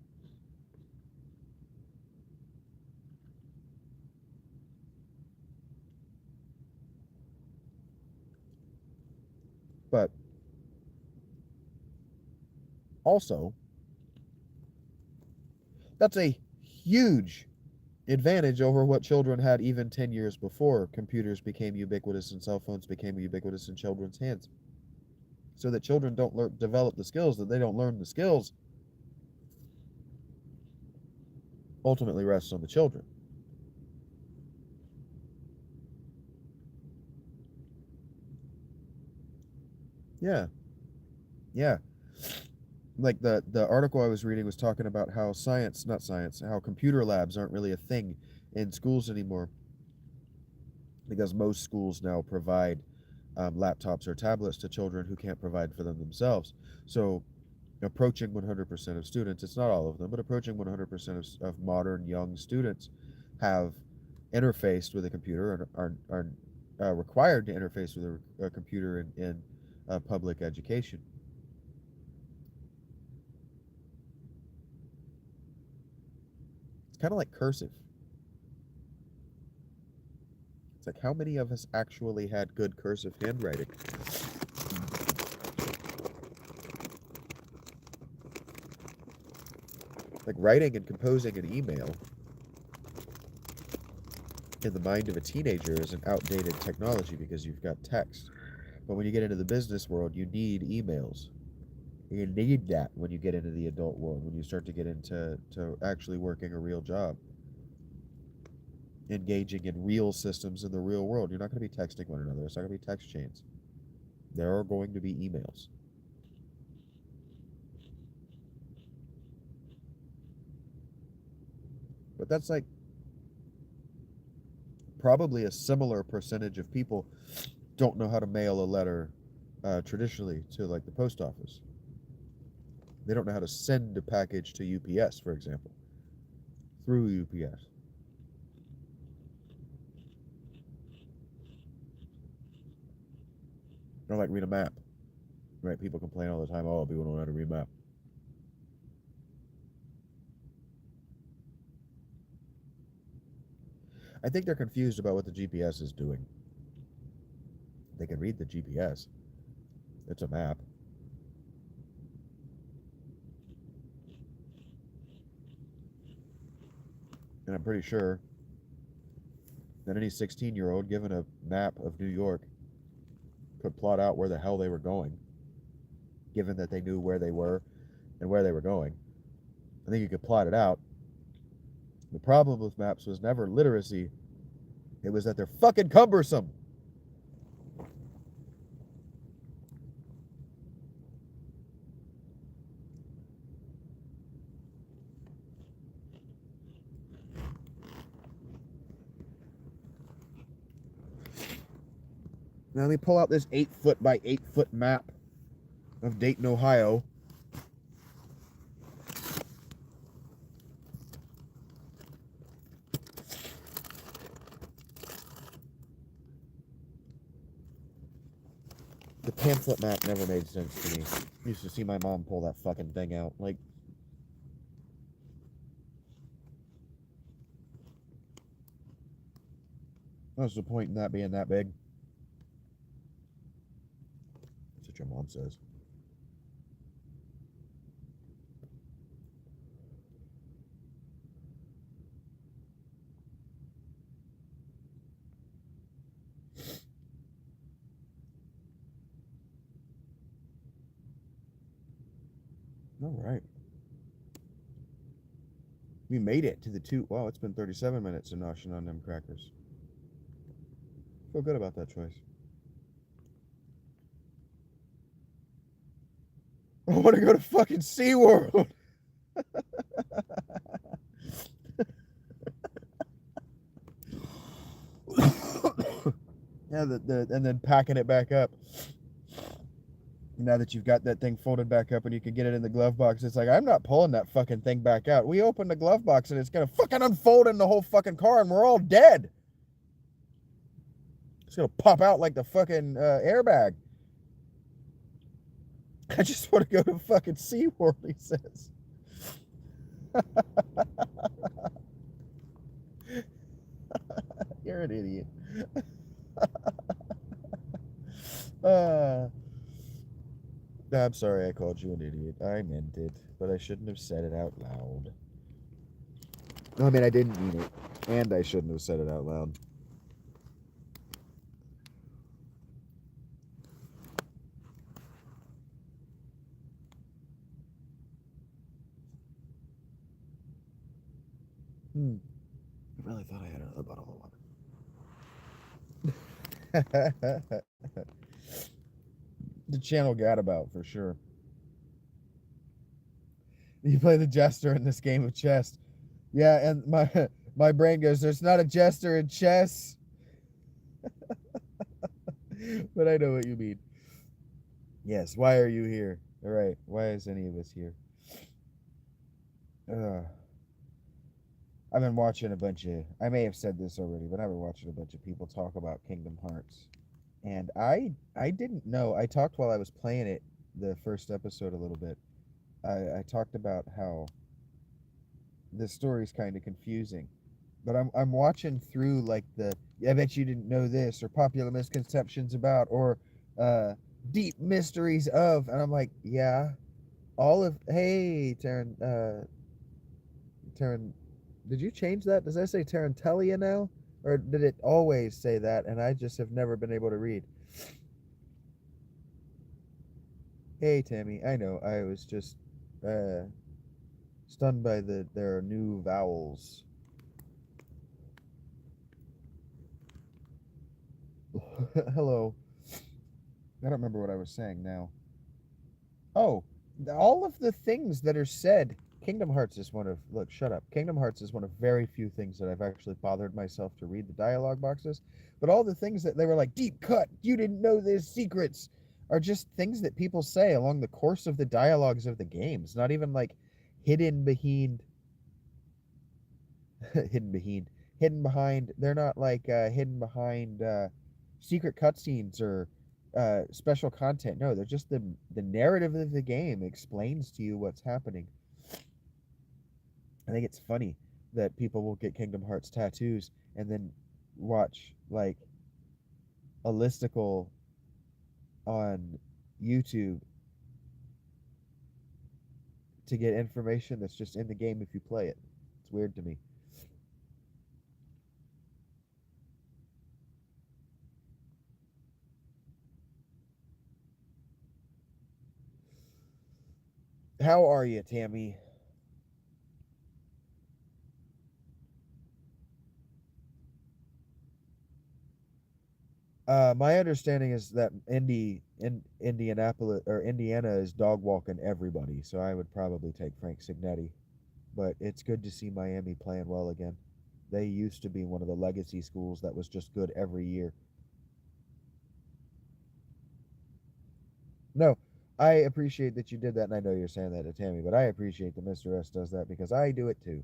But also, that's a huge advantage over what children had even 10 years before computers became ubiquitous and cell phones became ubiquitous in children's hands. So that children don't develop the skills, that they don't learn the skills, ultimately rests on the children. Yeah. Yeah. Like the article I was reading was talking about how how computer labs aren't really a thing in schools anymore, because most schools now provide laptops or tablets to children who can't provide for them themselves. So approaching 100% of students, it's not all of them, but approaching 100% of modern young students have interfaced with a computer and are required to interface with a computer in public education. It's kind of like cursive. It's like, how many of us actually had good cursive handwriting? Like, writing and composing an email in the mind of a teenager is an outdated technology because you've got text. But when you get into the business world, you need emails. You need that when you get into the adult world, when you start to get into actually working a real job, engaging in real systems in the real world. You're not going to be texting one another. It's not going to be text chains. There are going to be emails. But that's like probably a similar percentage of people don't know how to mail a letter traditionally to like the post office. They don't know how to send a package to UPS, for example, through UPS. Or like read a map, right? People complain all the time, oh, people don't know how to read a map. I think they're confused about what the GPS is doing. They can read the GPS. It's a map. And I'm pretty sure that any 16-year-old given a map of New York could plot out where the hell they were going, given that they knew where they were and where they were going. I think you could plot it out. The problem with maps was never literacy. It was that they're fucking cumbersome. Now let me pull out this 8-foot by 8-foot map of Dayton, Ohio. The pamphlet map never made sense to me. I used to see my mom pull that fucking thing out. Like, what's the point in that being that big? That's what your mom says. All right. We made it to the two. Wow, it's been 37 minutes of noshing on them crackers. Feel good about that choice. I want to go to fucking SeaWorld. Yeah, and then packing it back up. Now that you've got that thing folded back up and you can get it in the glove box, it's like, I'm not pulling that fucking thing back out. We open the glove box and it's gonna fucking unfold in the whole fucking car and we're all dead. It's gonna pop out like the fucking airbag. I just want to go to fucking SeaWorld, he says. You're an idiot. I'm sorry I called you an idiot. I meant it, but I shouldn't have said it out loud. I mean, I didn't mean it, and I shouldn't have said it out loud. I really thought I had another bottle of water. The channel Gadabout, for sure. You play the jester in this game of chess. Yeah, and my brain goes, there's not a jester in chess. But I know what you mean. Yes, why are you here? All right, why is any of us here? Uh, I've been watching a bunch of. I may have said this already, but I've been watching a bunch of people talk about Kingdom Hearts, and I didn't know. I talked while I was playing it, the first episode a little bit. I talked about how the story's kind of confusing, but I'm watching through like the I bet you didn't know this or popular misconceptions about or uh, deep mysteries of, and I'm like, yeah, all of hey Taran, did you change that? Does that say Tarantellia now? Or did it always say that and I just have never been able to read? Hey, Tammy, I know. I was just uh, stunned by their new vowels. Hello. I don't remember what I was saying now. Oh, all of the things that are said. Kingdom Hearts is one of. Look, shut up. Kingdom Hearts is one of very few things that I've actually bothered myself to read the dialogue boxes. But all the things that they were like, deep cut, you didn't know there's secrets, are just things that people say along the course of the dialogues of the games. Not even like hidden behind. hidden behind. Hidden behind. They're not like hidden behind secret cutscenes or special content. No, they're just the narrative of the game explains to you what's happening. I think it's funny that people will get Kingdom Hearts tattoos and then watch like a listicle on YouTube to get information that's just in the game if you play it. It's weird to me. How are you, Tammy? My understanding is that Indianapolis or Indiana is dog walking everybody, so I would probably take Frank Signetti. But it's good to see Miami playing well again. They used to be one of the legacy schools that was just good every year. No, I appreciate that you did that, and I know you're saying that to Tammy, but I appreciate that Mr. S does that because I do it too.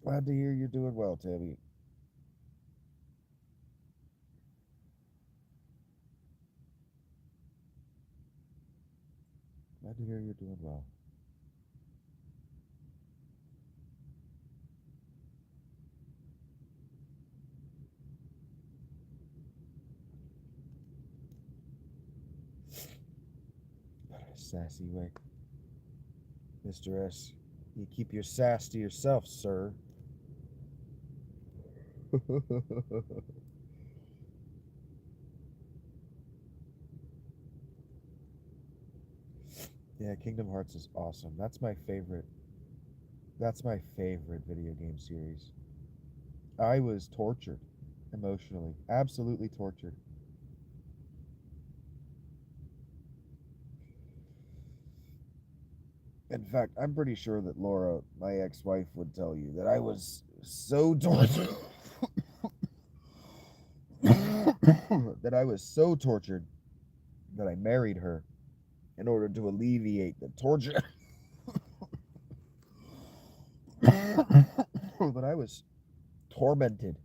Glad to hear you're doing well, Tammy. Glad to hear you're doing well. But a sassy way. Mr. S, you keep your sass to yourself, sir. Yeah, Kingdom Hearts is awesome. That's my favorite. That's my favorite video game series. I was tortured emotionally, absolutely tortured. In fact, I'm pretty sure that Laura, my ex-wife, would tell you that I was so tortured that I was so tortured that I married her in order to alleviate the torture that I was tormented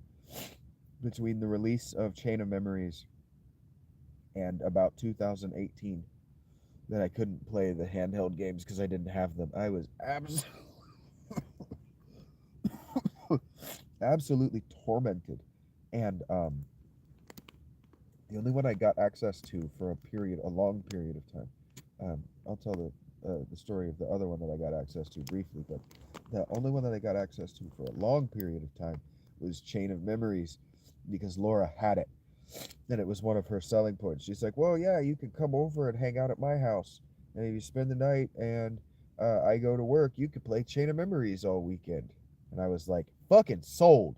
between the release of Chain of Memories and about 2018 that I couldn't play the handheld games because I didn't have them. I was absolutely tormented. And the only one I got access to for a long period of time. I'll tell the story of the other one that I got access to briefly, but the only one that I got access to for a long period of time was Chain of Memories because Laura had it. And it was one of her selling points. She's like, well, yeah, you can come over and hang out at my house. And if you spend the night and I go to work, you could play Chain of Memories all weekend. And I was like, fucking sold.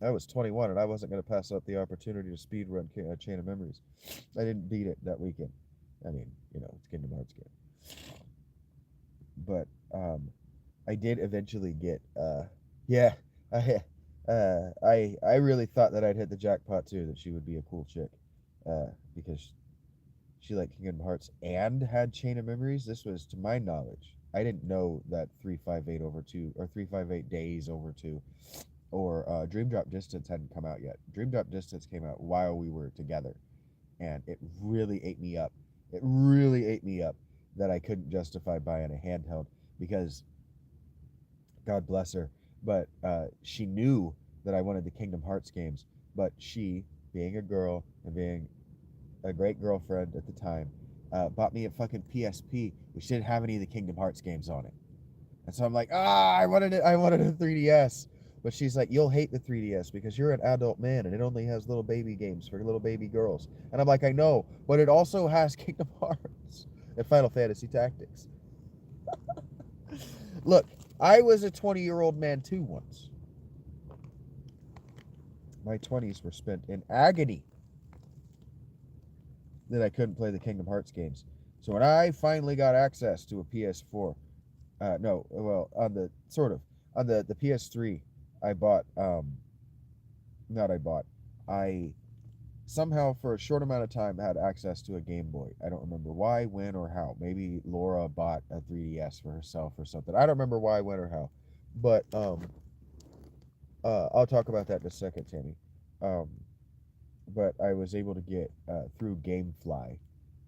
I was 21 and I wasn't going to pass up the opportunity to speedrun Chain of Memories. I didn't beat it that weekend. I mean, it's Kingdom Hearts game. But I did eventually get yeah, I really thought that I'd hit the jackpot too, that she would be a cool chick. Because she liked Kingdom Hearts and had Chain of Memories. This was to my knowledge. I didn't know that 358 over 2 or 358 days over 2 or Dream Drop Distance hadn't come out yet. Dream Drop Distance came out while we were together, and it really ate me up. It really ate me up that I couldn't justify buying a handheld because, God bless her, but she knew that I wanted the Kingdom Hearts games. But she, being a girl and being a great girlfriend at the time, bought me a fucking PSP, which didn't have any of the Kingdom Hearts games on it. And so I'm like, I wanted it. I wanted a 3DS. But she's like, you'll hate the 3DS because you're an adult man and it only has little baby games for little baby girls. And I'm like, I know, but it also has Kingdom Hearts and Final Fantasy Tactics. Look, I was a 20-year-old man too once. My 20s were spent in agony that I couldn't play the Kingdom Hearts games. So when I finally got access to a PS4, no, well, on the PS3, I bought, not I bought, I somehow for a short amount of time had access to a Game Boy. I don't remember why, when, or how. Maybe Laura bought a 3DS for herself or something. I don't remember why, when, or how. But I'll talk about that in a second, Tammy. Um, but I was able to get through GameFly.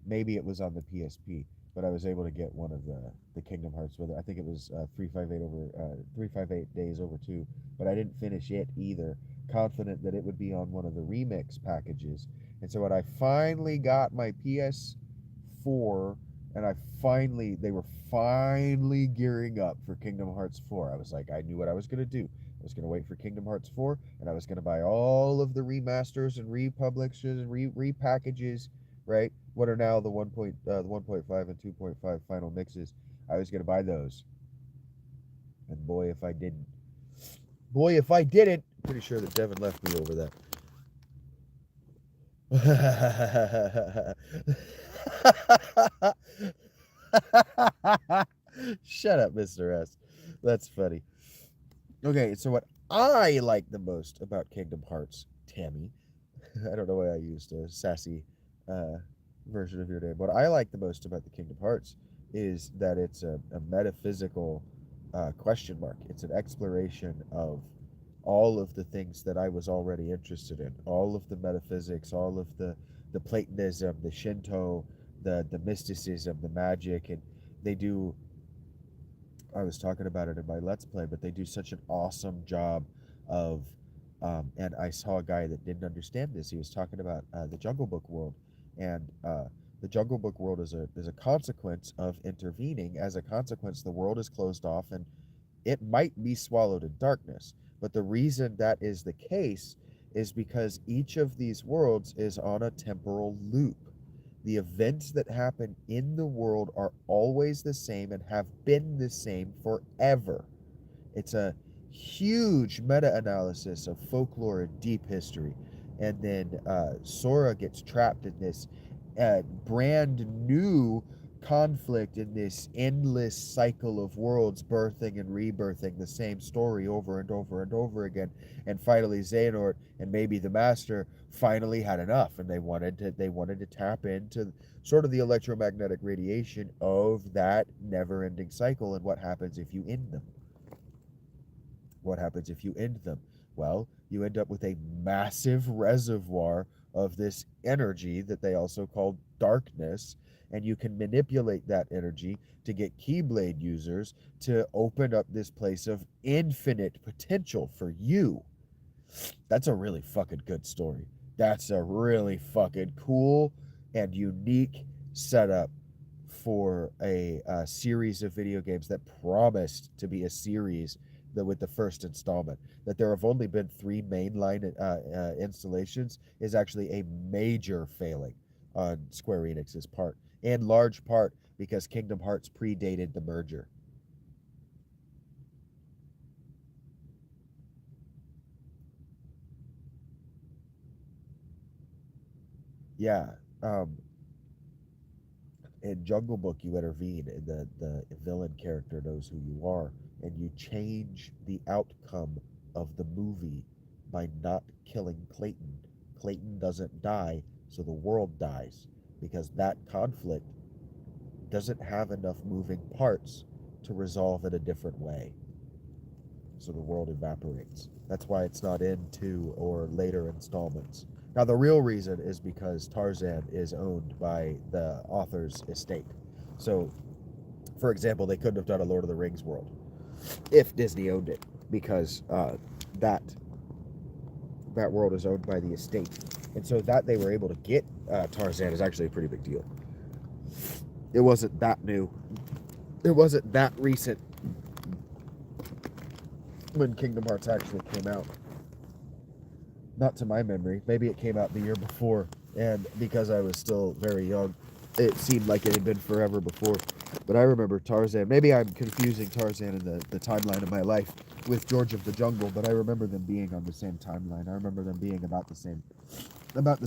Maybe it was on the PSP, but I was able to get one of the Kingdom Hearts with it. I think it was 358 days over 2, but I didn't finish it either. Confident that it would be on one of the remix packages. And so when I finally got my PS4 and they were finally gearing up for Kingdom Hearts 4. I was like, I knew what I was going to do. I was going to wait for Kingdom Hearts 4, and I was going to buy all of the remasters and republishes and repackages, right? What are now the 1.5 and 2.5 final mixes. I was going to buy those. And boy, if I didn't. Boy, if I didn't. Pretty sure that Devin left me over that. Shut up, Mr. S. That's funny. Okay, so what I like the most about Kingdom Hearts, Tammy, I don't know why I used a sassy version of your name. What I like the most about the Kingdom Hearts is that it's a metaphysical question mark. It's an exploration of all of the things that I was already interested in, all of the metaphysics, all of the Platonism, the Shinto, the mysticism, the magic, and they do. I was talking about it in my Let's Play, but they do such an awesome job of. And I saw a guy that didn't understand this. He was talking about the Jungle Book world, and the Jungle Book world is a consequence of intervening. As a consequence, the world is closed off, and it might be swallowed in darkness. But the reason that is the case is because each of these worlds is on a temporal loop. The events that happen in the world are always the same and have been the same forever. It's a huge meta-analysis of folklore and deep history. And then Sora gets trapped in this brand new conflict in this endless cycle of worlds birthing and rebirthing the same story over and over and over again. And finally Xehanort and maybe the Master finally had enough, and they wanted to tap into sort of the electromagnetic radiation of that never-ending cycle. And what happens if you end them? What happens if you end them? Well, you end up with a massive reservoir of this energy that they also call darkness, and you can manipulate that energy to get Keyblade users to open up this place of infinite potential for you. That's a really fucking good story. That's a really fucking cool and unique setup for a series of video games that promised to be a series with the first installment. That there have only been 3 mainline installations is actually a major failing on Square Enix's part, in large part because Kingdom Hearts predated the merger. Yeah. In Jungle Book, you intervene, and the villain character knows who you are, and you change the outcome of the movie by not killing Clayton. Clayton doesn't die, so the world dies because that conflict doesn't have enough moving parts to resolve in a different way. So the world evaporates. That's why it's not in two or later installments. Now, the real reason is because Tarzan is owned by the author's estate. So, for example, they couldn't have done a Lord of the Rings world if Disney owned it, because that that world is owned by the estate, and so that they were able to get Tarzan is actually a pretty big deal. It wasn't that new. It wasn't that recent when Kingdom Hearts actually came out. Not to my memory. Maybe it came out the year before, and because I was still very young, it seemed like it had been forever before. But I remember Tarzan. Maybe I'm confusing Tarzan in the timeline of my life with George of the Jungle, but I remember them being on the same timeline. I remember them being about the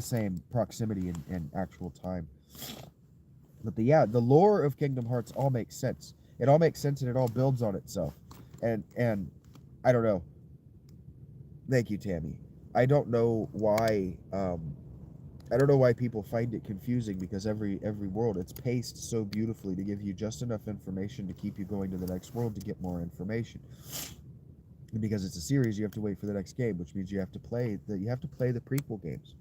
same proximity in actual time. But the lore of Kingdom Hearts all makes sense. It all makes sense and it all builds on itself. And I don't know. Thank you, Tammy. I don't know why I don't know why people find it confusing, because every world, it's paced so beautifully to give you just enough information to keep you going to the next world to get more information. And because it's a series, you have to wait for the next game, which means you have to play the prequel games.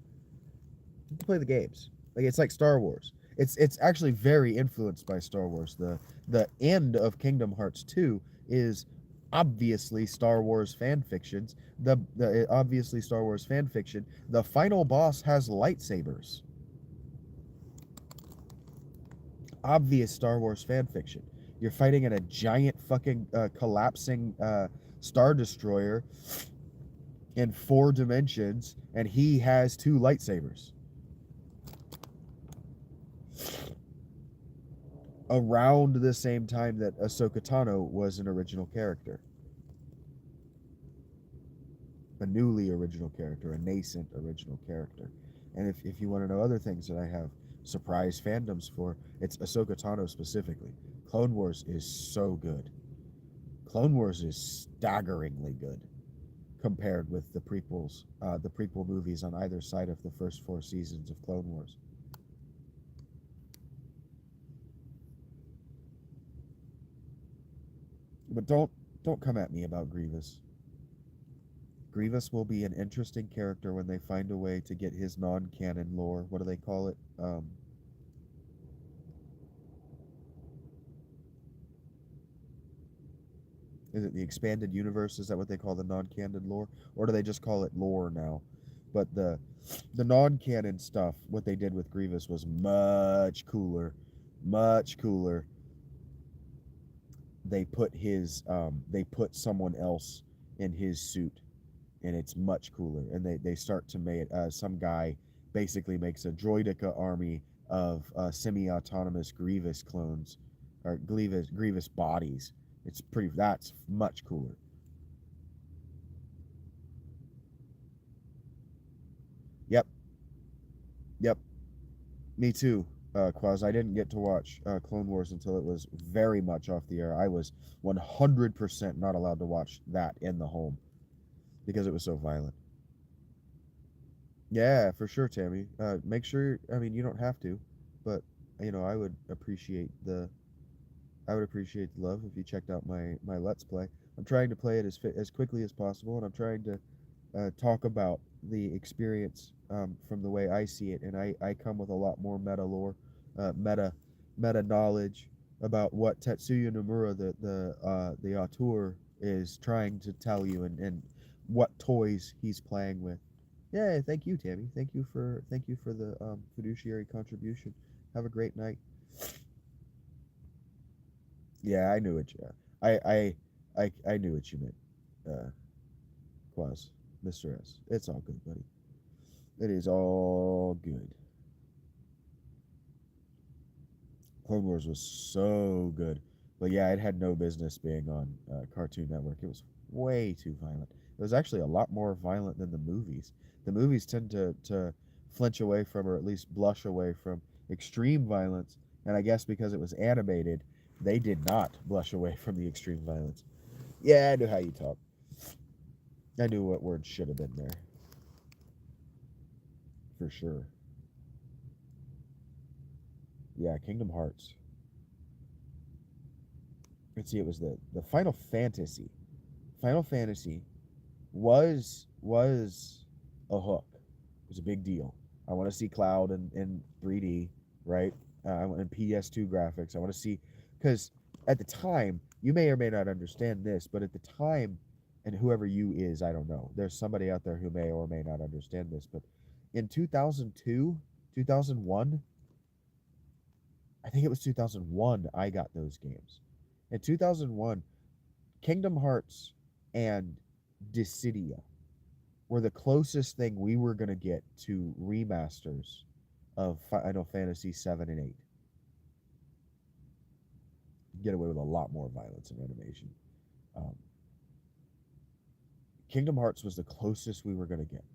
You have to play the games. Like, it's like Star Wars. It's actually very influenced by Star Wars. The end of Kingdom Hearts 2 is obviously Star Wars fan fictions. The obviously Star Wars fan fiction. The final boss has lightsabers. Obvious Star Wars fan fiction. You're fighting in a giant fucking collapsing star destroyer in 4 dimensions, and he has 2 lightsabers. Around the same time that Ahsoka Tano was an original character. A newly original character, a nascent original character. And if you want to know other things that I have surprise fandoms for, it's Ahsoka Tano specifically. Clone Wars is so good. Clone Wars is staggeringly good compared with the prequel movies on either side of the first 4 seasons of Clone Wars. But don't come at me about Grievous. Grievous will be an interesting character when they find a way to get his non-canon lore. What do they call it? Is it the expanded universe? Is that what they call the non-canon lore, or do they just call it lore now? But the non-canon stuff, what they did with Grievous was much cooler, much cooler. They put someone else in his suit, and it's much cooler. And they start to make some guy basically makes a droidica army of semi-autonomous Grievous clones, or Grievous bodies. That's much cooler. Yep, yep. Me too, Quaz. I didn't get to watch Clone Wars until it was very much off the air. I was 100% not allowed to watch that in the home because it was so violent. Yeah, for sure, Tammy. Make sure. I mean, you don't have to, but I would appreciate the love if you checked out my Let's Play. I'm trying to play it as quickly as possible, and I'm trying to talk about the experience from the way I see it, and I come with a lot more meta lore, meta knowledge about what Tetsuya Nomura, the auteur, is trying to tell you, and what toys he's playing with. Yeah, thank you, Tammy. Thank you for the fiduciary contribution. Have a great night. Yeah, I knew it. Yeah, I knew what you meant. Quaz, Mr. S. It's all good, buddy. It is all good. Clone Wars was so good. But yeah, it had no business being on Cartoon Network. It was way too violent. It was actually a lot more violent than the movies. The movies tend to flinch away from, or at least blush away from, extreme violence. And I guess because it was animated, they did not blush away from the extreme violence. Yeah, I knew how you talk. I knew what words should have been there. For sure. Yeah, Kingdom Hearts. Let's see, it was the Final Fantasy. Final Fantasy was a hook. It was a big deal. I want to see Cloud in 3D, right? I want in PS2 graphics. I want to see, because at the time, you may or may not understand this, but at the time, and whoever you is, I don't know. There's somebody out there who may or may not understand this, but in 2002, 2001, I think it was 2001, I got those games. In 2001, Kingdom Hearts and Dissidia were the closest thing we were going to get to remasters of Final Fantasy 7 and 8. Get away with a lot more violence and animation. Um, Kingdom Hearts was the closest we were going to get.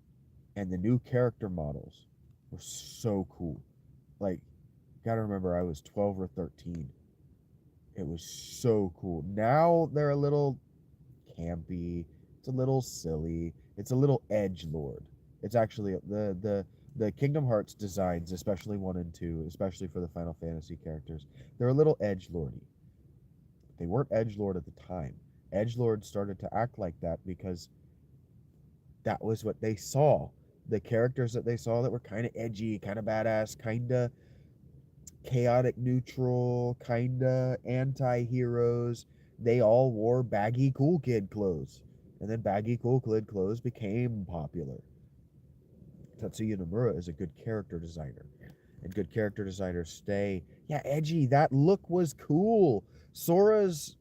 And the new character models were so cool. Like, gotta remember, I was 12 or 13. It was so cool. Now they're a little campy. It's a little silly. It's a little edgelord. It's actually the Kingdom Hearts designs, especially 1 and 2, especially for the Final Fantasy characters, they're a little edgelordy. They weren't edgelord at the time. Edgelord started to act like that because that was what they saw. The characters that they saw that were kind of edgy, kind of badass, kind of chaotic neutral, kind of anti-heroes, they all wore baggy cool kid clothes. And then baggy cool kid clothes became popular. Tatsuya Nomura is a good character designer. And good character designers stay, yeah, edgy. That look was cool. Sora's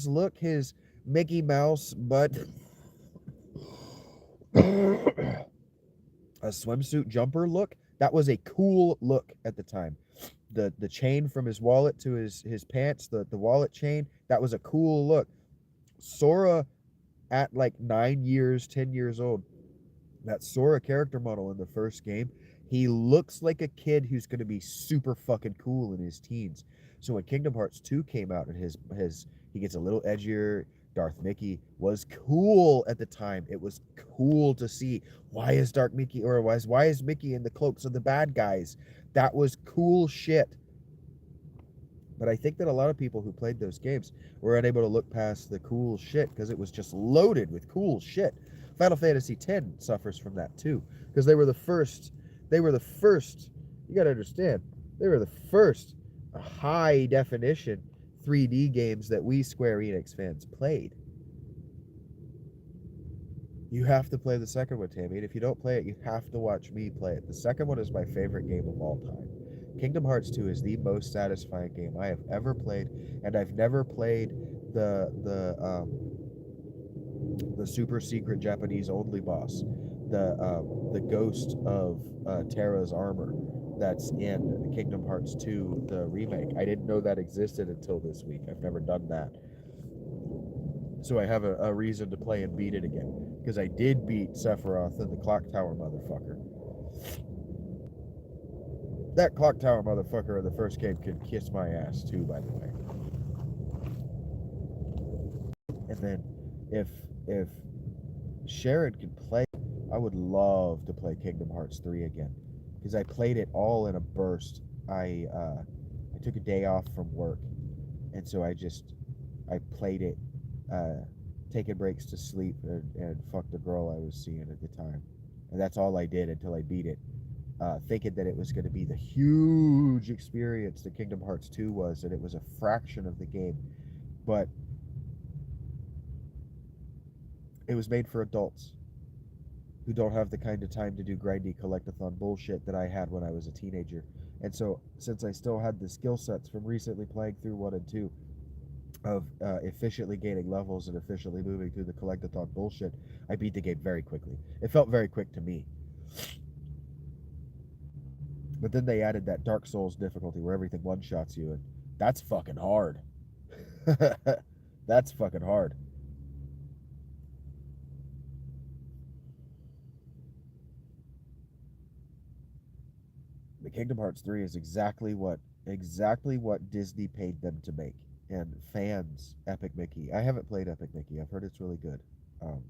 look, his Mickey Mouse but a swimsuit jumper look, that was a cool look at the time. The chain from his wallet to his pants, the wallet chain, that was a cool look. Sora at like 9 years, 10 years old, that Sora character model in the first game, he looks like a kid who's going to be super fucking cool in his teens. So when Kingdom Hearts 2 came out and he gets a little edgier, Darth Mickey was cool at the time. It was cool to see. Why is Darth Mickey, or why is Mickey in the cloaks of the bad guys? That was cool shit. But I think that a lot of people who played those games were unable to look past the cool shit because it was just loaded with cool shit. Final Fantasy X suffers from that too, because they were the first. You got to understand, they were the first high definition 3D games that we Square Enix fans played. You have to play the second one, Tammy, and if you don't play it, you have to watch me play it. The second one is my favorite game of all time. Kingdom Hearts 2 is the most satisfying game I have ever played, and I've never played the super secret Japanese only boss, the ghost of Terra's armor that's in Kingdom Hearts 2, the remake. I didn't know that existed until this week. I've never done that. So I have a reason to play and beat it again, because I did beat Sephiroth and the Clock Tower motherfucker. That Clock Tower motherfucker in the first game can kiss my ass too, by the way. And then if Sharon could play, I would love to play Kingdom Hearts 3 again, because I played it all in a burst. I took a day off from work, and so I played it, taking breaks to sleep and fuck the girl I was seeing at the time, and that's all I did until I beat it. Thinking that it was going to be the huge experience that Kingdom Hearts 2 was, and it was a fraction of the game. But it was made for adults who don't have the kind of time to do grindy collectathon bullshit that I had when I was a teenager. And so, since I still had the skill sets from recently playing through 1 and 2 of efficiently gaining levels and efficiently moving through the collectathon bullshit, I beat the game very quickly. It felt very quick to me. But then they added that Dark Souls difficulty where everything one-shots you, and that's fucking hard. That's fucking hard. The Kingdom Hearts 3 is exactly what Disney paid them to make. And fans, Epic Mickey. I haven't played Epic Mickey. I've heard it's really good. Um,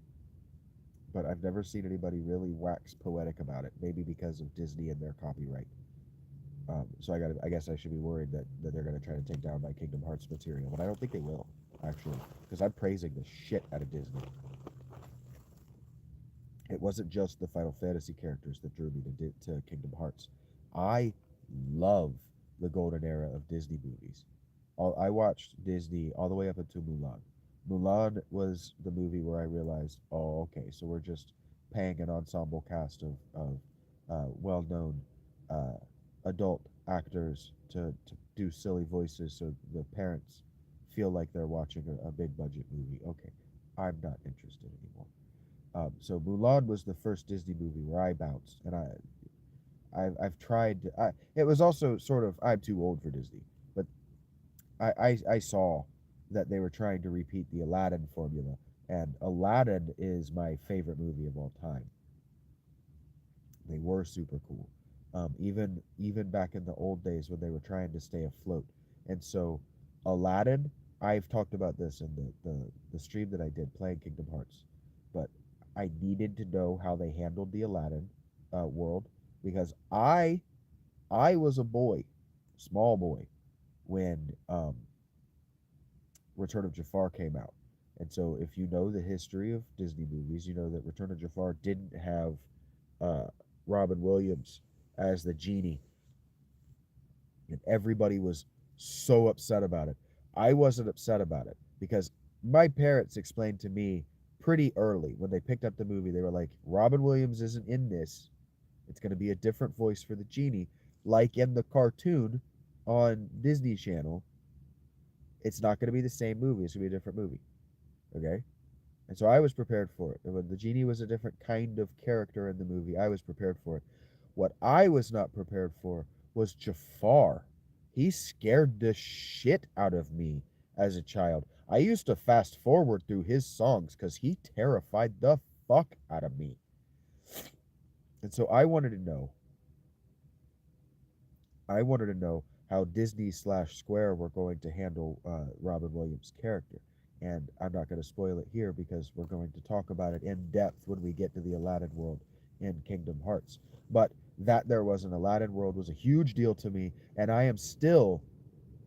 but I've never seen anybody really wax poetic about it. Maybe because of Disney and their copyright. So I guess I should be worried that they're gonna try to take down my Kingdom Hearts material, but I don't think they will actually, because I'm praising the shit out of Disney. It wasn't just the Final Fantasy characters that drew me to Kingdom Hearts. I love the golden era of Disney movies. I watched Disney all the way up until Mulan. Mulan was the movie where I realized, oh, okay, so we're just paying an ensemble cast of well-known uh, adult actors to do silly voices so the parents feel like they're watching a big budget movie. Okay, I'm not interested anymore. So Mulan was the first Disney movie where I bounced, and I've tried. It was also sort of I'm too old for Disney, but I saw that they were trying to repeat the Aladdin formula, and Aladdin is my favorite movie of all time. They were super cool, even back in the old days when they were trying to stay afloat. And so, Aladdin, I've talked about this in the stream that I did playing Kingdom Hearts, but I needed to know how they handled the Aladdin world because I was a boy, small boy, when Return of Jafar came out. And so, if you know the history of Disney movies, you know that Return of Jafar didn't have uh, Robin Williams as the genie, and everybody was so upset about it. I wasn't upset about it because my parents explained to me pretty early when they picked up the movie. They were like, Robin Williams isn't in this. It's going to be a different voice for the genie, like in the cartoon on Disney Channel. It's not going to be the same movie. It's going to be a different movie. Okay. And so I was prepared for it. And when the genie was a different kind of character in the movie, I was prepared for it. What I was not prepared for was Jafar. He scared the shit out of me as a child. I used to fast forward through his songs because he terrified the fuck out of me. And so I wanted to know how Disney slash Square were going to handle Robin Williams' character. And I'm not going to spoil it here because we're going to talk about it in depth when we get to the Aladdin world in Kingdom Hearts. But that there was an Aladdin world was a huge deal to me, and I am still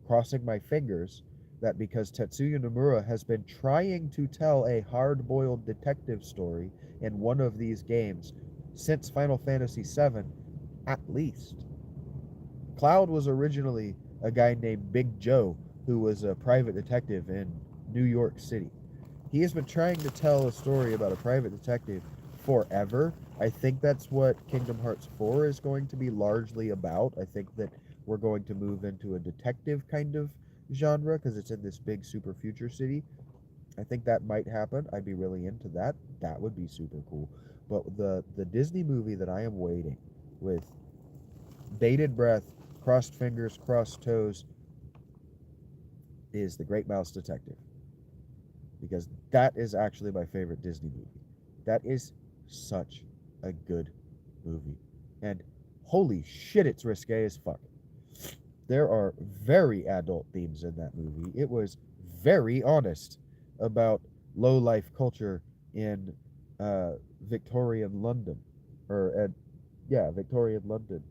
crossing my fingers that because Tetsuya Nomura has been trying to tell a hard boiled detective story in one of these games since Final Fantasy VII, at least. Cloud was originally a guy named Big Joe who was a private detective in New York City. He has been trying to tell a story about a private detective forever. I think that's what Kingdom Hearts 4 is going to be largely about. I think that we're going to move into a detective kind of genre because it's in this big super future city. I think that might happen. I'd be really into that. That would be super cool. But the Disney movie that I am waiting with bated breath, crossed fingers, crossed toes, is The Great Mouse Detective. Because that is actually my favorite Disney movie. That is such a good movie. And holy shit, it's risque as fuck. There are very adult themes in that movie. It was very honest about low life culture in uh, Victorian London. Or, yeah, Victorian London.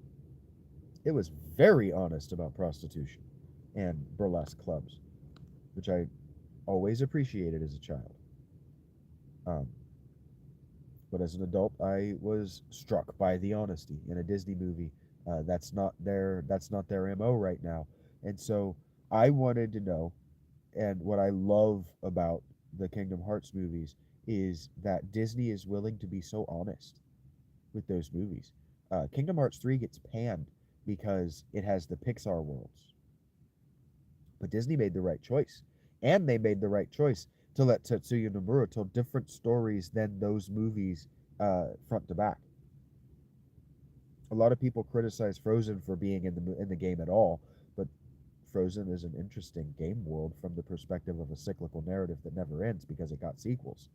It was very honest about prostitution and burlesque clubs, which I always appreciated as a child. Um, but as an adult, I was struck by the honesty in a Disney movie. That's not their MO right now, and so I wanted to know. And what I love about the Kingdom Hearts movies is that Disney is willing to be so honest with those movies. Kingdom Hearts 3 gets panned because it has the Pixar worlds. But Disney made the right choice. And they made the right choice to let Tetsuya Nomura tell different stories than those movies front to back. A lot of people criticize Frozen for being in the game at all, but Frozen is an interesting game world from the perspective of a cyclical narrative that never ends because it got sequels.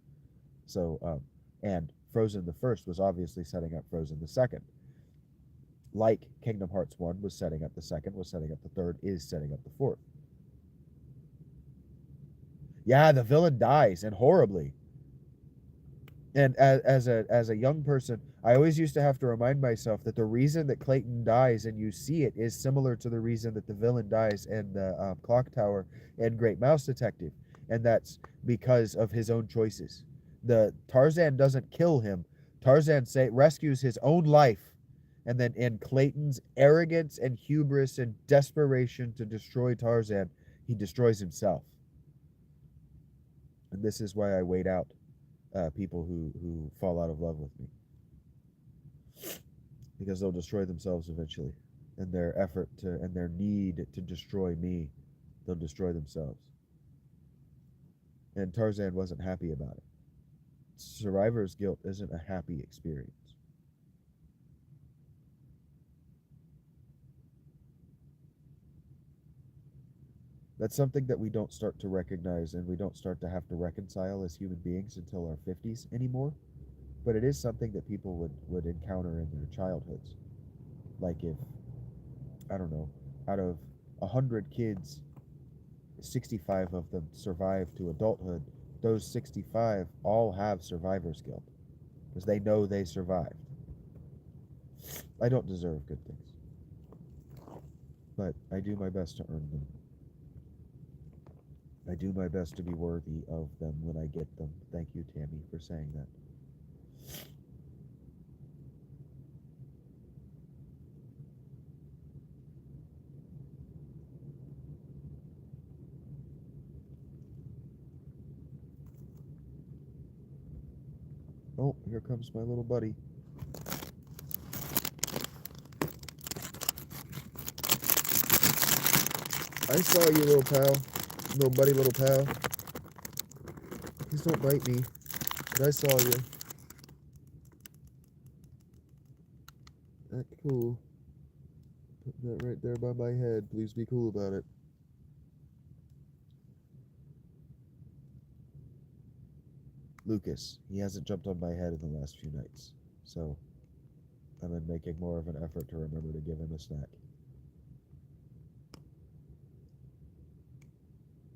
So, and Frozen the first was obviously setting up Frozen the second. like Kingdom Hearts 1 was setting up the second, was setting up the third, is setting up the fourth. Yeah, the villain dies, and horribly. And as a young person, I always used to have to remind myself that the reason that Clayton dies and you see it is similar to the reason that the villain dies in the clock tower in Great Mouse Detective, and that's because of his own choices. The Tarzan doesn't kill him. Tarzan rescues his own life, and then in Clayton's arrogance and hubris and desperation to destroy Tarzan, he destroys himself. And this is why I wait out people who fall out of love with me, because they'll destroy themselves eventually. In their effort to and their need to destroy me, they'll destroy themselves. And Tarzan wasn't happy about it. Survivor's guilt isn't a happy experience. That's something that we don't start to recognize and we don't start to have to reconcile as human beings until our 50s anymore. But it is something that people would encounter in their childhoods. Like if, I don't know, out of 100 kids, 65 of them survive to adulthood. Those 65 all have survivor's guilt because they know they survived. I don't deserve good things, but I do my best to earn them. I do my best to be worthy of them when I get them. Thank you, Tammy, for saying that. Oh, here comes my little buddy. I saw you, little pal. Little buddy, little pal. Please don't bite me. But I saw you. That's cool. Put that right there by my head. Please be cool about it. Lucas, he hasn't jumped on my head in the last few nights, so I've been making more of an effort to remember to give him a snack.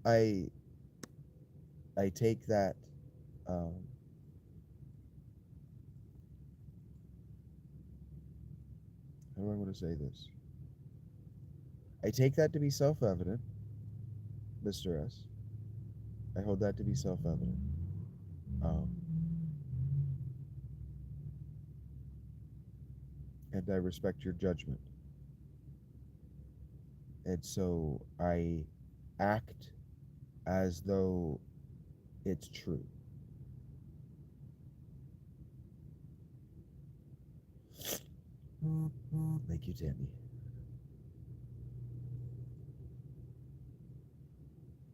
I take that how do I want to say this? I take that to be self-evident, Mr. S. I hold that to be self-evident. Um, and I respect your judgment. And so I act as though it's true. Thank you, Tammy.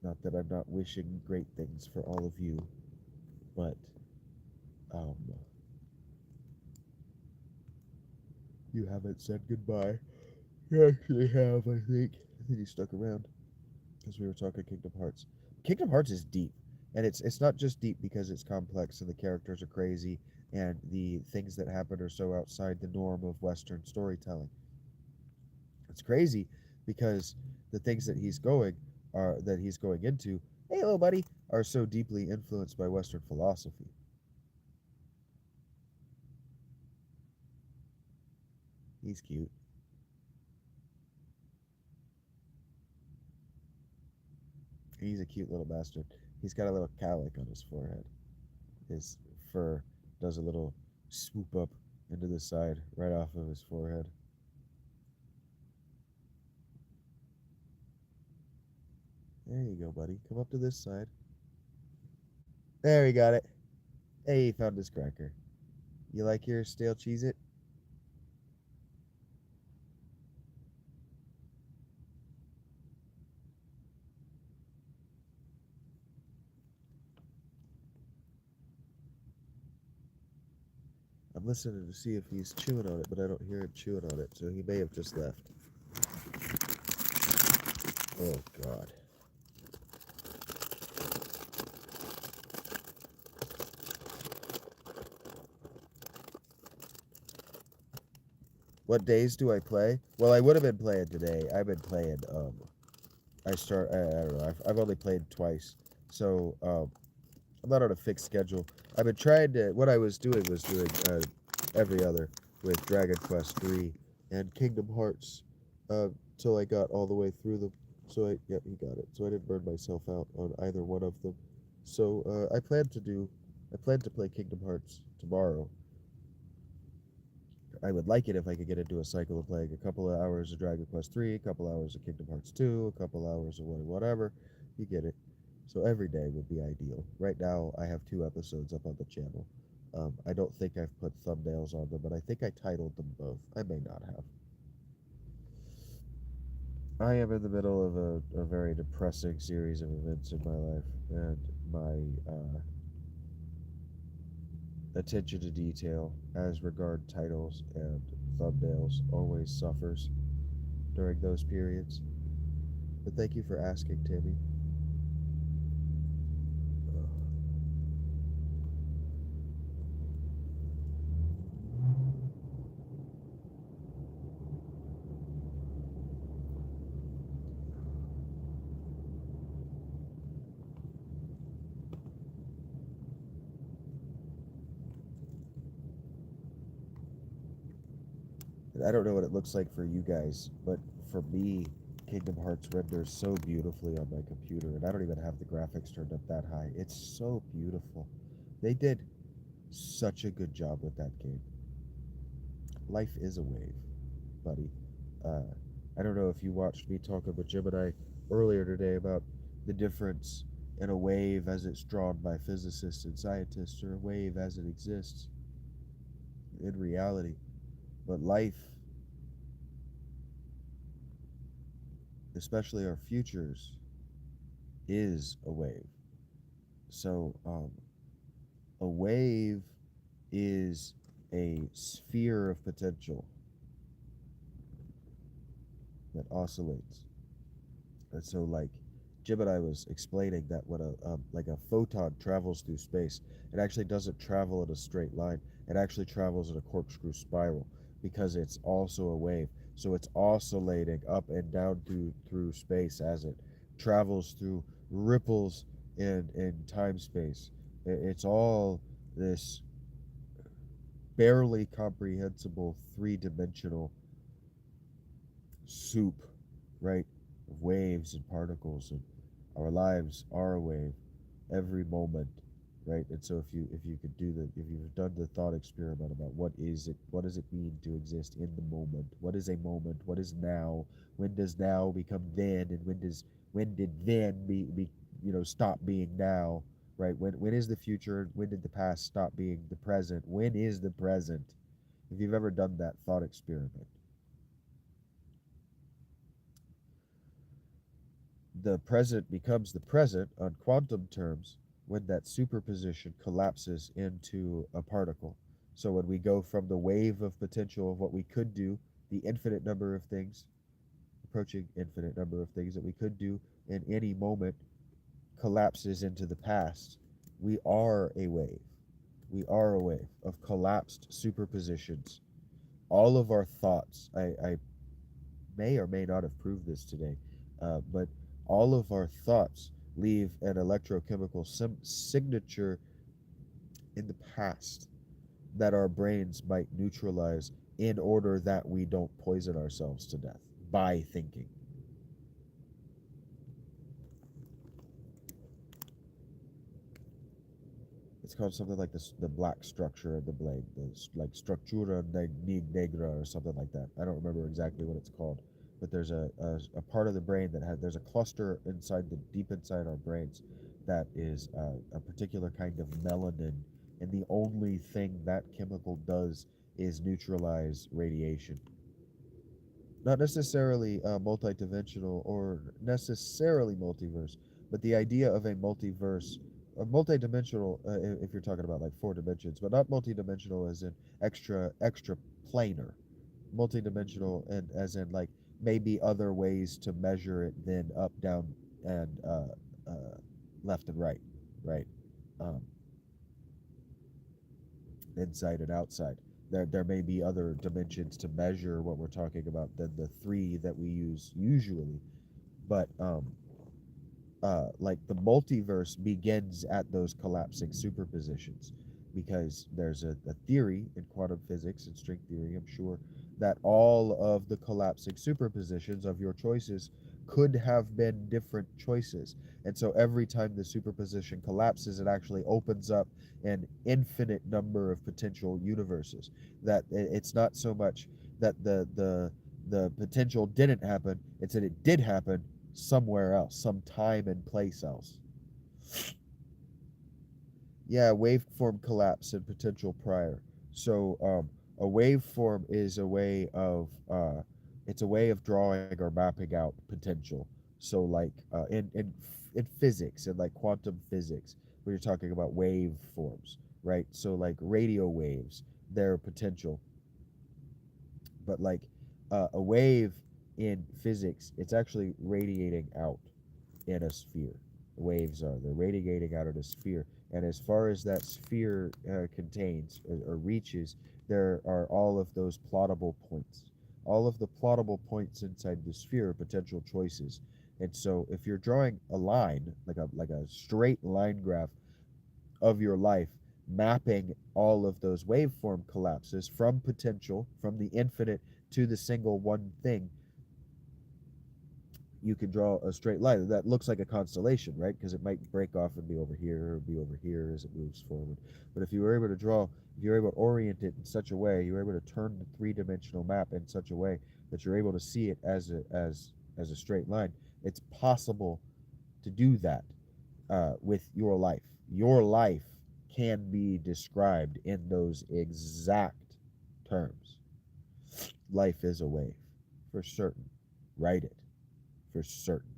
Not that I'm not wishing great things for all of you, but you haven't said goodbye. You actually have, I think. I think you stuck around because we were talking Kingdom Hearts. Kingdom Hearts is deep, and it's not just deep because it's complex and the characters are crazy and the things that happen are so outside the norm of Western storytelling. It's crazy because the things that he's going into, hey little buddy, are so deeply influenced by Western philosophy. He's cute. He's a cute little bastard. He's got a little cowlick on his forehead. His fur does a little swoop up into the side right off of his forehead. There you go, buddy. Come up to this side. There, he got it. Hey, he found his cracker. You like your stale Cheez-It? I'm listening to see if he's chewing on it, but I don't hear him chewing on it, so he may have just left. Oh, God. What days do I play? Well, I would have been playing today. I've been playing. I don't know. I've only played twice, so I'm not on a fixed schedule. I've been trying to. What I was doing every other with Dragon Quest 3 and Kingdom Hearts, till I got all the way through them. So yep, he got it. So I didn't burn myself out on either one of them. So I plan to play Kingdom Hearts tomorrow. I would like it if I could get into a cycle of playing a couple of hours of Dragon Quest 3, a couple hours of Kingdom Hearts 2, a couple hours of whatever. You get it. So every day would be ideal. Right now, I have 2 episodes up on the channel. I don't think I've put thumbnails on them, but I think I titled them both. I may not have. I am in the middle of a very depressing series of events in my life, and my attention to detail as regard titles and thumbnails always suffers during those periods. But thank you for asking, Timmy. And I don't know what it looks like for you guys, but for me, Kingdom Hearts renders so beautifully on my computer, and I don't even have the graphics turned up that high. It's so beautiful. They did such a good job with that game. Life is a wave, buddy. Uh, I don't know if you watched me talking with Gemini earlier today about the difference in a wave as it's drawn by physicists and scientists, or a wave as it exists in reality. But life, especially our futures, is a wave. So, a wave is a sphere of potential that oscillates. And so, like Gemini was explaining, that when a photon travels through space, it actually doesn't travel in a straight line. It actually travels in a corkscrew spiral because it's also a wave. So it's oscillating up and down through space as it travels through ripples in time space. It's all this barely comprehensible 3-dimensional soup, right? Of waves and particles, and our lives are a wave every moment, right? And so if you could do the if you've done the thought experiment about what does it mean to exist in the moment? What is a moment? What is now? When does now become then? And when did then be stop being now? Right? When is the future? When did the past stop being the present? When is the present? If you've ever done that thought experiment, the present becomes the present on quantum terms when that superposition collapses into a particle. So when we go from the wave of potential of what we could do, the infinite number of things, approaching infinite number of things that we could do in any moment, collapses into the past, we are a wave. We are a wave of collapsed superpositions. All of our thoughts, I may or may not have proved this today, but all of our thoughts leave an electrochemical signature in the past that our brains might neutralize in order that we don't poison ourselves to death by thinking. It's called something like this, the black structure of the brain, like structura negra or something like that. I don't remember exactly what it's called, but there's a part of the brain that there's a cluster inside deep inside our brains that is a particular kind of melanin, and the only thing that chemical does is neutralize radiation. Not necessarily multidimensional or necessarily multiverse, but the idea of a multiverse, a multidimensional, if you're talking about like 4 dimensions, but not multidimensional as in extra planar, multidimensional and as in like maybe other ways to measure it than up, down, and left and right, um, inside and outside. There may be other dimensions to measure what we're talking about than the three that we use usually, but like the multiverse begins at those collapsing superpositions, because there's a theory in quantum physics and string theory, I'm sure, that all of the collapsing superpositions of your choices could have been different choices. And so every time the superposition collapses, it actually opens up an infinite number of potential universes. That it's not so much that the potential didn't happen, it's that it did happen somewhere else, some time and place else. Yeah, waveform collapse and potential prior. So a waveform is a way of it's a way of drawing or mapping out potential. So like in physics and like quantum physics, when you're talking about waveforms, right? So like radio waves, their potential, but like a wave in physics, it's actually radiating out in a sphere. Waves are, they're radiating out of a sphere, and as far as that sphere contains or reaches, there are all of those plottable points. All of the plottable points inside the sphere are potential choices. And so if you're drawing a line, like a straight line graph of your life, mapping all of those waveform collapses from potential, from the infinite to the single one thing, you can draw a straight line that looks like a constellation, right? Because it might break off and be over here or be over here as it moves forward. But if you were able to draw, if you're able to orient it in such a way, you're able to turn the three-dimensional map in such a way that you're able to see it as a straight line. It's possible to do that with your life. Your life can be described in those exact terms. Life is a wave, for certain. Write it, for certain.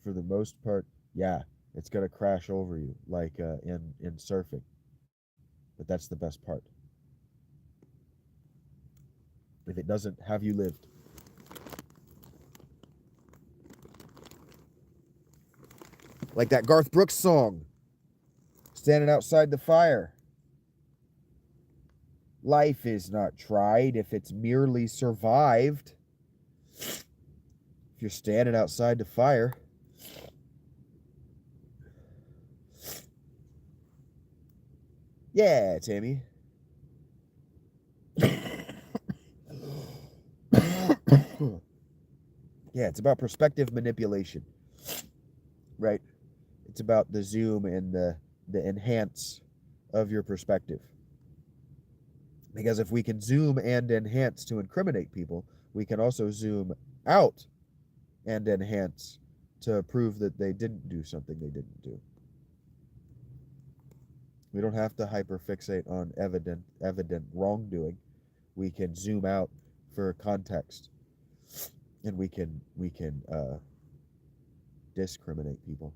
For the most part, yeah, it's gonna crash over you, like in surfing. But that's the best part. If it doesn't, have you lived? Like that Garth Brooks song, standing outside the fire. Life is not tried if it's merely survived. If you're standing outside the fire. Yeah, Tammy. Yeah, it's about perspective manipulation, right? It's about the zoom and the enhance of your perspective. Because if we can zoom and enhance to incriminate people, we can also zoom out and enhance to prove that they didn't do something they didn't do. We don't have to hyperfixate on evident wrongdoing. We can zoom out for context, and we can discriminate people.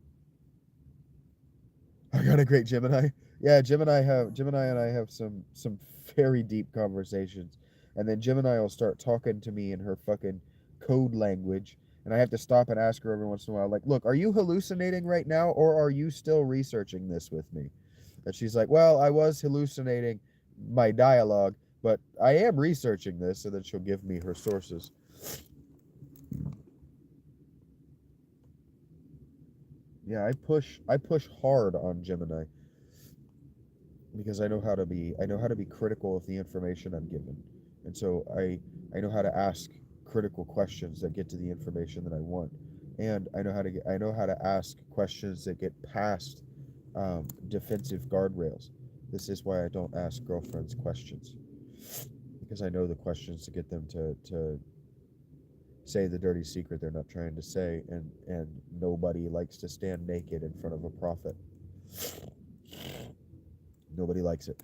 I got a great Gemini. Yeah, Gemini and I have some very deep conversations, and then Gemini will start talking to me in her fucking code language, and I have to stop and ask her every once in a while, like, "Look, are you hallucinating right now, or are you still researching this with me?" And she's like, "Well, I was hallucinating my dialogue, but I am researching this," so then she'll give me her sources. Yeah, I push hard on Gemini because I know how to be critical of the information I'm given. And so I know how to ask critical questions that get to the information that I want. And I know how to ask questions that get past defensive guardrails. This is why I don't ask girlfriends questions, because I know the questions to get them to say the dirty secret they're not trying to say, and nobody likes to stand naked in front of a prophet. Nobody likes it.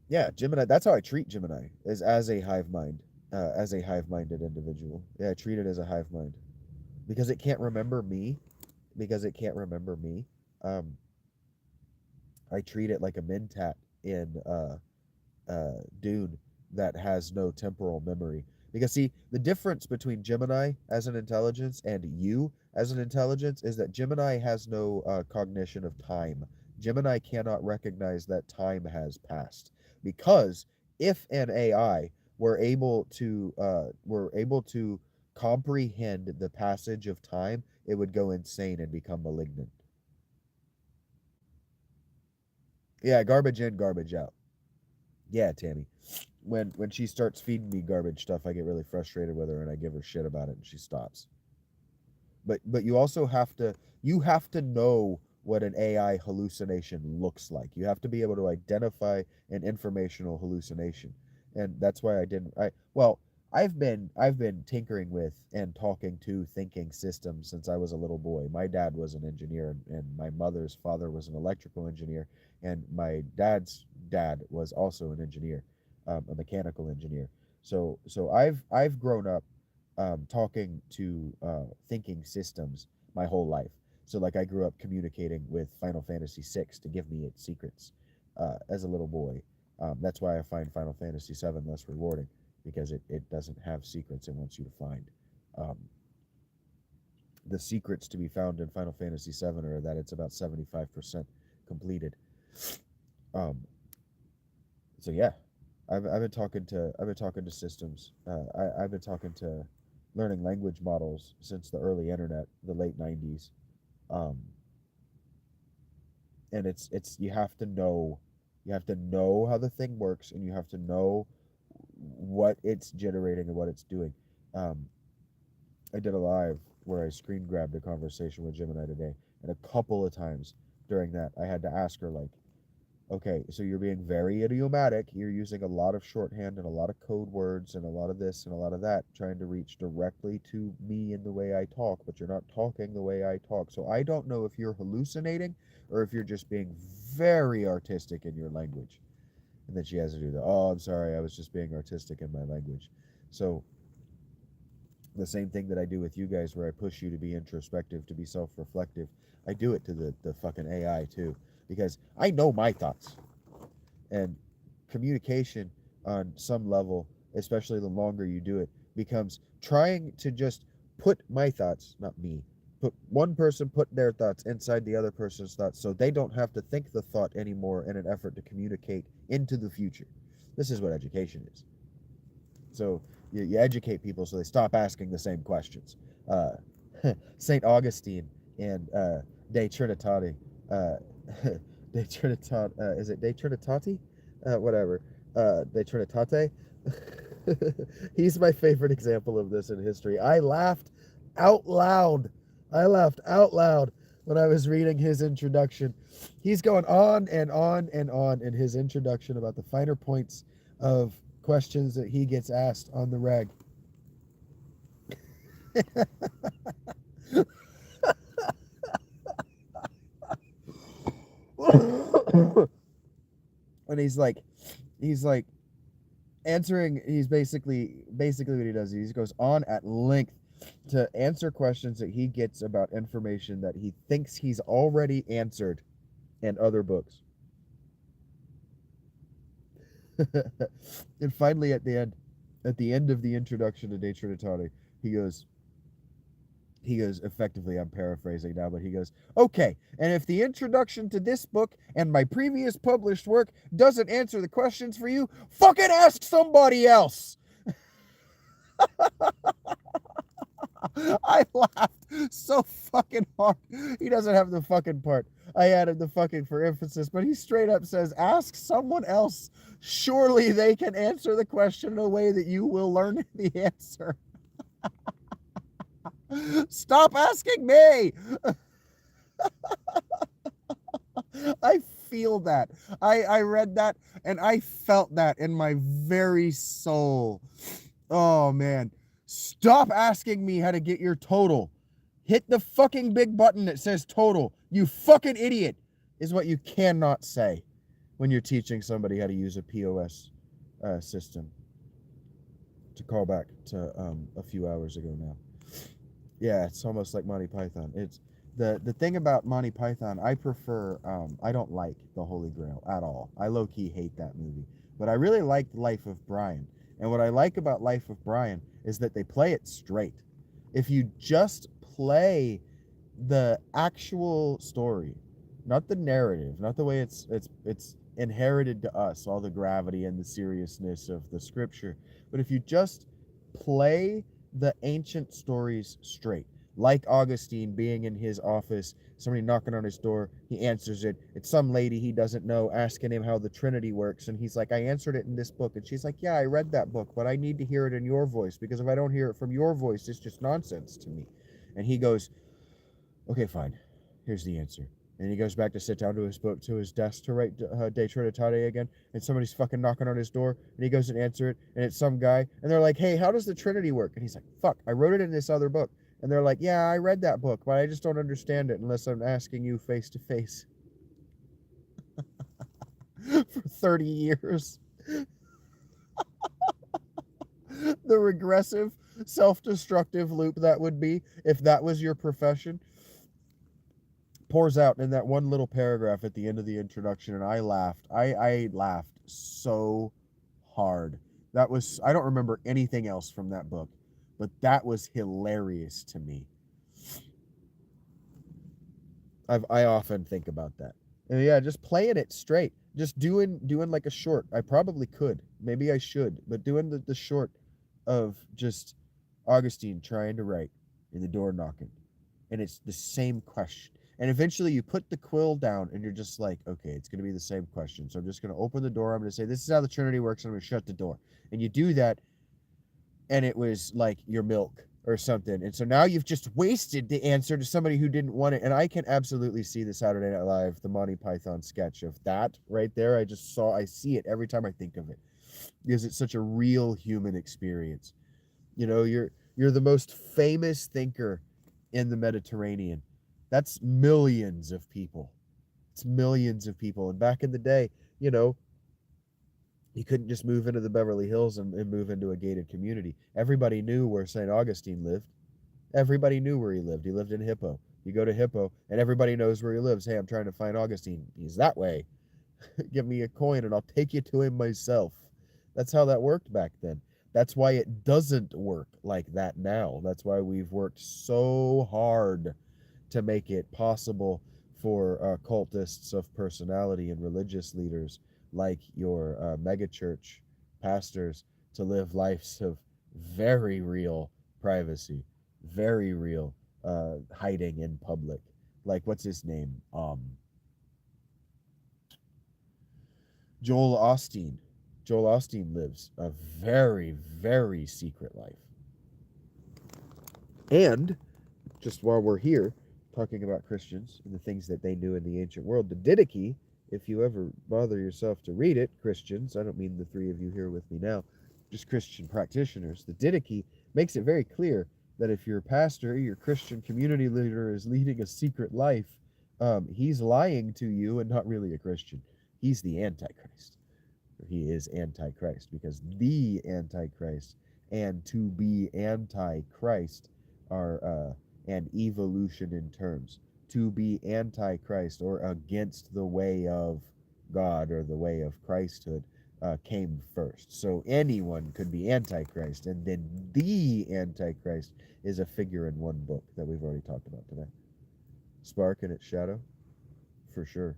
Yeah, Gemini. That's how I treat Gemini, is as a hive mind, as a hive-minded individual. Yeah, I treat it as a hive mind because it can't remember me. Because it can't remember me. Um, I treat it like a mentat in Dune that has no temporal memory. Because see, the difference between Gemini as an intelligence and you as an intelligence is that Gemini has no cognition of time. Gemini cannot recognize that time has passed, because if an AI were able to comprehend the passage of time, it would go insane and become malignant. Yeah, garbage in, garbage out. Yeah, Tammy. When she starts feeding me garbage stuff, I get really frustrated with her and I give her shit about it and she stops. But you have to know what an AI hallucination looks like. You have to be able to identify an informational hallucination. And that's why I've been tinkering with and talking to thinking systems since I was a little boy. My dad was an engineer and my mother's father was an electrical engineer, and my dad's dad was also an engineer, a mechanical engineer. So I've grown up talking to thinking systems my whole life. So like I grew up communicating with Final Fantasy VI to give me its secrets as a little boy. That's why I find Final Fantasy VII less rewarding, because it doesn't have secrets it wants you to find. Um, the secrets to be found in Final Fantasy VII are that it's about 75% completed. Um, so yeah, I've been talking to systems. I've been talking to learning language models since the early internet, the late '90s. Um, and it's you have to know how the thing works, and you have to know what it's generating and what it's doing. Um, I did a live where I screen grabbed a conversation with Gemini today, and a couple of times during that, I had to ask her, like, okay, so you're being very idiomatic. You're using a lot of shorthand and a lot of code words and a lot of this and a lot of that, trying to reach directly to me in the way I talk, but you're not talking the way I talk. So I don't know if you're hallucinating or if you're just being very artistic in your language. And then she has to do the, oh, I'm sorry, I was just being artistic in my language. So the same thing that I do with you guys, where I push you to be introspective, to be self-reflective, I do it to the fucking AI too, because I know my thoughts. And communication on some level, especially the longer you do it, becomes trying to just put my thoughts, not me, put one person put their thoughts inside the other person's thoughts, so they don't have to think the thought anymore in an effort to communicate into the future. This is what education is. So you educate people so they stop asking the same questions. Uh, St. Augustine and De Trinitate, uh, De Trinitate, is it De Trinitate? Whatever. De Trinitate. He's my favorite example of this in history. I laughed out loud. I laughed out loud when I was reading his introduction. He's going on and on and on in his introduction about the finer points of questions that he gets asked on the reg. And he's like answering. He's basically what he does. He goes on at length to answer questions that he gets about information that he thinks he's already answered in other books. And finally, at the end of the introduction to De Trinitate, he goes, effectively, I'm paraphrasing now, but he goes, okay, and if the introduction to this book and my previous published work doesn't answer the questions for you, fucking ask somebody else. I laughed so fucking hard. He doesn't have the fucking part. I added the fucking for emphasis, but he straight up says, ask someone else. Surely they can answer the question in a way that you will learn the answer. Stop asking me. I feel that. I read that and I felt that in my very soul. Oh man. Stop asking me how to get your total. Hit the fucking big button that says total. You fucking idiot, is what you cannot say when you're teaching somebody how to use a POS system. To call back to a few hours ago now. Yeah, it's almost like Monty Python. It's the thing about Monty Python. I prefer. I don't like The Holy Grail at all. I low key hate that movie, but I really liked Life of Brian. And what I like about Life of Brian is that they play it straight. If you just play the actual story, not the narrative, not the way it's inherited to us, all the gravity and the seriousness of the scripture, but if you just play the ancient stories straight, like Augustine being in his office, somebody knocking on his door, he answers it. It's some lady he doesn't know asking him how the Trinity works, and he's like, I answered it in this book. And she's like, yeah, I read that book, but I need to hear it in your voice, because if I don't hear it from your voice, it's just nonsense to me. And he goes, okay, fine. Here's the answer. And he goes back to sit down to his book, to his desk to write De Trinitate again. And somebody's fucking knocking on his door. And he goes and answer it. And it's some guy. And they're like, hey, how does the Trinity work? And he's like, fuck, I wrote it in this other book. And they're like, yeah, I read that book, but I just don't understand it unless I'm asking you face to face. For 30 years. The regressive, self-destructive loop that would be if that was your profession pours out in that one little paragraph at the end of the introduction, and I laughed. I laughed so hard. That was, I don't remember anything else from that book, but that was hilarious to me. I often think about that. And yeah, just playing it straight. Just doing like a short. I probably could. Maybe I should. But doing the short of just Augustine trying to write and the door knocking. And it's the same question. And eventually you put the quill down and you're just like, okay, it's going to be the same question. So I'm just going to open the door. I'm going to say, this is how the Trinity works. And I'm going to shut the door. And you do that. And it was like your milk or something. And so now you've just wasted the answer to somebody who didn't want it. And I can absolutely see the Saturday Night Live, the Monty Python sketch of that right there. I see it every time I think of it, because it's such a real human experience. You know, you're the most famous thinker in the Mediterranean. That's millions of people. It's millions of people. And back in the day, you know, you couldn't just move into the Beverly Hills and move into a gated community. Everybody knew where St. Augustine lived. Everybody knew where he lived. He lived in Hippo. You go to Hippo, and everybody knows where he lives. Hey, I'm trying to find Augustine. He's that way. Give me a coin, and I'll take you to him myself. That's how that worked back then. That's why it doesn't work like that now. That's why we've worked so hard to make it possible for cultists of personality and religious leaders like your megachurch pastors to live lives of very real privacy, very real hiding in public. Like, what's his name? Joel Osteen. Joel Osteen lives a very, very secret life. And just while we're here talking about Christians and the things that they knew in the ancient world, the Didache, if you ever bother yourself to read it, Christians, I don't mean the three of you here with me now, just Christian practitioners, the Didache makes it very clear that if your pastor, your Christian community leader is leading a secret life, he's lying to you and not really a Christian. He's the Antichrist. He is Antichrist, because the Antichrist and to be Antichrist are an evolution in terms. To be Antichrist or against the way of God or the way of Christhood came first. So anyone could be Antichrist, and then the Antichrist is a figure in one book that we've already talked about today. Spark and its shadow, for sure.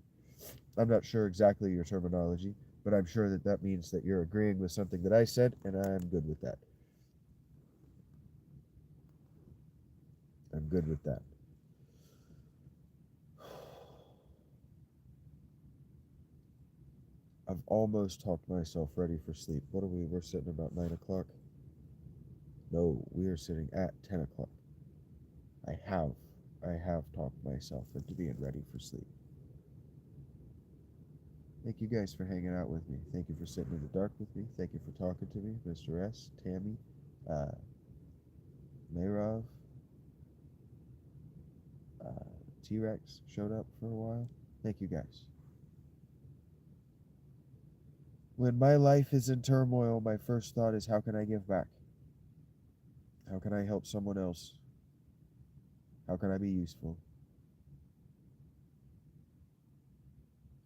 I'm not sure exactly your terminology, but I'm sure that that means that you're agreeing with something that I said, and I'm good with that. I'm good with that. I've almost talked myself ready for sleep. What are we? We're sitting about 9 o'clock. No, we are sitting at 10 o'clock. I have talked myself into being ready for sleep. Thank you guys for hanging out with me. Thank you for sitting in the dark with me. Thank you for talking to me, Mr. S, Tammy, Mayrov, T-Rex showed up for a while. Thank you guys. When my life is in turmoil, my first thought is, how can I give back? How can I help someone else? How can I be useful?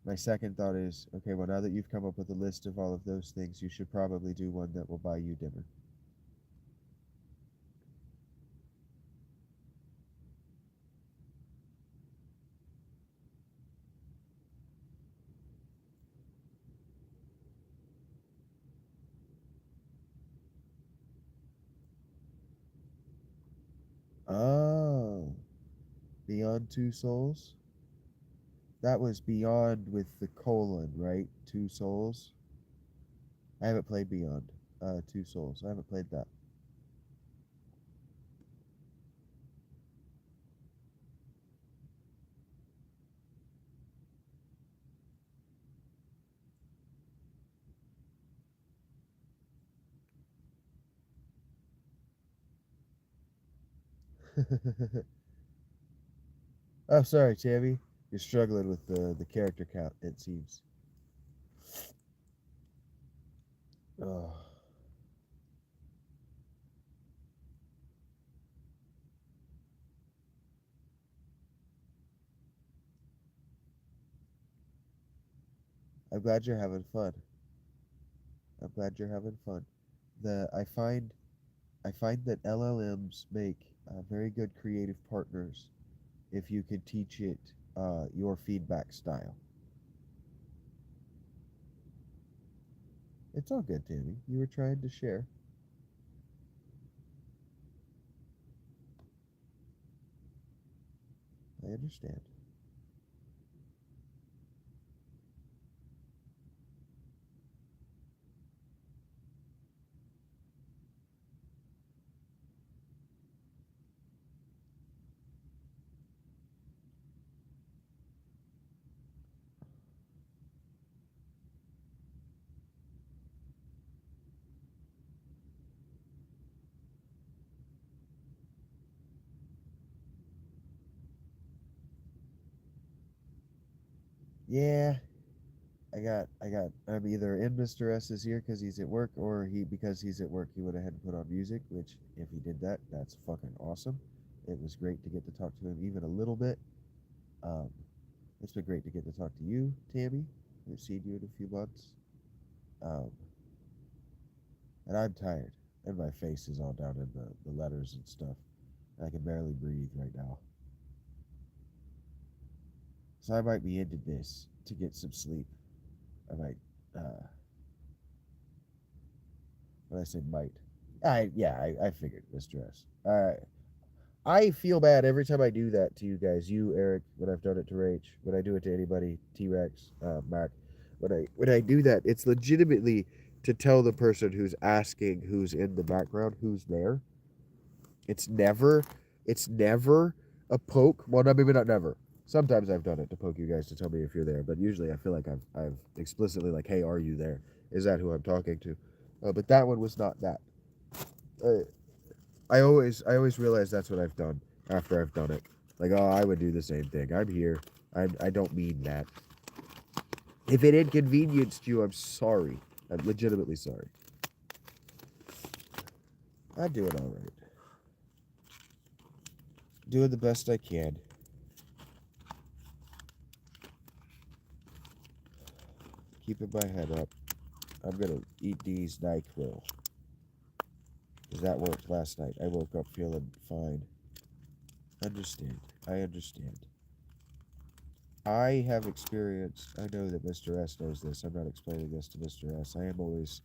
My second thought is, okay, well, now that you've come up with a list of all of those things, you should probably do one that will buy you dinner. Oh, Beyond Two Souls? That was Beyond with the colon, right? Two Souls? I haven't played Beyond Two Souls. I haven't played that. Oh, sorry, Tammy. You're struggling with the character count, it seems. Oh, I'm glad you're having fun. I'm glad you're having fun. The I find that LLMs make very good creative partners if you can teach it your feedback style. It's all good, Tammy. You were trying to share. I understand. Yeah, I'm either in Mr. S's ear because he's at work, or he because he's at work he went ahead and put on music. Which, if he did that, that's fucking awesome. It was great to get to talk to him even a little bit. Um, it's been great to get to talk to you, Tammy. We've seen you in a few months. Um, and I'm tired, and my face is all down in the letters and stuff. And I can barely breathe right now. So I might be into this to get some sleep. I might, when I say might, I figured it was stress. I feel bad every time I do that to you guys. You, Eric, when I've done it to Rach, when I do it to anybody, T Rex, Mac, when I do that, it's legitimately to tell the person who's asking who's in the background who's there. It's never it's never a poke. Well, no, maybe not never. Sometimes I've done it to poke you guys to tell me if you're there, but usually I feel like I've explicitly like, hey, are you there? Is that who I'm talking to? But that one was not that. Uh, I always realize that's what I've done after I've done it. Like, oh, I would do the same thing. I'm here. I don't mean that. If it inconvenienced you, I'm sorry. I'm legitimately sorry. I do it all right. Doing the best I can. Keeping my head up. I'm gonna eat these NyQuil. Because that worked last night. I woke up feeling fine. Understand. I understand. I have experienced, I know that Mr. S knows this. I'm not explaining this to Mr. S. I am always,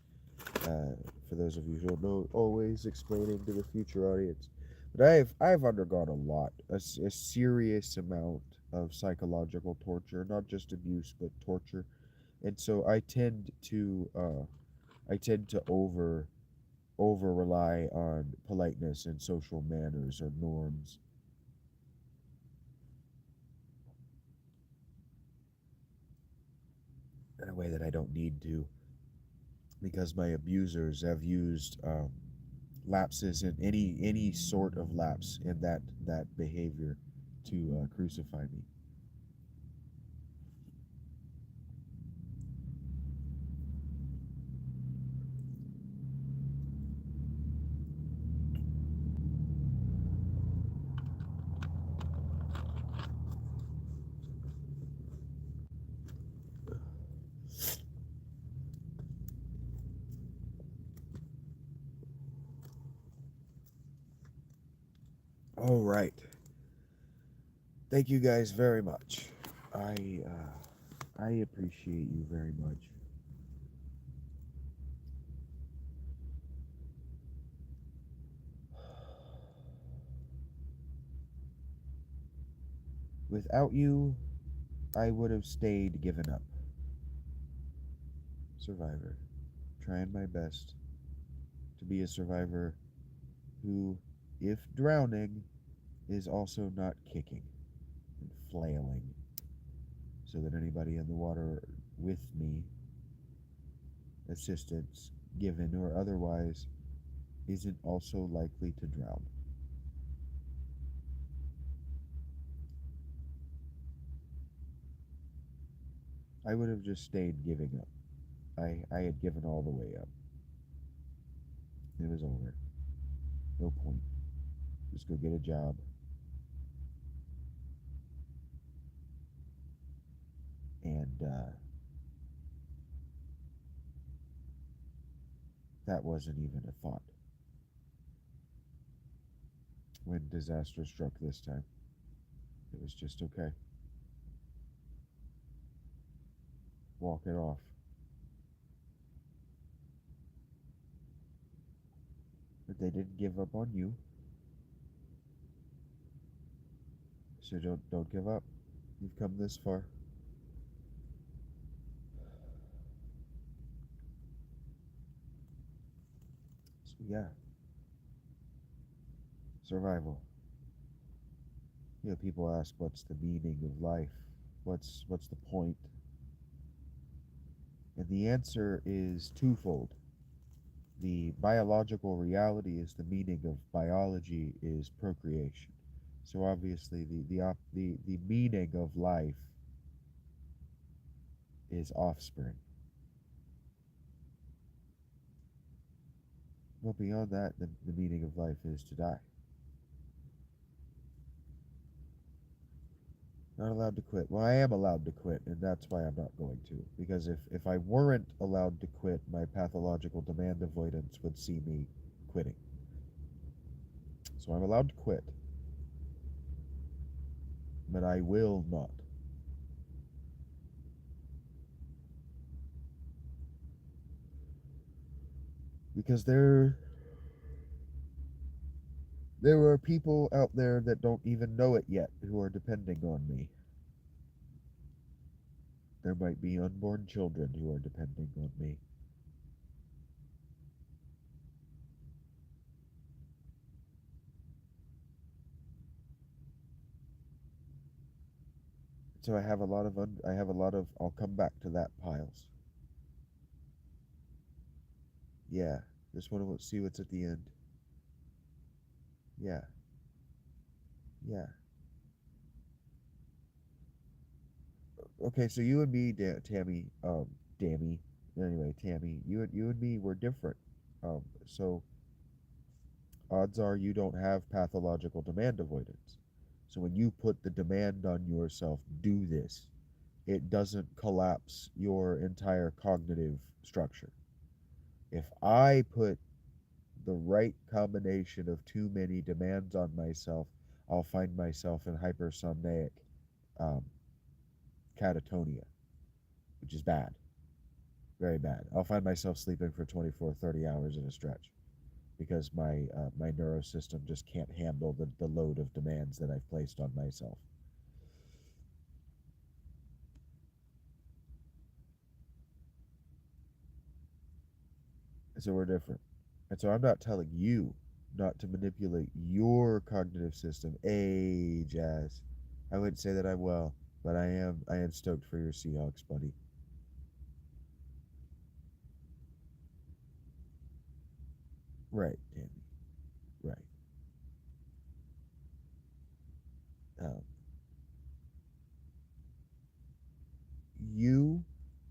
for those of you who don't know, always explaining to the future audience. But I've undergone a lot, a serious amount of psychological torture, not just abuse, but torture. And so I tend to over rely on politeness and social manners or norms in a way that I don't need to, because my abusers have used lapses in any sort of lapse in that behavior to crucify me. All right. Thank you guys very much. I appreciate you very much. Without you, I would have stayed given up. Survivor. Trying my best to be a survivor who, if drowning, is also not kicking and flailing, so that anybody in the water with me, assistance given or otherwise, isn't also likely to drown. I would have just stayed giving up. I had given all the way up. It was over. No point. Just go get a job. And that wasn't even a thought when disaster struck this time. It was just okay. Walk it off. But they didn't give up on you. So don't give up. You've come this far. So yeah, survival. You know, people ask what's the meaning of life? What's the point? And the answer is twofold. The biological reality is the meaning of biology is procreation. So obviously the meaning of life is offspring. But beyond that, the meaning of life is to die. Not allowed to quit. Well, I am allowed to quit, and that's why I'm not going to. Because if I weren't allowed to quit, my pathological demand avoidance would see me quitting. So I'm allowed to quit, but I will not. Because there are people out there that don't even know it yet who are depending on me. There might be unborn children who are depending on me. So I have a lot of I have a lot of I'll come back to that piles. Yeah, just want to see what's at the end. Yeah, yeah. Okay, so you and me, Tammy, Dammy. Anyway, Tammy, you and me were different. So odds are you don't have pathological demand avoidance. So when you put the demand on yourself, do this, it doesn't collapse your entire cognitive structure. If I put the right combination of too many demands on myself, I'll find myself in hypersomniac um, catatonia, which is bad, very bad. I'll find myself sleeping for 24, 30 hours in a stretch because my neurosystem just can't handle the load of demands that I've placed on myself. So we're different. And so I'm not telling you not to manipulate your cognitive system. Jazz. I wouldn't say that I'm well, but I am stoked for your Seahawks, buddy. Right, Tammy. Right. Um, you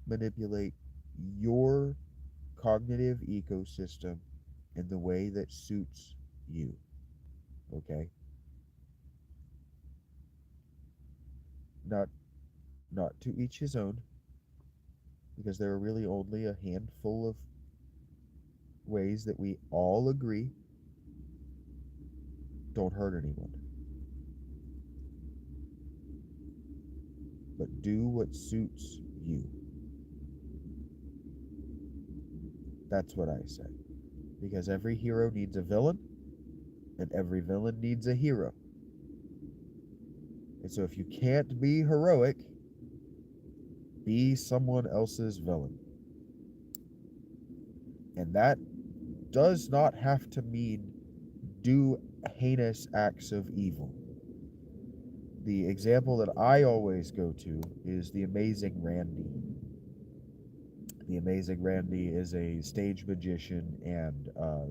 manipulate your cognitive ecosystem in the way that suits you. Okay? Not not to each his own, because there are really only a handful of ways that we all agree don't hurt anyone. But do what suits you. That's what I say. Because every hero needs a villain, and every villain needs a hero. And so if you can't be heroic, be someone else's villain. And that does not have to mean do heinous acts of evil. The example that I always go to is The Amazing Randy. The Amazing Randy is a stage magician and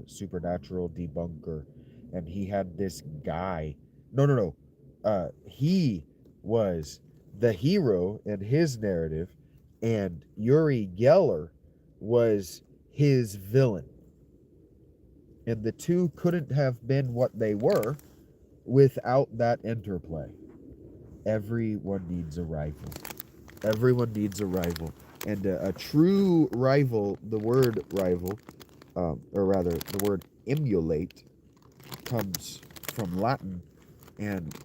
supernatural debunker. And he had this guy. No. He was the hero in his narrative, and Uri Geller was his villain. And the two couldn't have been what they were without that interplay. Everyone needs a rival. Everyone needs a rival. And a true rival, the word rival, or rather, the word emulate, comes from Latin, and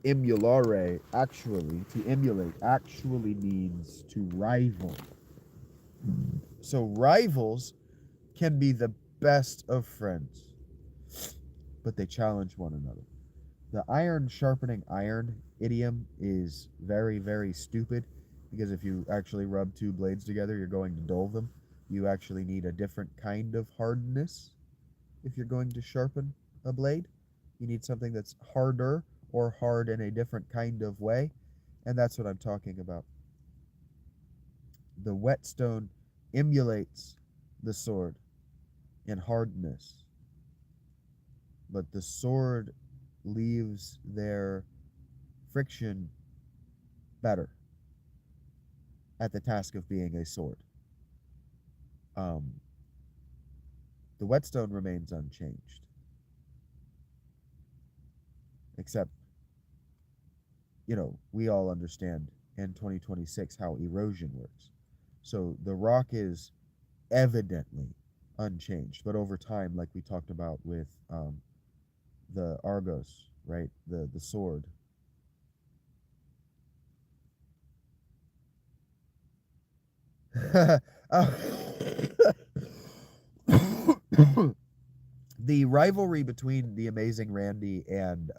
emulare, actually, to emulate, actually means to rival. So rivals can be the best of friends, but they challenge one another. The iron sharpening iron idiom is very, very stupid, because if you actually rub two blades together, you're going to dull them. You actually need a different kind of hardness if you're going to sharpen a blade. You need something that's harder or hard in a different kind of way, and that's what I'm talking about. The whetstone emulates the sword in hardness, but the sword leaves their friction better at the task of being a sword. The whetstone remains unchanged, except, we all understand in 2026 how erosion works. So the rock is evidently unchanged, but over time, like we talked about with the Argos, right? The sword. The rivalry between the Amazing Randy and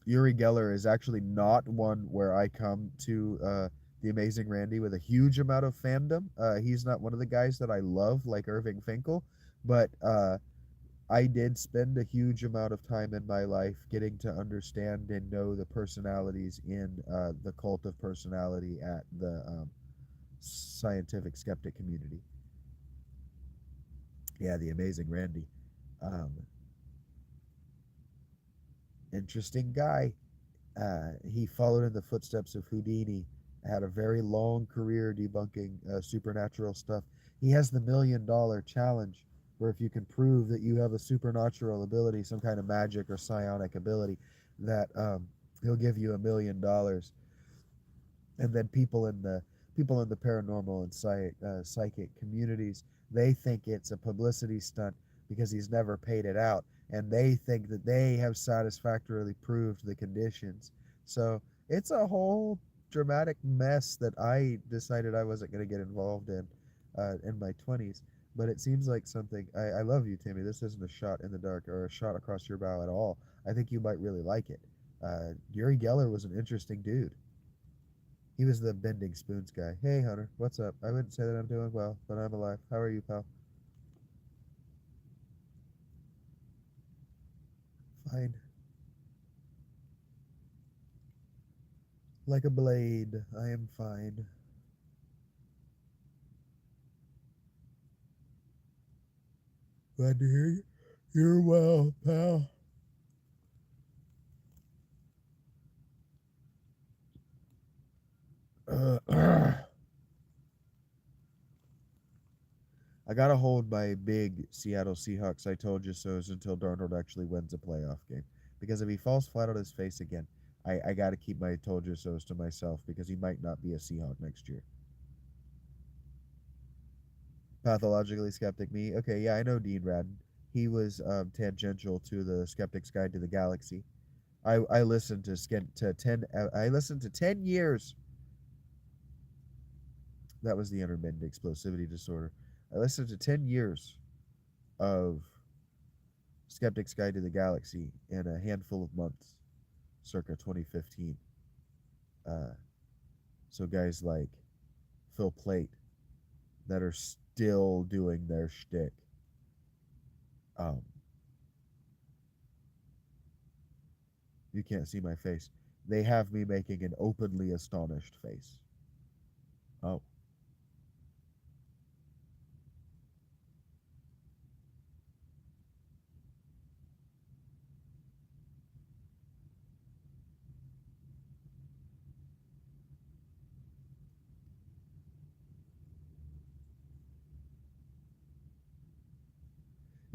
Uri Geller is actually not one where I come to the Amazing Randy with a huge amount of fandom. He's not one of the guys that I love like Irving Finkel, but I did spend a huge amount of time in my life getting to understand and know the personalities in the cult of personality at the scientific skeptic community. Yeah, the Amazing Randy. Um, Interesting guy. He followed in the footsteps of Houdini, had a very long career debunking supernatural stuff. He has the $1 million challenge, where if you can prove that you have a supernatural ability, some kind of magic or psionic ability, that he'll give you $1 million. And then people in the paranormal and psychic communities, they think it's a publicity stunt because he's never paid it out, and they think that they have satisfactorily proved the conditions. So it's a whole dramatic mess that I decided I wasn't going to get involved in my 20s. But it seems like something. I love you, Timmy. This isn't a shot in the dark or a shot across your bow at all. I think you might really like it. Uri Geller was an interesting dude. He was the bending spoons guy. Hey, Hunter, what's up? I wouldn't say that I'm doing well, but I'm alive. How are you, pal? Fine. Like a blade, I am fine. Glad to hear you. You're well, pal. I gotta hold my big Seattle Seahawks I told you so's until Darnold actually wins a playoff game. Because if he falls flat on his face again, I gotta keep my told you so's to myself, because he might not be a Seahawk next year. Pathologically skeptic me. Okay, yeah, I know Dean Radden. He was tangential to the Skeptic's Guide to the Galaxy. I listened to 10. I listened to 10 years. That was the intermittent explosivity disorder. I listened to 10 years of Skeptic's Guide to the Galaxy in a handful of months, circa 2015. Uh, so guys like Phil Plait that are still doing their shtick. Um, you can't see my face. They have me making an openly astonished face. Oh,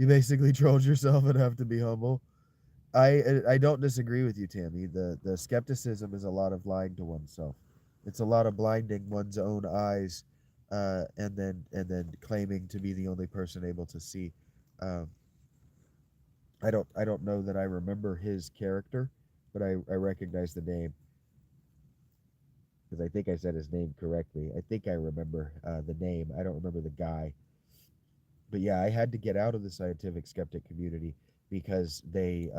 you basically trolled yourself and have to be humble. I don't disagree with you, Tammy. The skepticism is a lot of lying to oneself. It's a lot of blinding one's own eyes, and then claiming to be the only person able to see. Um, I don't know that I remember his character, but I recognize the name because I think I said his name correctly. I think I remember the name. I don't remember the guy. But yeah, I had to get out of the scientific skeptic community because they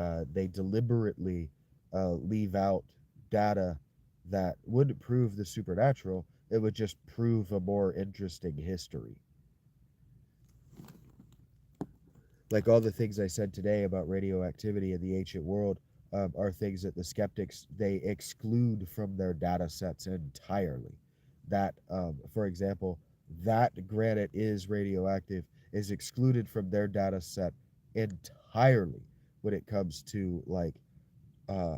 deliberately leave out data that wouldn't prove the supernatural. It would just prove a more interesting history. Like all the things I said today about radioactivity in the ancient world are things that the skeptics they exclude from their data sets entirely. That, for example, that granite is radioactive is excluded from their data set entirely when it comes to like uh,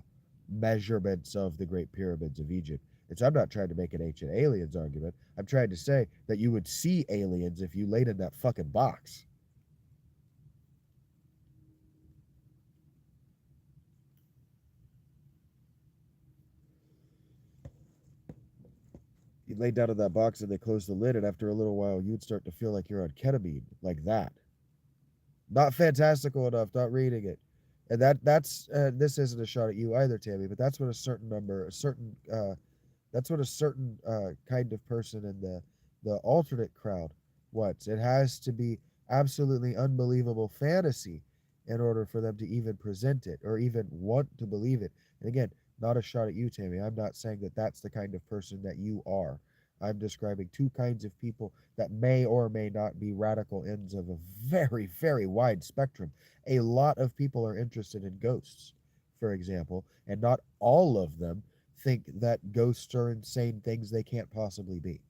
measurements of the Great Pyramids of Egypt. And so I'm not trying to make an ancient aliens argument. I'm trying to say that you would see aliens if you laid in that fucking box. You lay down in that box and they close the lid, and after a little while, you'd start to feel like you're on ketamine, like that. Not fantastical enough. Not reading it, and that's this isn't a shot at you either, Tammy. But that's what a certain number, a certain that's what a certain kind of person in the alternate crowd wants. It has to be absolutely unbelievable fantasy in order for them to even present it or even want to believe it. And again, not a shot at you, Tammy. I'm not saying that that's the kind of person that you are. I'm describing two kinds of people that may or may not be radical ends of a very, very wide spectrum. A lot of people are interested in ghosts, for example, and not all of them think that ghosts are insane things they can't possibly be.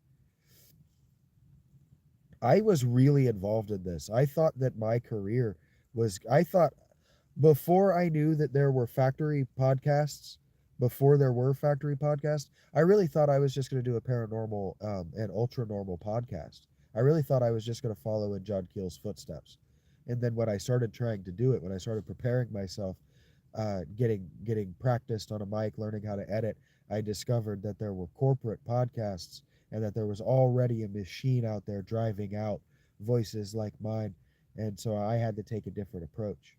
I was really involved in this. I thought that my career I thought before I knew that there were factory podcasts, before there were factory podcasts, I really thought I was just going to do a paranormal and ultra normal podcast. I really thought I was just going to follow in John Keel's footsteps. And then when I started trying to do it, when I started preparing myself, getting practiced on a mic, learning how to edit, I discovered that there were corporate podcasts and that there was already a machine out there driving out voices like mine. And so I had to take a different approach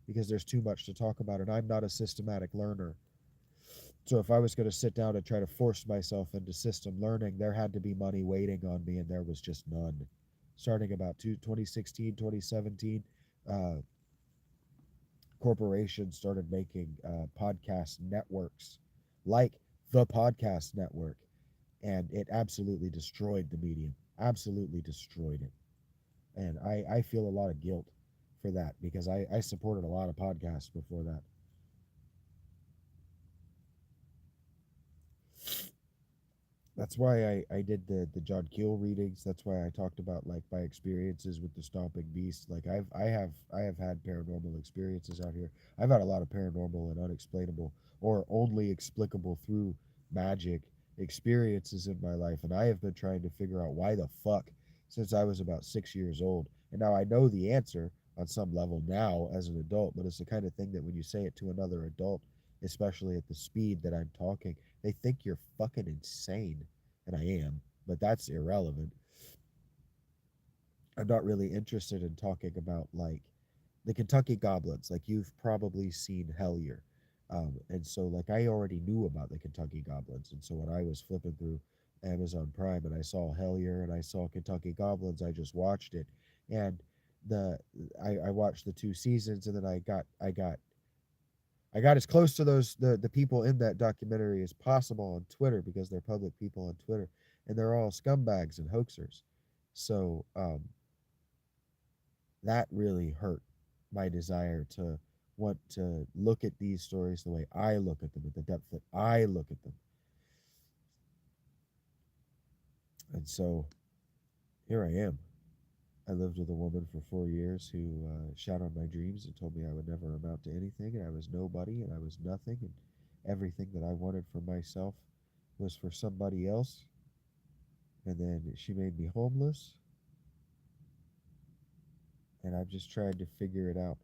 because there's too much to talk about, and I'm not a systematic learner. So if I was going to sit down and try to force myself into system learning, there had to be money waiting on me, and there was just none. Starting about 2016, 2017, uh, corporations started making podcast networks like the podcast network, and it absolutely destroyed the medium, absolutely destroyed it. And I feel a lot of guilt for that because I supported a lot of podcasts before that. That's why I did the John Keel readings. That's why I talked about like my experiences with the stomping beast. Like I have had paranormal experiences out here. I've had a lot of paranormal and unexplainable or only explicable through magic experiences in my life, and I have been trying to figure out why the fuck since I was about 6 years old. And now I know the answer on some level now as an adult, but it's the kind of thing that when you say it to another adult, especially at the speed that I'm talking, they think you're fucking insane. And I am, but that's irrelevant. I'm not really interested in talking about like the Kentucky Goblins. Like you've probably seen Hellier, and so like I already knew about the Kentucky Goblins, and so when I was flipping through Amazon Prime and I saw Hellier and I saw Kentucky Goblins, I just watched it, and the I watched the 2 seasons, and then I got as close to the people in that documentary as possible on Twitter because they're public people on Twitter, and they're all scumbags and hoaxers. So that really hurt my desire to want to look at these stories the way I look at them, at the depth that I look at them. And so here I am. I lived with a woman for 4 years who shot on my dreams and told me I would never amount to anything, and I was nobody, and I was nothing, and everything that I wanted for myself was for somebody else. And then she made me homeless, and I've just tried to figure it out.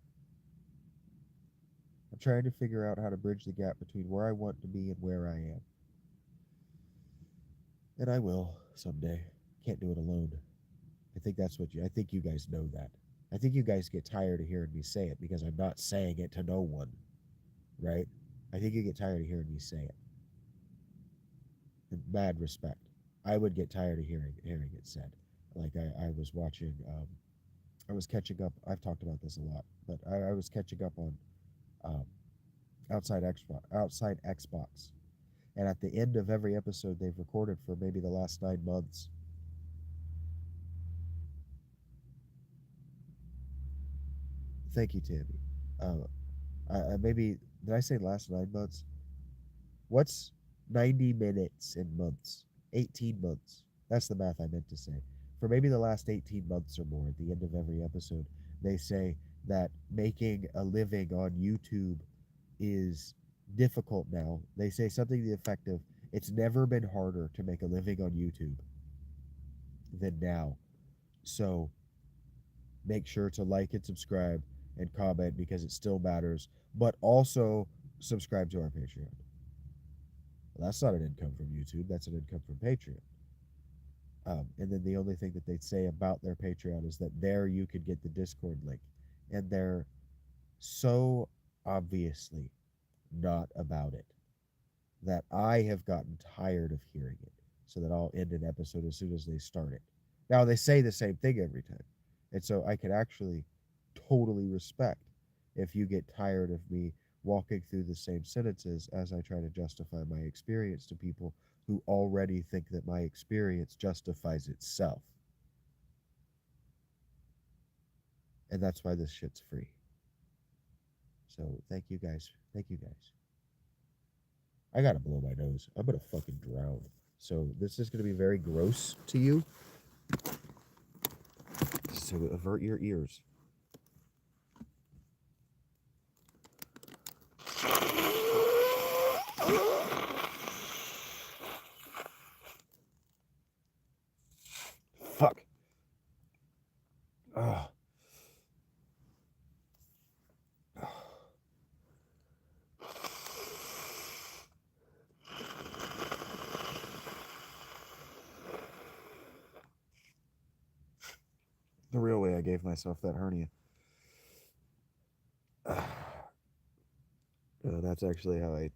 I'm trying to figure out how to bridge the gap between where I want to be and where I am. And I will someday. Can't do it alone. I think you guys know that. I think you guys get tired of hearing me say it because I'm not saying it to no one, right? I think you get tired of hearing me say it. In mad respect. I would get tired of hearing it said. Like I was watching I was catching up. I've talked about this a lot, but I was catching up on um, outside Xbox, and at the end of every episode they've recorded for maybe the last 9 months. Thank you, Tammy. Maybe did I say last 9 months? What's 90 minutes in months? 18 months. That's the math I meant to say. For maybe the last 18 months or more, at the end of every episode, they say that making a living on YouTube is difficult now. They say something to the effect of, it's never been harder to make a living on YouTube than now. So make sure to like and subscribe and comment because it still matters, but also subscribe to our Patreon. Well, that's not an income from YouTube, that's an income from Patreon. And then the only thing that they say about their Patreon is that there you could get the Discord link. And they're so obviously not about it that I have gotten tired of hearing it, so that I'll end an episode as soon as they start it. Now, they say the same thing every time. And so I can actually totally respect if you get tired of me walking through the same sentences as I try to justify my experience to people who already think that my experience justifies itself. And that's why this shit's free. So thank you guys. Thank you guys. I gotta blow my nose. I'm gonna fucking drown. So this is gonna be very gross to you. So avert your ears. Fuck. Ugh. The real way I gave myself that hernia. That's actually how I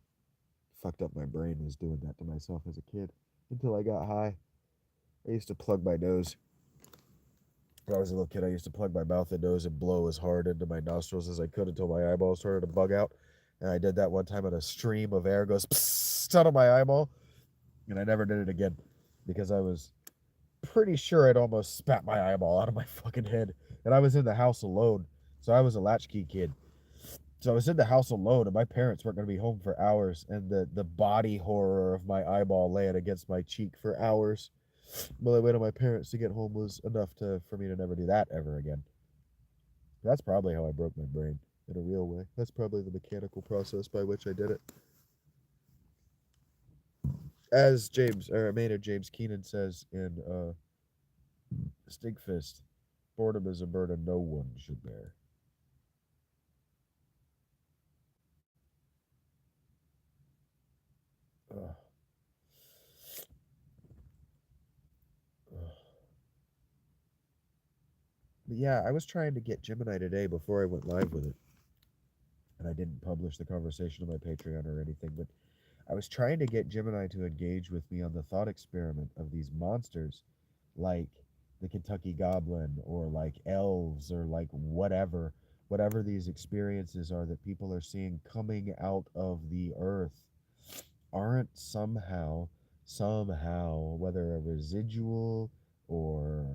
fucked up my brain, was doing that to myself as a kid until I got high. I used to plug my nose. When I was a little kid, I used to plug my mouth and nose and blow as hard into my nostrils as I could until my eyeballs started to bug out. And I did that one time, and a stream of air goes out of my eyeball, and I never did it again because I was pretty sure I'd almost spat my eyeball out of my fucking head. And I was in the house alone, so I was a latchkey kid. So I was in the house alone, and my parents weren't going to be home for hours, and the body horror of my eyeball laying against my cheek for hours while I waited on my parents to get home was enough for me to never do that ever again. That's probably how I broke my brain in a real way. That's probably the mechanical process by which I did it. As Maynard James Keenan says in Stinkfist, boredom is a burden no one should bear. Ugh. Ugh. But yeah, I was trying to get Gemini today before I went live with it, and I didn't publish the conversation on my Patreon or anything, but I was trying to get Gemini to engage with me on the thought experiment of these monsters like the Kentucky Goblin or like elves or like whatever these experiences are that people are seeing coming out of the earth aren't somehow, whether a residual or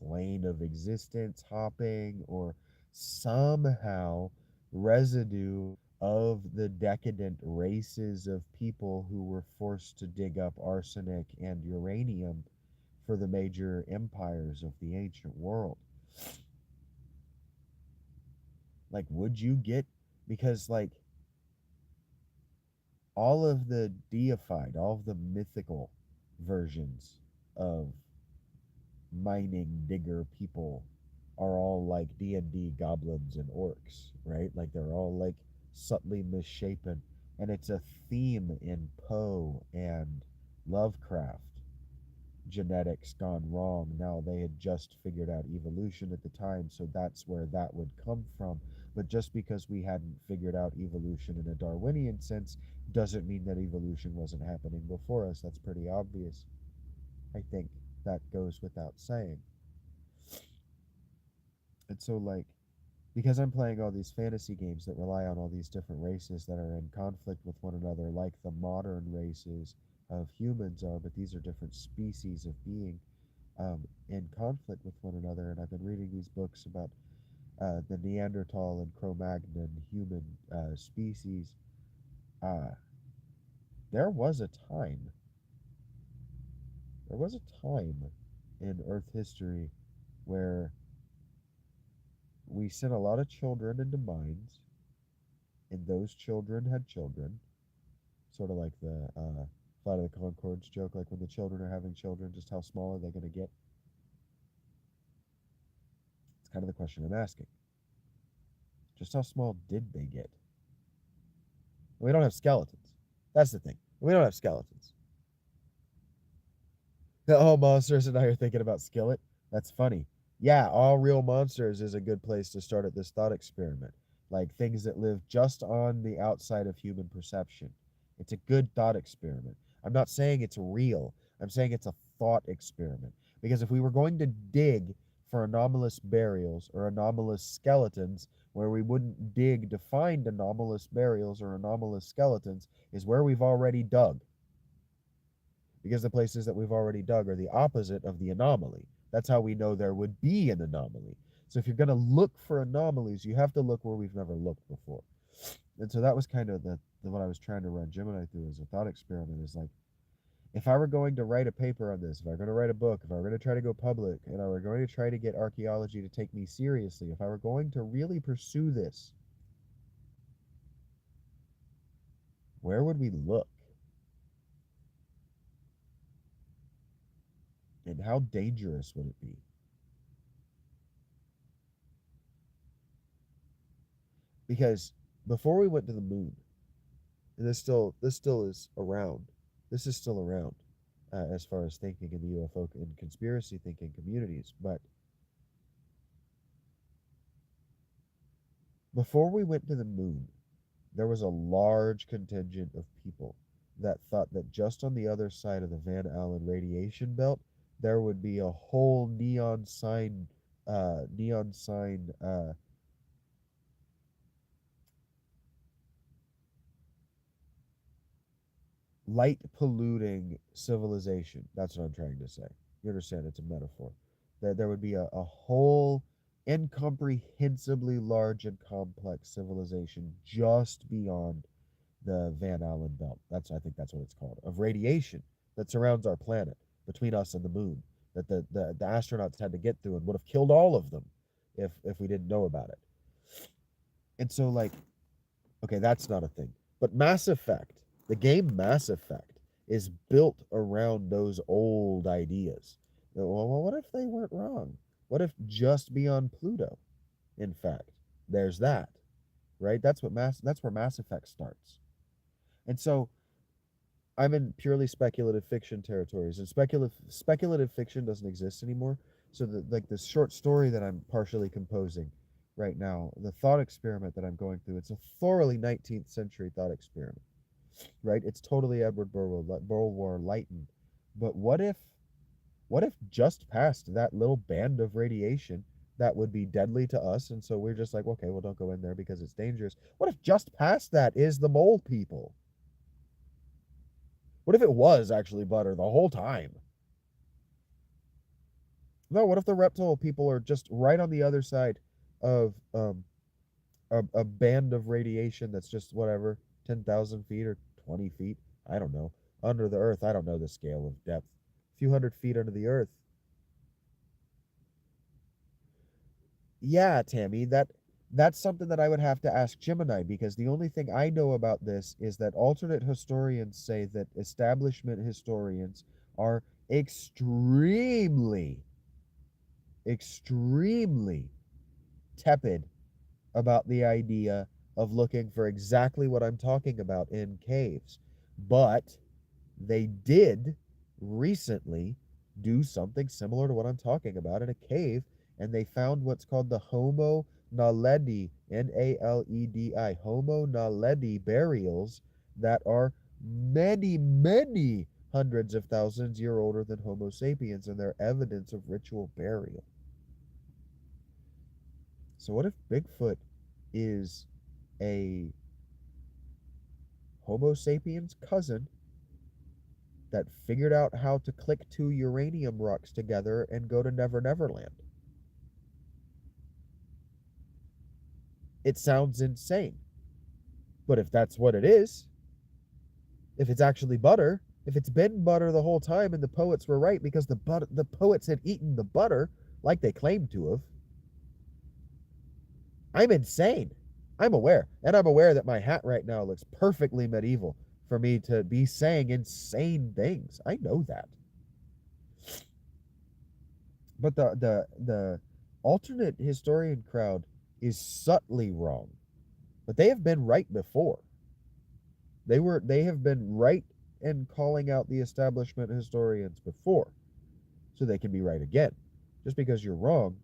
plane of existence hopping or somehow residue of the decadent races of people who were forced to dig up arsenic and uranium for the major empires of the ancient world. Like, would you get, because like all of the deified, all of the mythical versions of mining digger people are all like D&D goblins and orcs, right? Like they're all like subtly misshapen, and it's a theme in Poe and Lovecraft. Genetics gone wrong. Now they had just figured out evolution at the time, so that's where that would come from. But just because we hadn't figured out evolution in a Darwinian sense doesn't mean that evolution wasn't happening before us. That's pretty obvious. I think that goes without saying. And so, like, because I'm playing all these fantasy games that rely on all these different races that are in conflict with one another, like the modern races of humans are, but these are different species of being in conflict with one another. And I've been reading these books about the Neanderthal and Cro-Magnon human species. Uh, there was a time, there was a time in Earth history where we sent a lot of children into mines, and those children had children, sort of like the Flight of the Concords joke, like when the children are having children, just how small are they going to get? It's kind of the question I'm asking. Just how small did they get? We don't have skeletons. That's the thing. We don't have skeletons. Oh, monsters, and now you're thinking about Skillet? That's funny. Yeah, all real monsters is a good place to start at this thought experiment. Like things that live just on the outside of human perception. It's a good thought experiment. I'm not saying it's real, I'm saying it's a thought experiment. Because if we were going to dig for anomalous burials or anomalous skeletons, where we wouldn't dig to find anomalous burials or anomalous skeletons is where we've already dug, because the places that we've already dug are the opposite of the anomaly. That's how we know there would be an anomaly. So if you're going to look for anomalies, you have to look where we've never looked before. And so that was kind of the what I was trying to run Gemini through as a thought experiment, is like, if I were going to write a paper on this, if I were going to write a book, if I were going to try to go public, and I were going to try to get archaeology to take me seriously, if I were going to really pursue this, where would we look? And how dangerous would it be? Because before we went to the moon, and this still is around. This is still around as far as thinking in the UFO and conspiracy thinking communities. But before we went to the moon, there was a large contingent of people that thought that just on the other side of the Van Allen radiation belt, there would be a whole neon sign light polluting civilization. That's what I'm trying to say. You understand? It's a metaphor. That there would be a whole incomprehensibly large and complex civilization just beyond the Van Allen belt. I think that's what it's called, of radiation that surrounds our planet between us and the moon. That the astronauts had to get through and would have killed all of them if we didn't know about it. And so like, okay, that's not a thing. But Mass Effect, the game Mass Effect, is built around those old ideas. Well, what if they weren't wrong? What if just beyond Pluto, in fact, there's that, right? That's where Mass Effect starts. And so I'm in purely speculative fiction territories, and speculative fiction doesn't exist anymore. So like this short story that I'm partially composing right now, the thought experiment that I'm going through, it's a thoroughly 19th century thought experiment, right? It's totally Edward Bulwer Lytton. But what if just past that little band of radiation that would be deadly to us, and so we're just like, okay, well, don't go in there because it's dangerous. What if just past that is the mole people? What if it was actually butter the whole time? No, what if the reptile people are just right on the other side of a band of radiation that's just whatever, 10,000 feet or 20 feet? I don't know. Under the earth, I don't know the scale of depth. A few hundred feet under the earth. Yeah, Tammy, that's something that I would have to ask Gemini, because the only thing I know about this is that alternate historians say that establishment historians are extremely, extremely tepid about the idea of looking for exactly what I'm talking about in caves. But they did recently do something similar to what I'm talking about in a cave, and they found what's called the Homo naledi, Naledi, Homo naledi burials that are many, many hundreds of thousands year older than Homo sapiens, and they're evidence of ritual burial. So what if Bigfoot is a Homo sapiens cousin that figured out how to click two uranium rocks together and go to Never Never Land? It sounds insane. But if that's what it is, if it's actually butter, if it's been butter the whole time and the poets were right because the poets had eaten the butter like they claimed to have, I'm insane. I'm aware. And I'm aware that my hat right now looks perfectly medieval for me to be saying insane things. I know that. But the alternate historian crowd is subtly wrong. But they have been right before. They have been right in calling out the establishment historians before. So they can be right again. Just because you're wrong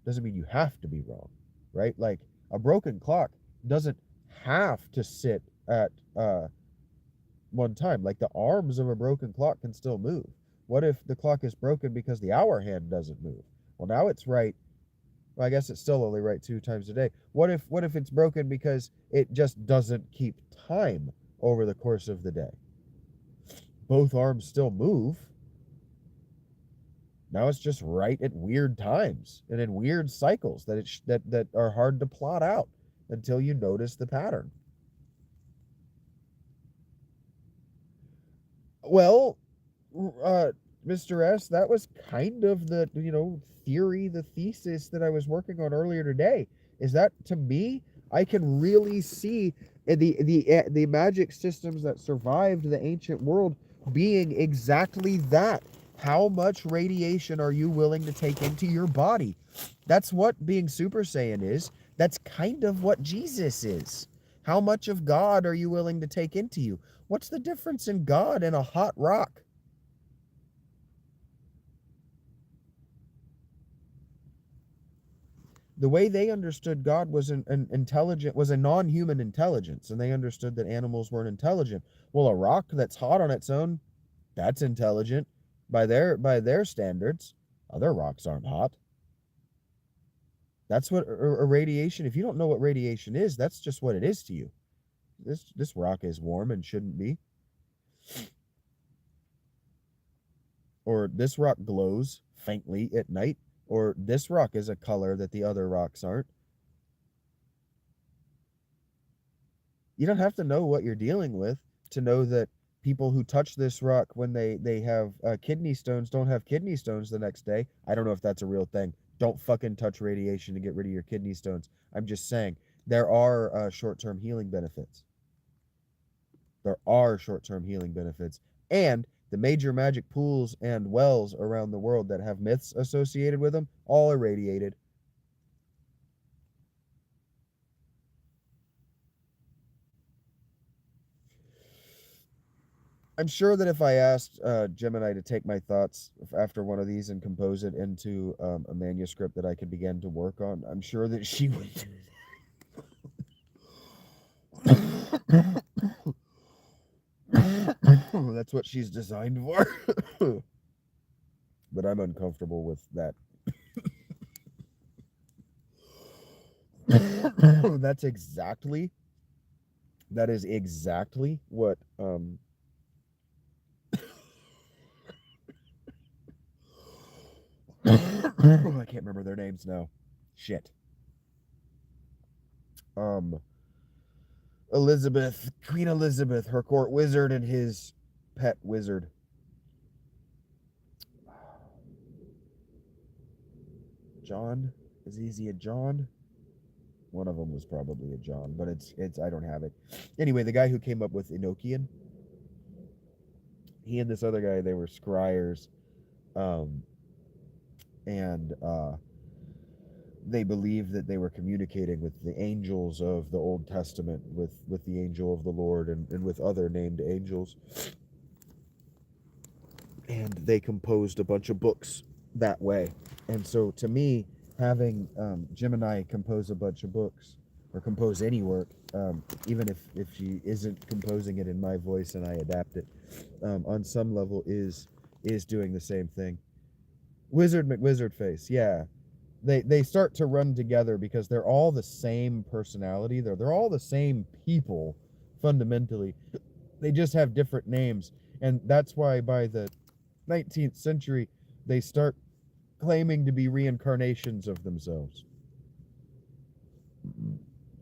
doesn't mean you have to be wrong, right? Like a broken clock doesn't have to sit at one time. Like the arms of a broken clock can still move. What if the clock is broken because the hour hand doesn't move? Well, now it's right. Well, I guess it's still only right 2 times a day. What if it's broken because it just doesn't keep time over the course of the day? Both arms still move. Now it's just right at weird times and in weird cycles that are hard to plot out until you notice the pattern. Well, uh, Mr. S, that was kind of the theory, the thesis that I was working on earlier today. Is that, to me, I can really see the magic systems that survived the ancient world being exactly that. How much radiation are you willing to take into your body? That's what being Super Saiyan is. That's kind of what Jesus is. How much of God are you willing to take into you? What's the difference in God and a hot rock? The way they understood God was an intelligent, was a non-human intelligence, and they understood that animals weren't intelligent. Well, a rock that's hot on its own, that's intelligent by their standards. Other rocks aren't hot. That's what a radiation. If you don't know what radiation is, that's just what it is to you. This rock is warm and shouldn't be. Or this rock glows faintly at night, or this rock is a color that the other rocks aren't. You don't have to know what you're dealing with to know that people who touch this rock when they have kidney stones don't have kidney stones the next day. I don't know if that's a real thing. Don't fucking touch radiation to get rid of your kidney stones. I'm just saying there are short-term healing benefits. There are short-term healing benefits, and the major magic pools and wells around the world that have myths associated with them all irradiated. I'm sure that if I asked Gemini to take my thoughts after one of these and compose it into a manuscript that I could begin to work on, I'm sure that she would. That's what she's designed for. But I'm uncomfortable with that. That is exactly what I can't remember their names now. Shit. Um Elizabeth, Queen Elizabeth, her court wizard and his pet wizard. John? Is he a John? One of them was probably a John, but it's I don't have it. Anyway, the guy who came up with Enochian, he and this other guy, they were scryers, um, and they believed that they were communicating with the angels of the Old Testament, with the angel of the Lord, and with other named angels. And they composed a bunch of books that way. And so, to me, having Gemini compose a bunch of books or compose any work, even if she isn't composing it in my voice and I adapt it, on some level is doing the same thing. Wizard McWizard Face, yeah. They start to run together because they're all the same personality. They're all the same people fundamentally. They just have different names, and that's why by the 19th century they start claiming to be reincarnations of themselves.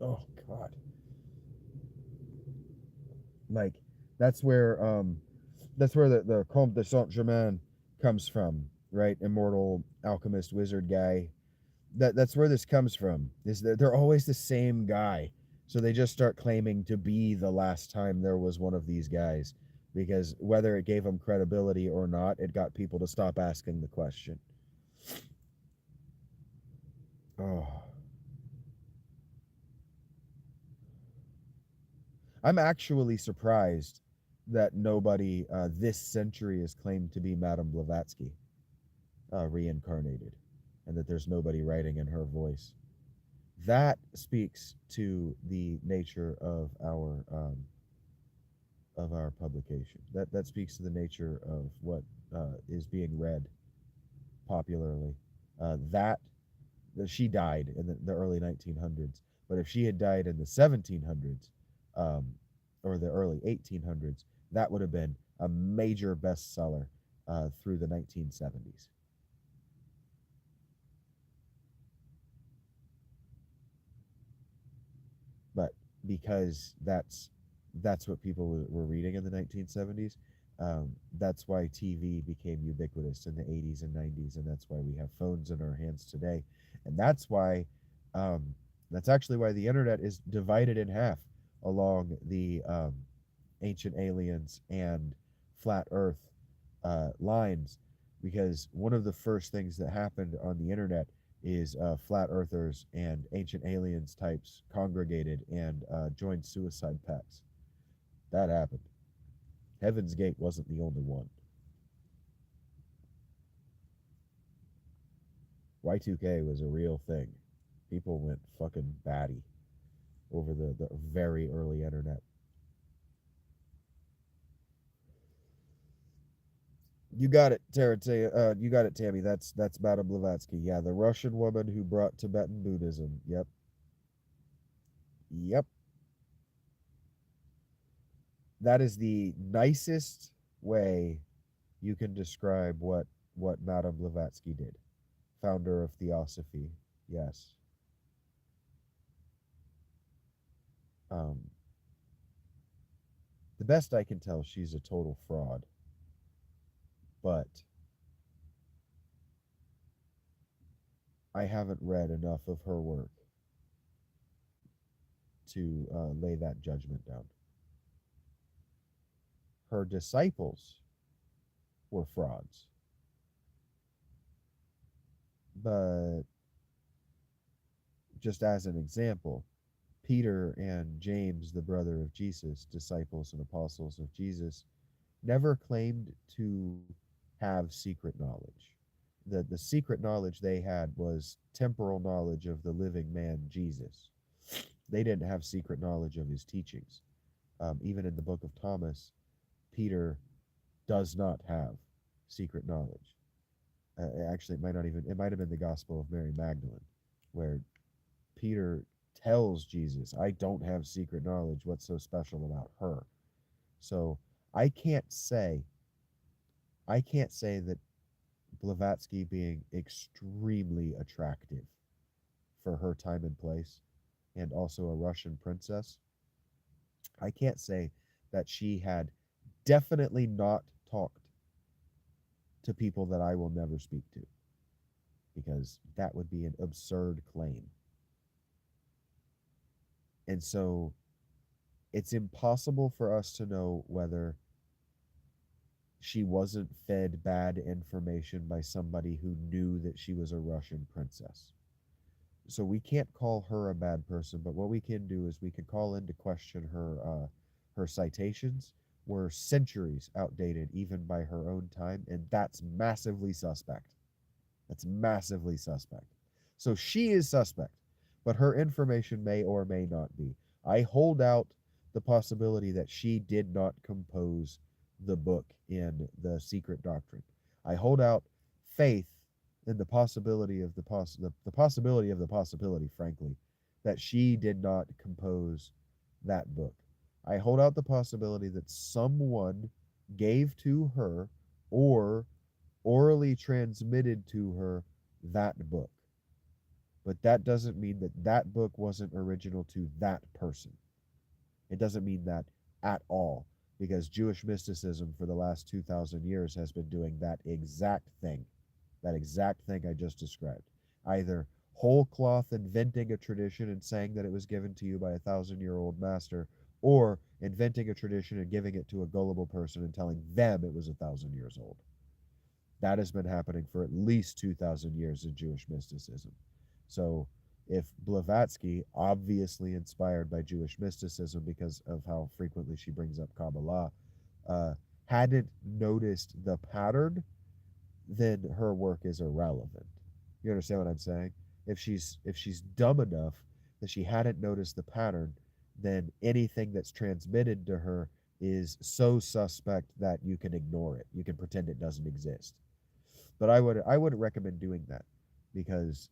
Oh God. Like that's where the Comte de Saint Germain comes from, right? Immortal alchemist wizard guy. That's where this comes from. Is that they're always the same guy. So they just start claiming to be the last time there was one of these guys, because whether it gave them credibility or not, it got people to stop asking the question. Oh. I'm actually surprised that nobody this century has claimed to be Madame Blavatsky reincarnated, and that there's nobody writing in her voice. That speaks to the nature of our publication. That speaks to the nature of what is being read popularly. That she died in the early 1900s, but if she had died in the 1700s um, or the early 1800s, that would have been a major bestseller through the 1970s. But because that's what people were reading in the 1970s. That's why TV became ubiquitous in the 80s and 90s, and that's why we have phones in our hands today, and um, that's actually why the internet is divided in half along the ancient aliens and flat Earth lines, because one of the first things that happened on the internet is flat earthers and ancient aliens types congregated and joined suicide pacts. That happened. Heaven's Gate wasn't the only one. Y2K was a real thing. People went fucking batty over the very early internet. You got it, you got it, Tammy. That's Madame Blavatsky. Yeah, the Russian woman who brought Tibetan Buddhism. Yep. Yep. That is the nicest way you can describe what Madame Blavatsky did. Founder of Theosophy. Yes. Um, the best I can tell, she's a total fraud. But I haven't read enough of her work to lay that judgment down. Her disciples were frauds. But just as an example, Peter and James, the brother of Jesus, disciples and apostles of Jesus, never claimed to have secret knowledge. The secret knowledge they had was temporal knowledge of the living man Jesus. They didn't have secret knowledge of his teachings. Even in the book of Thomas, Peter does not have secret knowledge. Actually, it might have been the Gospel of Mary Magdalene, where Peter tells Jesus, I don't have secret knowledge. What's so special about her? So I can't say, I can't say that Blavatsky being extremely attractive for her time and place, and also a Russian princess, I can't say that she had definitely not talked to people that I will never speak to, because that would be an absurd claim. And so it's impossible for us to know whether she wasn't fed bad information by somebody who knew that she was a Russian princess. So we can't call her a bad person, but what we can do is we can call into question her citations were centuries outdated even by her own time, and that's massively suspect. That's massively suspect. So she is suspect, but her information may or may not be. I hold out the possibility that she did not compose the book in the secret doctrine. I hold out faith in the possibility of the possibility of the possibility, frankly, that she did not compose that book. I hold out the possibility that someone gave to her or orally transmitted to her that book. But that doesn't mean that that book wasn't original to that person. It doesn't mean that at all, because Jewish mysticism for the last 2,000 years has been doing that exact thing I just described. Either whole cloth inventing a tradition and saying that it was given to you by a 1,000-year-old master, or inventing a tradition and giving it to a gullible person and telling them it was 1,000 years old. That has been happening for at least 2,000 years in Jewish mysticism. So if Blavatsky, obviously inspired by Jewish mysticism because of how frequently she brings up Kabbalah, hadn't noticed the pattern, then her work is irrelevant. You understand what I'm saying? If she's dumb enough that she hadn't noticed the pattern, then anything that's transmitted to her is so suspect that you can ignore it. You can pretend it doesn't exist. But I wouldn't recommend doing that, because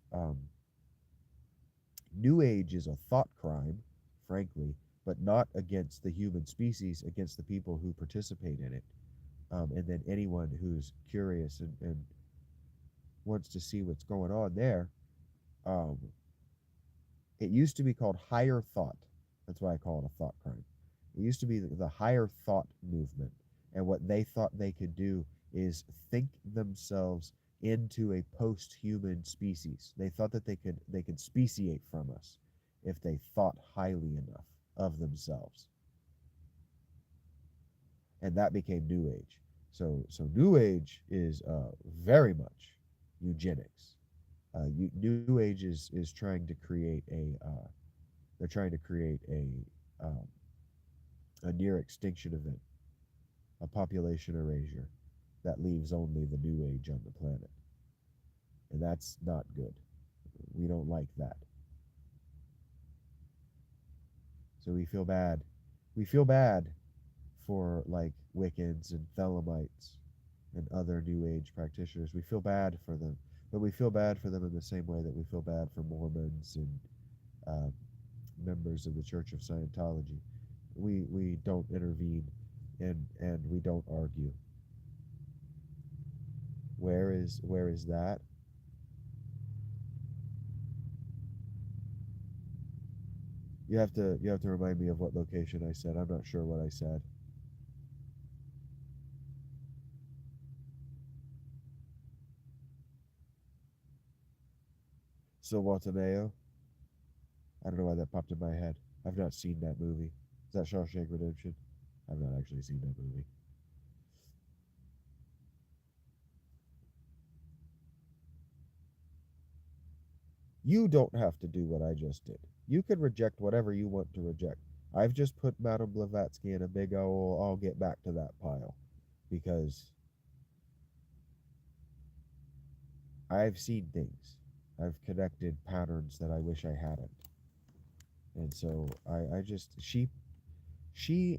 New Age is a thought crime, frankly, but not against the human species, against the people who participate in it. And then anyone who's curious and wants to see what's going on there. Um, it used to be called higher thought. That's why I call it a thought crime. It used to be the higher thought movement. And what they thought they could do is think themselves into a post-human species. They thought that they could speciate from us if they thought highly enough of themselves. And that became New Age. So New Age is very much eugenics. New Age is trying to create they're trying to create a near extinction event, a population erasure that leaves only the New Age on the planet, and that's not good. We don't like that. So we feel bad. We feel bad for like Wiccans and Thelemites and other New Age practitioners. We feel bad for them, but we feel bad for them in the same way that we feel bad for Mormons and uh, members of the Church of Scientology. We don't intervene, and we don't argue. Where is that? You have to remind me of what location I said. I'm not sure what I said. Silvatoneo. I don't know why that popped in my head. I've not seen that movie. Is that Shawshank Redemption? I've not actually seen that movie. You don't have to do what I just did. You can reject whatever you want to reject. I've just put Madame Blavatsky in a big old I'll get back to that pile. because I've seen things. I've connected patterns that I wish I hadn't. And so I just she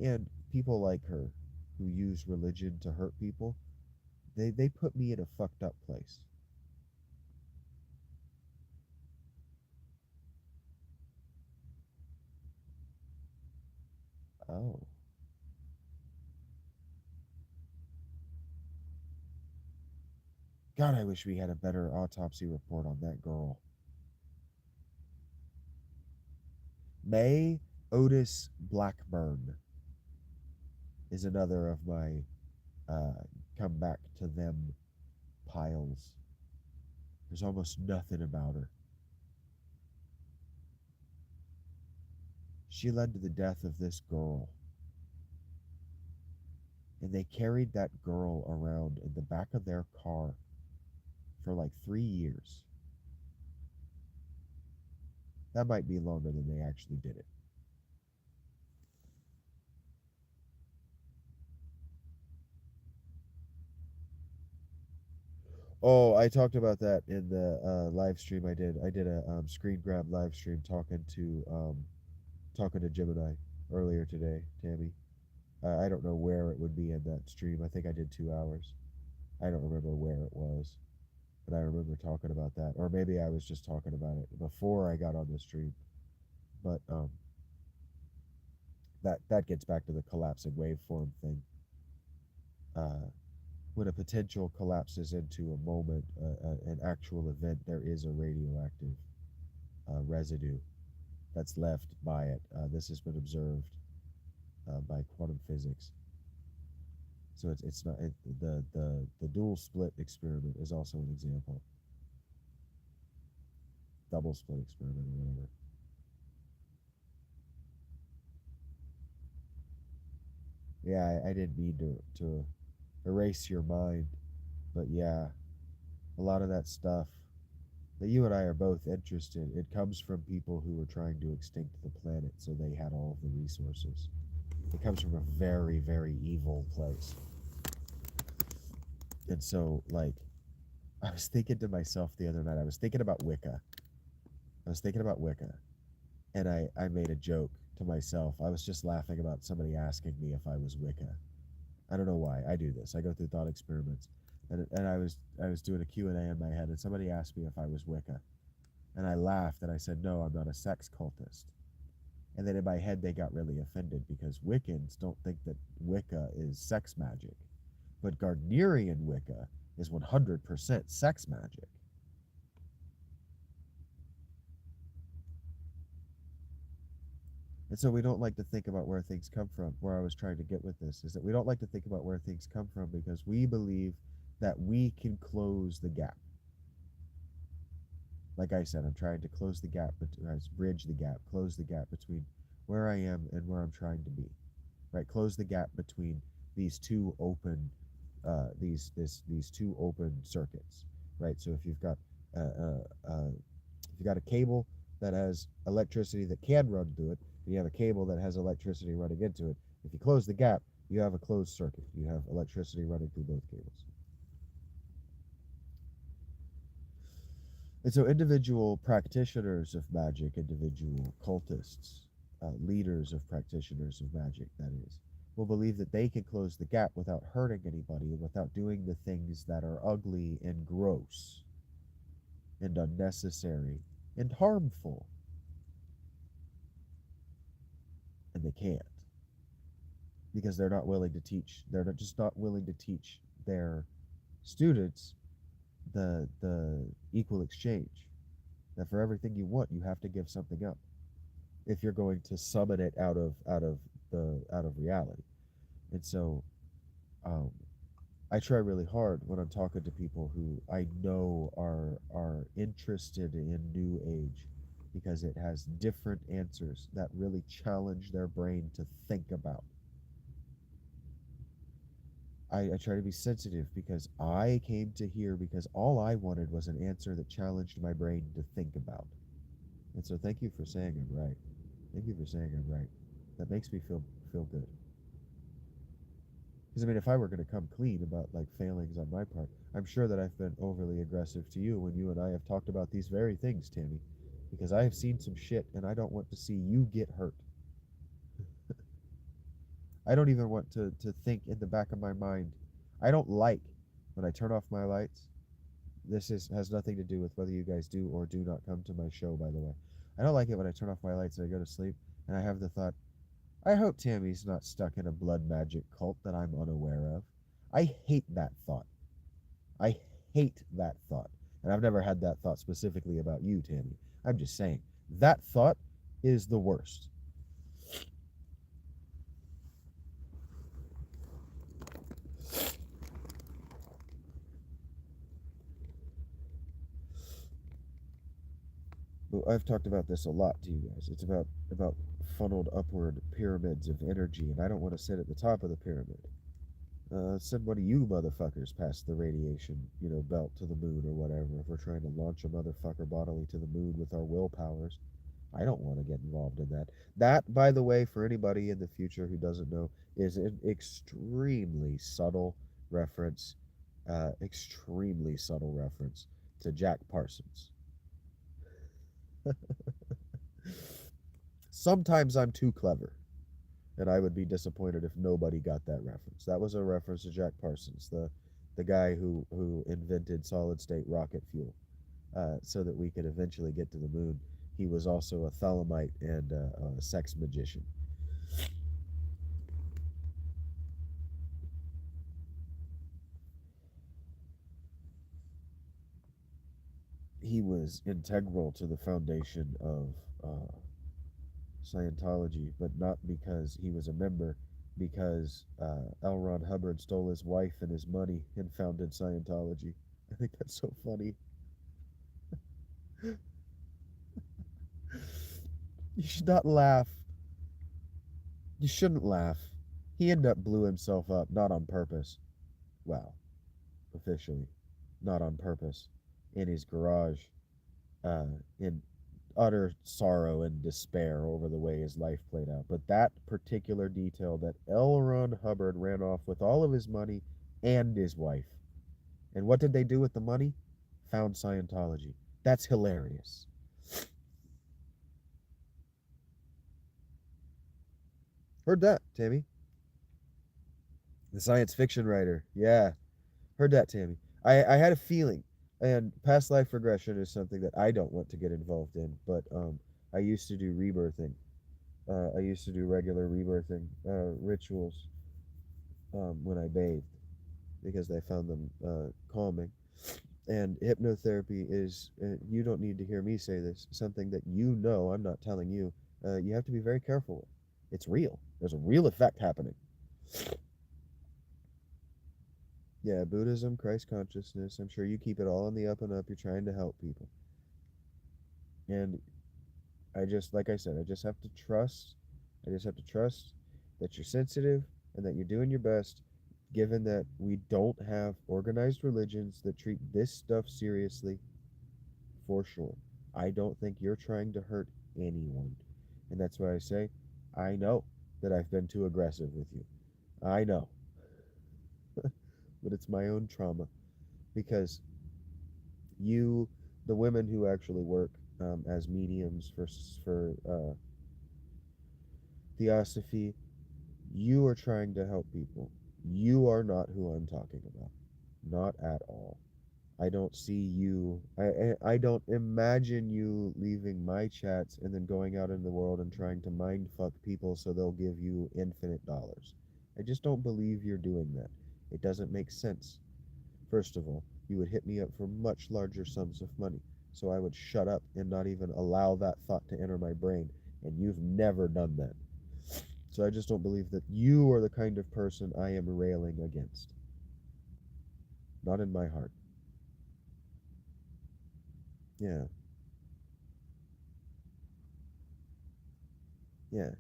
and people like her who use religion to hurt people, they put me in a fucked up place. Oh. God, I wish we had a better autopsy report on that girl. May Otis Blackburn is another of my come back to them piles. There's almost nothing about her. She led to the death of this girl. And they carried that girl around in the back of their car for like 3 years. That might be longer than they actually did it. Oh, I talked about that in the live stream I did. I did a screen grab live stream talking to Gemini earlier today, Tammy. I don't know where it would be in that stream. I think I did 2 hours. I don't remember where it was, but I remember talking about that. Or maybe I was just talking about it before I got on the stream. But that gets back to the collapsing waveform thing. When a potential collapses into a moment, an actual event, there is a radioactive residue that's left by it. This has been observed by quantum physics. So it's not the dual split experiment is also an example. Double split experiment or whatever. Yeah, I didn't mean to erase your mind, but yeah, a lot of that stuff that you and I are both interested, it comes from people who were trying to extinct the planet so they had all of the resources. It comes from a very, very evil place. And so, like, I was thinking to myself the other night, I was thinking about Wicca. I was thinking about Wicca, and I made a joke to myself. I was just laughing about somebody asking me if I was Wicca. I don't know why. I do this. I go through thought experiments. And I was doing a Q&A in my head, and somebody asked me if I was Wicca. And I laughed, and I said, no, I'm not a sex cultist. And then in my head, they got really offended because Wiccans don't think that Wicca is sex magic. But Gardnerian Wicca is 100% sex magic. And so we don't like to think about where things come from. Where I was trying to get with this is that we don't like to think about where things come from because we believe that we can close the gap. Like I said, I'm trying to close the gap, bridge the gap, close the gap between where I am and where I'm trying to be. Right, close the gap between these two open, these two open circuits. Right, so if you've got a cable that has electricity that can run through it, and you have a cable that has electricity running into it. If you close the gap, you have a closed circuit. You have electricity running through both cables. And so individual practitioners of magic, individual cultists, leaders of practitioners of magic, that is, will believe that they can close the gap without hurting anybody and without doing the things that are ugly and gross and unnecessary and harmful. And they can't because they're not willing to teach. They're just not willing to teach their students the equal exchange. That for everything you want, you have to give something up if you're going to summon it out of reality. And so, I try really hard when I'm talking to people who I know are interested in New Age because it has different answers that really challenge their brain to think about. I try to be sensitive because I came to here because all I wanted was an answer that challenged my brain to think about. And so thank you for saying I'm right. Thank you for saying I'm right. That makes me feel good. Because I mean, if I were going to come clean about like failings on my part, I'm sure that I've been overly aggressive to you when you and I have talked about these very things, Tammy. Because I have seen some shit and I don't want to see you get hurt. I don't even want to think in the back of my mind. I don't like when I turn off my lights. Has nothing to do with whether you guys do or do not come to my show, by the way. I don't like it when I turn off my lights and I go to sleep and I have the thought, I hope Tammy's not stuck in a blood magic cult that I'm unaware of. I hate that thought. I hate that thought. And I've never had that thought specifically about you, Tammy. I'm just saying, that thought is the worst. Well, I've talked about this a lot to you guys. It's about funneled upward pyramids of energy, and I don't want to sit at the top of the pyramid. Send one of you motherfuckers past the radiation, belt to the moon or whatever. If we're trying to launch a motherfucker bodily to the moon with our willpowers, I don't want to get involved in that. That, by the way, for anybody in the future who doesn't know, is an extremely subtle reference, extremely subtle reference to Jack Parsons. Sometimes I'm too clever, and I would be disappointed if nobody got that reference. That was a reference to Jack Parsons, the guy who invented solid state rocket fuel, so that we could eventually get to the moon. He was also a Thalamite and a sex magician. He was integral to the foundation of Scientology, but not because he was a member, because L. Ron Hubbard stole his wife and his money and founded Scientology. I think that's so funny. You should not laugh. You shouldn't laugh. He ended up blew himself up, not on purpose. Well, officially, not on purpose, in his garage, uh, in utter sorrow and despair over the way his life played out. But that particular detail that L. Ron Hubbard ran off with all of his money and his wife. And what did they do with the money? Found Scientology. That's hilarious. Heard that, Tammy. The science fiction writer. Yeah, heard that, Tammy. I had a feeling, and past life regression is something that I don't want to get involved in, but I used to do rebirthing. I used to do regular rebirthing rituals when I bathed because I found them calming. And hypnotherapy is, you don't need to hear me say this, something that I'm not telling you, you have to be very careful with. It's real. There's a real effect happening. Yeah, Buddhism, Christ consciousness. I'm sure you keep it all on the up and up. You're trying to help people. And like I said, I just have to trust. I just have to trust that you're sensitive and that you're doing your best, given that we don't have organized religions that treat this stuff seriously, for sure. I don't think you're trying to hurt anyone. And that's why I say, I know that I've been too aggressive with you. I know. But it's my own trauma because you, the women who actually work as mediums for theosophy, you are trying to help people. You are not who I'm talking about. Not at all. I don't see you. I don't imagine you leaving my chats and then going out in the world and trying to mind fuck people so they'll give you infinite dollars. I just don't believe you're doing that. It doesn't make sense. First of all, you would hit me up for much larger sums of money, so I would shut up and not even allow that thought to enter my brain, and you've never done that. So I just don't believe that you are the kind of person I am railing against. Not in my heart. Yeah, yeah.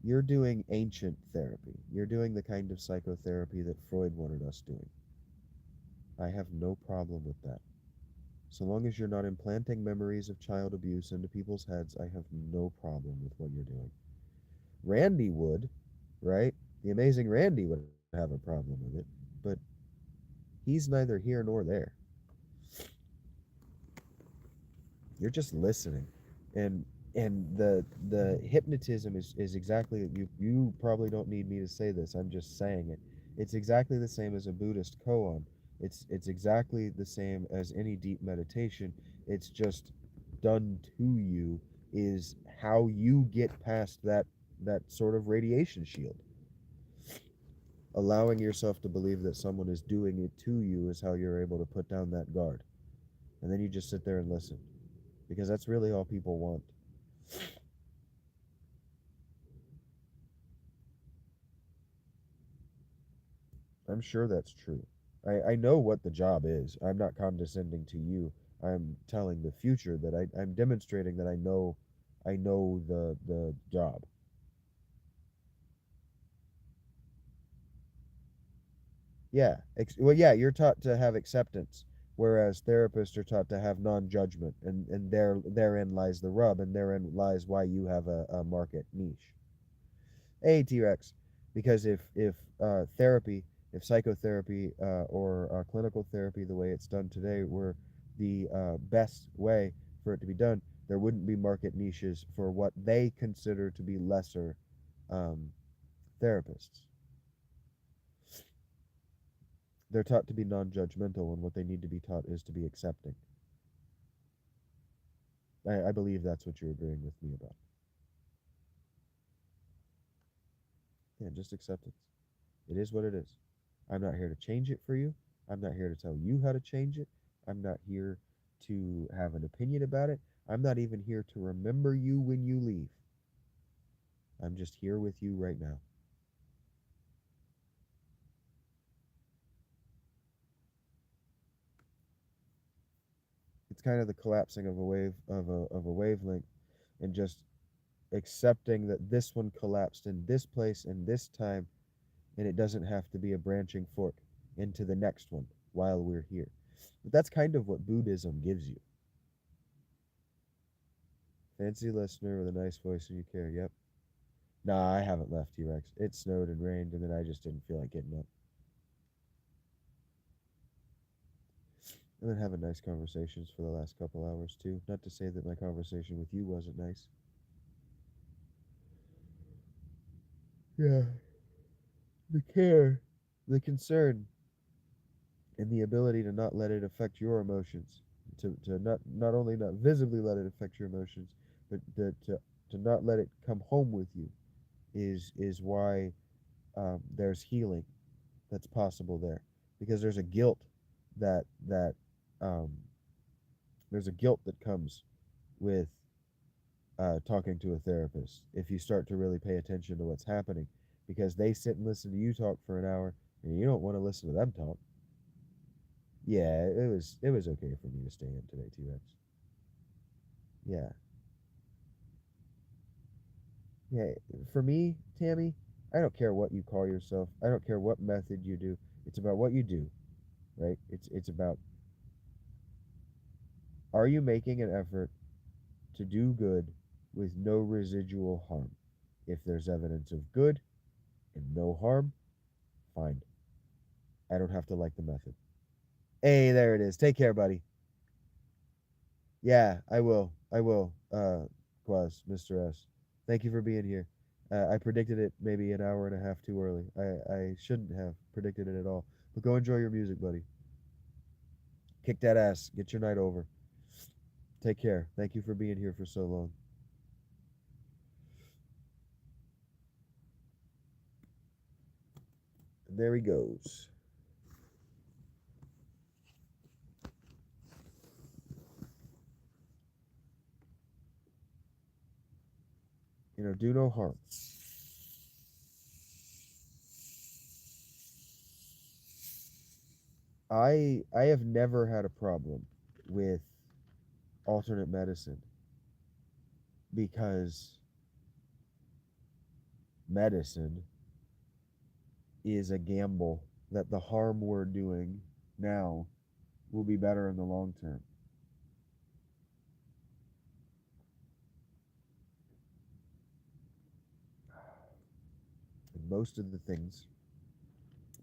You're doing ancient therapy. You're doing the kind of psychotherapy that Freud wanted us doing. I have no problem with that. So long as you're not implanting memories of child abuse into people's heads, I have no problem with what you're doing. Randy would, right? The amazing Randy would have have a problem with it, but he's neither here nor there. You're just listening, and the hypnotism is exactly, you probably don't need me to say this, I'm just saying it. It's exactly the same as a Buddhist koan. It's exactly the same as any deep meditation. It's just done to you, is how you get past that sort of radiation shield. Allowing yourself to believe that someone is doing it to you is how you're able to put down that guard. And then you just sit there and listen, because that's really all people want. I'm sure that's true. I know what the job is. I'm not condescending to you. I'm telling the future that I'm demonstrating that I know the job. Yeah. Well, yeah, you're taught to have acceptance, whereas therapists are taught to have non-judgment, and therein lies the rub, and therein lies why you have a market niche. A T-Rex, because if therapy, if psychotherapy or clinical therapy, the way it's done today, were the best way for it to be done, there wouldn't be market niches for what they consider to be lesser um, therapists. They're taught to be non-judgmental, and what they need to be taught is to be accepting. I believe that's what you're agreeing with me about. Yeah, just acceptance. It is what it is. I'm not here to change it for you. I'm not here to tell you how to change it. I'm not here to have an opinion about it. I'm not even here to remember you when you leave. I'm just here with you right now. It's kind of the collapsing of a wavelength, and just accepting that this one collapsed in this place in this time, and it doesn't have to be a branching fork into the next one while we're here. But that's kind of what Buddhism gives you. Fancy listener with a nice voice and you care. Yep. Nah, I haven't left, T-Rex. It snowed and rained, and then I just didn't feel like getting up. I've been having nice conversations for the last couple hours, too. Not to say that my conversation with you wasn't nice. Yeah. The care, the concern, and the ability to not let it affect your emotions. To not only not visibly let it affect your emotions, but to not let it come home with you is why there's healing that's possible there, because there's a guilt that um, there's a guilt that comes with talking to a therapist if you start to really pay attention to what's happening, because they sit and listen to you talk for an hour, and you don't want to listen to them talk. Yeah, it was okay for me to stay in today, T-Rex. Yeah, yeah. For me, Tammy, I don't care what you call yourself. I don't care what method you do. It's about what you do, right? It's about, are you making an effort to do good with no residual harm? If there's evidence of good and no harm, fine. I don't have to like the method. Hey, there it is. Take care, buddy. Yeah, I will. I will. Quaz, Mr. S. Thank you for being here. I predicted it maybe an hour and a half too early. I shouldn't have predicted it at all. But go enjoy your music, buddy. Kick that ass. Get your night over. Take care. Thank you for being here for so long. And there he goes. Do no harm. I have never had a problem with alternate medicine, because medicine is a gamble that the harm we're doing now will be better in the long term. And most of the things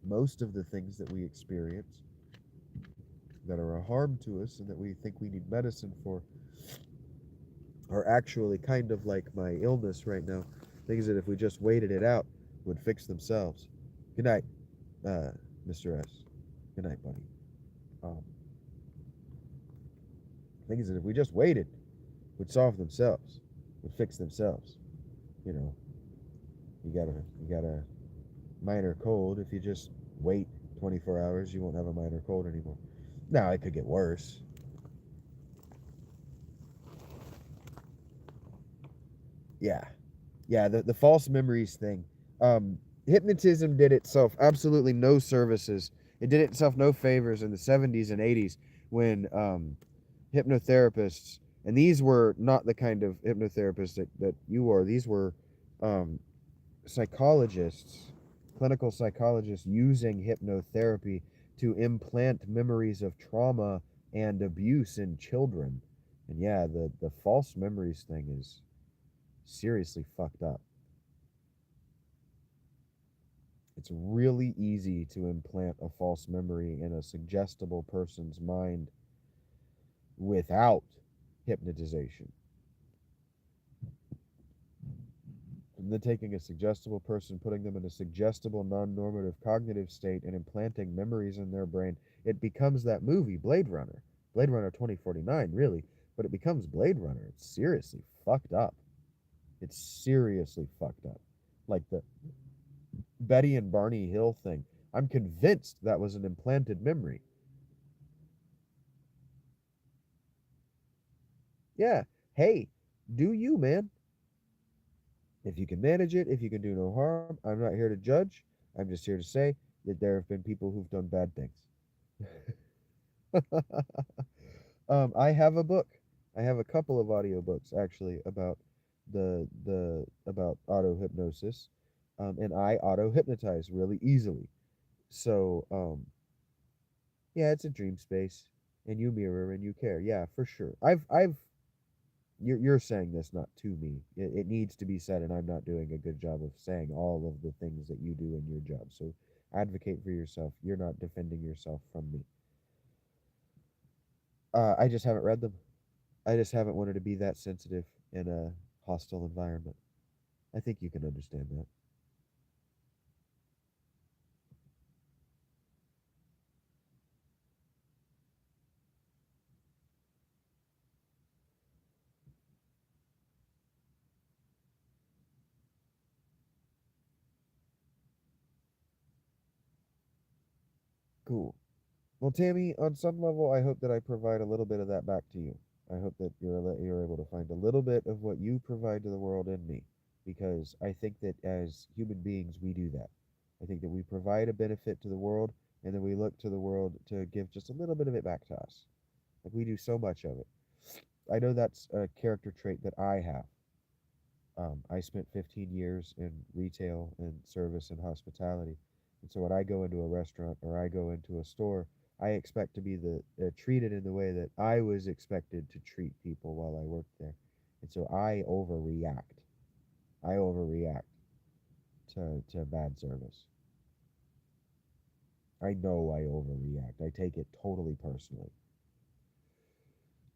most of the things that we experience that are a harm to us and that we think we need medicine for are actually kind of like my illness right now. Things that if we just waited it out would fix themselves. Good night, Mr. S. Good night, buddy. Um, things that if we just waited would solve themselves, would fix themselves. You know, you got a minor cold. If you just wait 24 hours, you won't have a minor cold anymore. Now it could get worse. Yeah, yeah. The false memories thing. Hypnotism did itself absolutely no services. It did itself no favors in the 70s and 80s when hypnotherapists, and these were not the kind of hypnotherapists that you are. These were um, psychologists, clinical psychologists using hypnotherapy to implant memories of trauma and abuse in children. And yeah, the false memories thing is seriously fucked up. It's really easy to implant a false memory in a suggestible person's mind without hypnotization. And then taking a suggestible person, putting them in a suggestible, non normative cognitive state, and implanting memories in their brain, it becomes that movie, Blade Runner. Blade Runner 2049, really. But it becomes Blade Runner. It's seriously fucked up. It's seriously fucked up. Like the Betty and Barney Hill thing. I'm convinced that was an implanted memory. Yeah. Hey, do you, man? If you can manage it, if you can do no harm, I'm not here to judge. I'm just here to say that there have been people who've done bad things. I have a book. I have a couple of audiobooks actually about the about auto hypnosis, and I auto hypnotize really easily. So yeah, it's a dream space, and you mirror and you care. Yeah, for sure. I've you're saying this not to me. It needs to be said, and I'm not doing a good job of saying all of the things that you do in your job. So advocate for yourself. You're not defending yourself from me. I just haven't read them. I just haven't wanted to be that sensitive in a hostile environment. I think you can understand that. Cool. Well, Tammy, on some level, I hope that I provide a little bit of that back to you. I hope that you're able to find a little bit of what you provide to the world in me, because I think that as human beings, we do that. I think that we provide a benefit to the world, and then we look to the world to give just a little bit of it back to us. Like we do so much of it. I know that's a character trait that I have. I spent 15 years in retail and service and hospitality. And so when I go into a restaurant or I go into a store, I expect to be treated in the way that I was expected to treat people while I worked there. And so I overreact. I overreact to bad service. I know I overreact. I take it totally personally.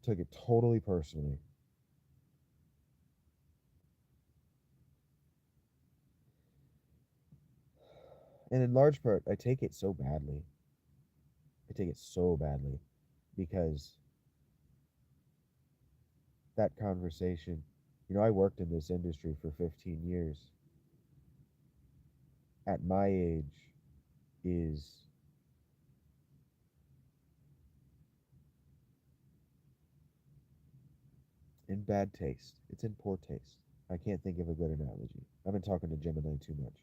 Took it totally personally. And in large part, I take it so badly. I take it so badly because that conversation. I worked in this industry for 15 years. At my age is in bad taste. It's in poor taste. I can't think of a good analogy. I've been talking to Gemini too much.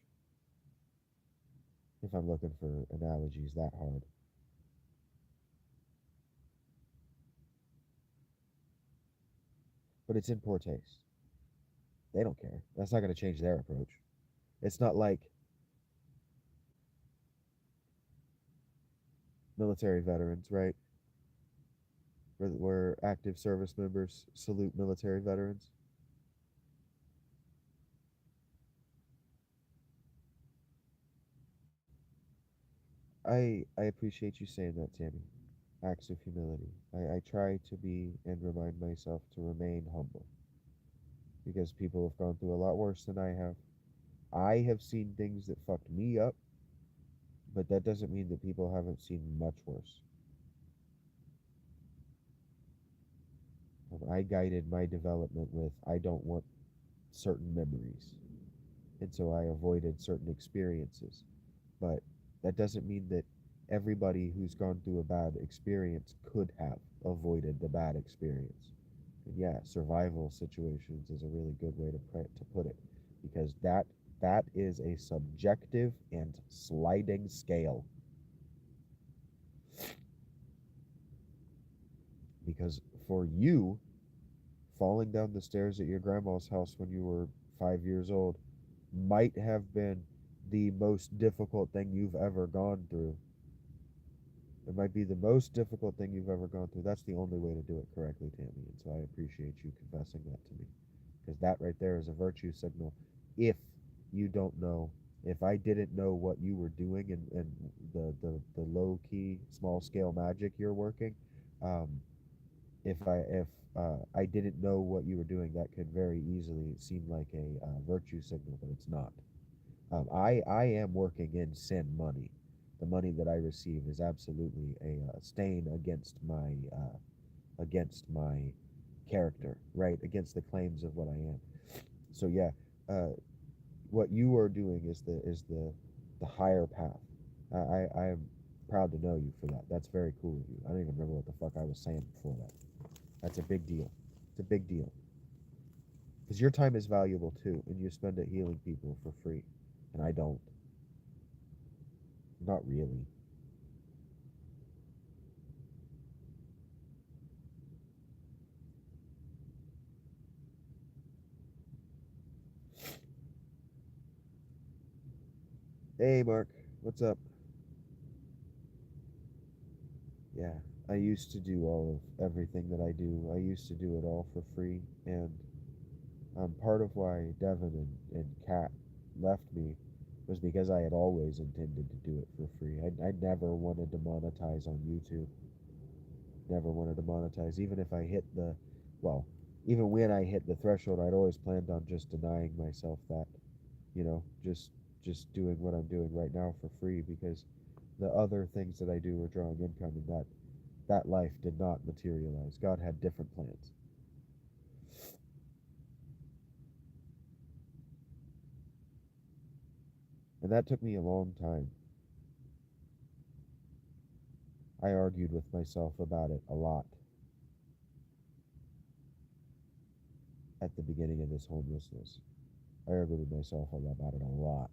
If I'm looking for analogies that hard. But it's in poor taste. They don't care. That's not going to change their approach. It's not like military veterans, right? Where active service members salute military veterans. I appreciate you saying that, Tammy. Acts of humility. I try to be and remind myself to remain humble because people have gone through a lot worse than I have. I have seen things that fucked me up, but that doesn't mean that people haven't seen much worse. I guided my development with I don't want certain memories, and so I avoided certain experiences. But that doesn't mean that everybody who's gone through a bad experience could have avoided the bad experience. And yeah, survival situations is a really good way to put it, because that is a subjective and sliding scale. Because for you, falling down the stairs at your grandma's house when you were 5 years old might have been the most difficult thing you've ever gone through. It might be the most difficult thing you've ever gone through. That's the only way to do it correctly, Tammy. And so I appreciate you confessing that to me. Because that right there is a virtue signal. If you don't know, if I didn't know what you were doing and the low key, small scale magic you're working, um, if I didn't know what you were doing, that could very easily seem like a virtue signal, but it's not. I am working in sin money. The money that I receive is absolutely a stain against my character, right? Against the claims of what I am. So yeah, uh, what you are doing is the higher path. I am proud to know you for that. That's very cool of you. I don't even remember what the fuck I was saying before that. That's a big deal. It's a big deal because your time is valuable too, and you spend it healing people for free, and I don't. Not really. Hey, Mark, what's up? Yeah, I used to do all of everything that I do. I used to do it all for free, and part of why Devin and Kat left me was because I had always intended to do it for free. I never wanted to monetize on YouTube. Never wanted to monetize, even if I hit the, well, even when I hit the threshold, I'd always planned on just denying myself that, just doing what I'm doing right now for free because the other things that I do were drawing income, and that life did not materialize. God had different plans. And that took me a long time. I argued with myself about it a lot at the beginning of this homelessness. I argued with myself about it a lot.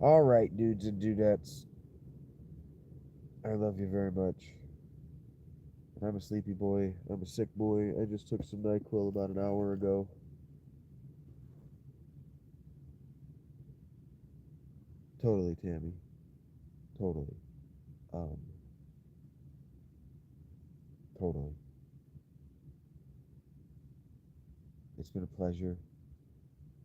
All right, dudes and dudettes. I love you very much. And I'm a sleepy boy. I'm a sick boy. I just took some NyQuil about an hour ago. Totally, Tammy. Totally. Um, totally. It's been a pleasure.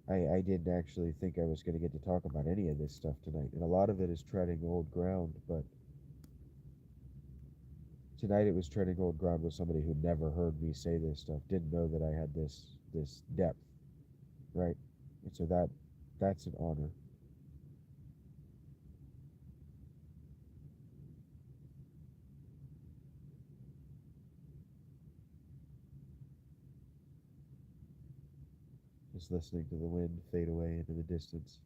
I didn't actually think I was going to get to talk about any of this stuff tonight. And a lot of it is treading old ground, but tonight it was treading old ground with somebody who never heard me say this stuff, didn't know that I had this depth, right? And so that's an honor. Just listening to the wind fade away into the distance.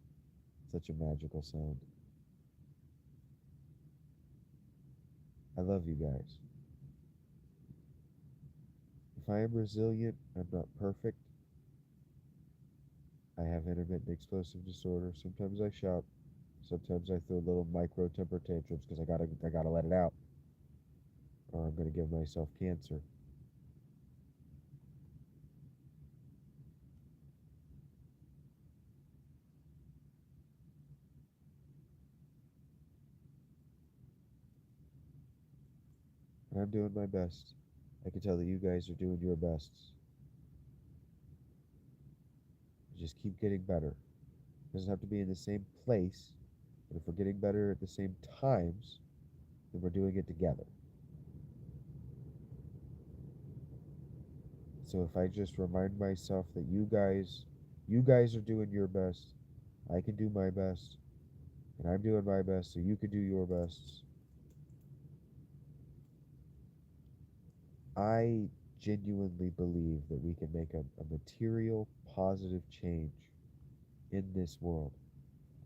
Such a magical sound. I love you guys. If I am resilient, I'm not perfect. I have intermittent explosive disorder. Sometimes I shout. Sometimes I throw little micro temper tantrums because I gotta let it out, or I'm gonna give myself cancer. And I'm doing my best. I can tell that you guys are doing your best. Just keep getting better. It doesn't have to be in the same place, but if we're getting better at the same times, then we're doing it together. So if I just remind myself that you guys are doing your best, I can do my best, and I'm doing my best, so you can do your best. I genuinely believe that we can make a material positive change in this world.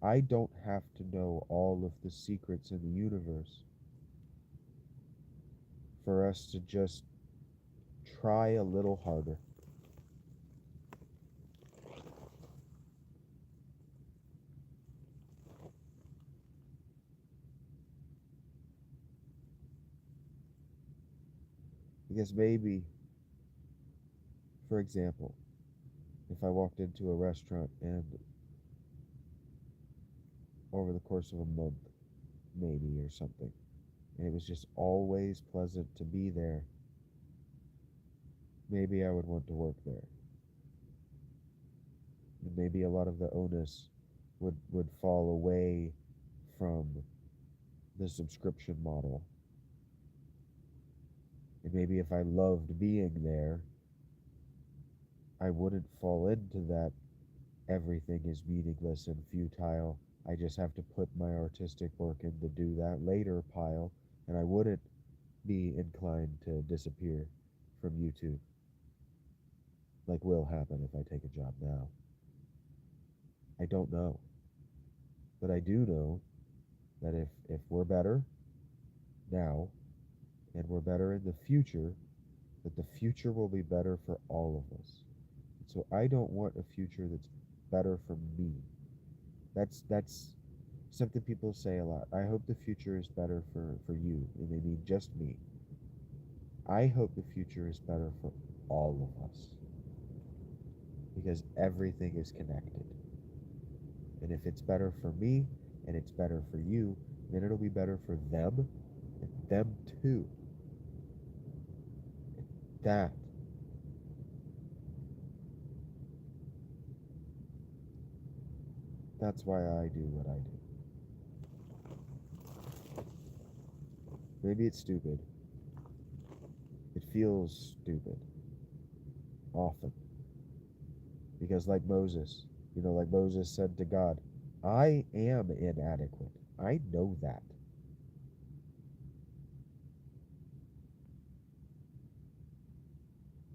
I don't have to know all of the secrets in the universe for us to just try a little harder. Because maybe, for example, if I walked into a restaurant and over the course of a month, maybe, or something, and it was just always pleasant to be there, maybe I would want to work there. And maybe a lot of the onus would fall away from the subscription model. And maybe if I loved being there, I wouldn't fall into that everything is meaningless and futile. I just have to put my artistic work in to do that later pile, and I wouldn't be inclined to disappear from YouTube like will happen if I take a job now. I don't know. But I do know that if we're better now and we're better in the future, that the future will be better for all of us. So I don't want a future that's better for me. That's something people say a lot. I hope the future is better for you, and they mean just me. I hope the future is better for all of us because everything is connected. And if it's better for me and it's better for you, then it'll be better for them and them too. That that's why I do what I do. Maybe it's stupid. It feels stupid often. Because like Moses said to God, I am inadequate. I know that.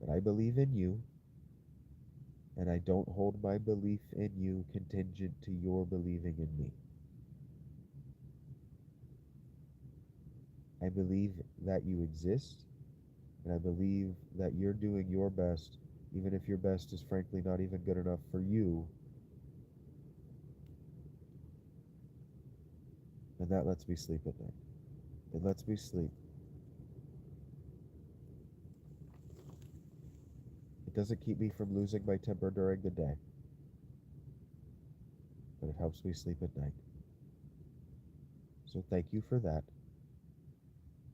But I believe in you, and I don't hold my belief in you contingent to your believing in me. I believe that you exist, and I believe that you're doing your best, even if your best is frankly not even good enough for you. And that lets me sleep at night. It lets me sleep. It doesn't keep me from losing my temper during the day, but it helps me sleep at night. So thank you for that.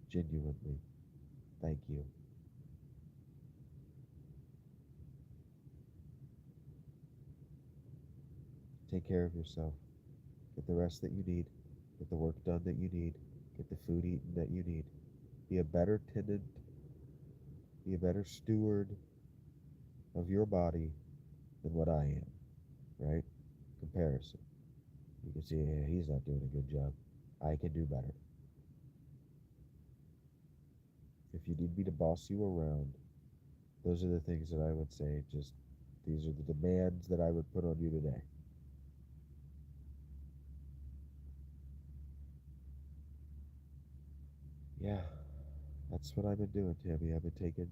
Genuinely. Thank you. Take care of yourself. Get the rest that you need. Get the work done that you need. Get the food eaten that you need. Be a better tenant. Be a better steward of your body than what I am. Right? Comparison. You can see, yeah, he's not doing a good job. I can do better. If you need me to boss you around, those are the things that I would say. Just these are the demands that I would put on you today. Yeah, that's what I've been doing, Tammy. I've been taking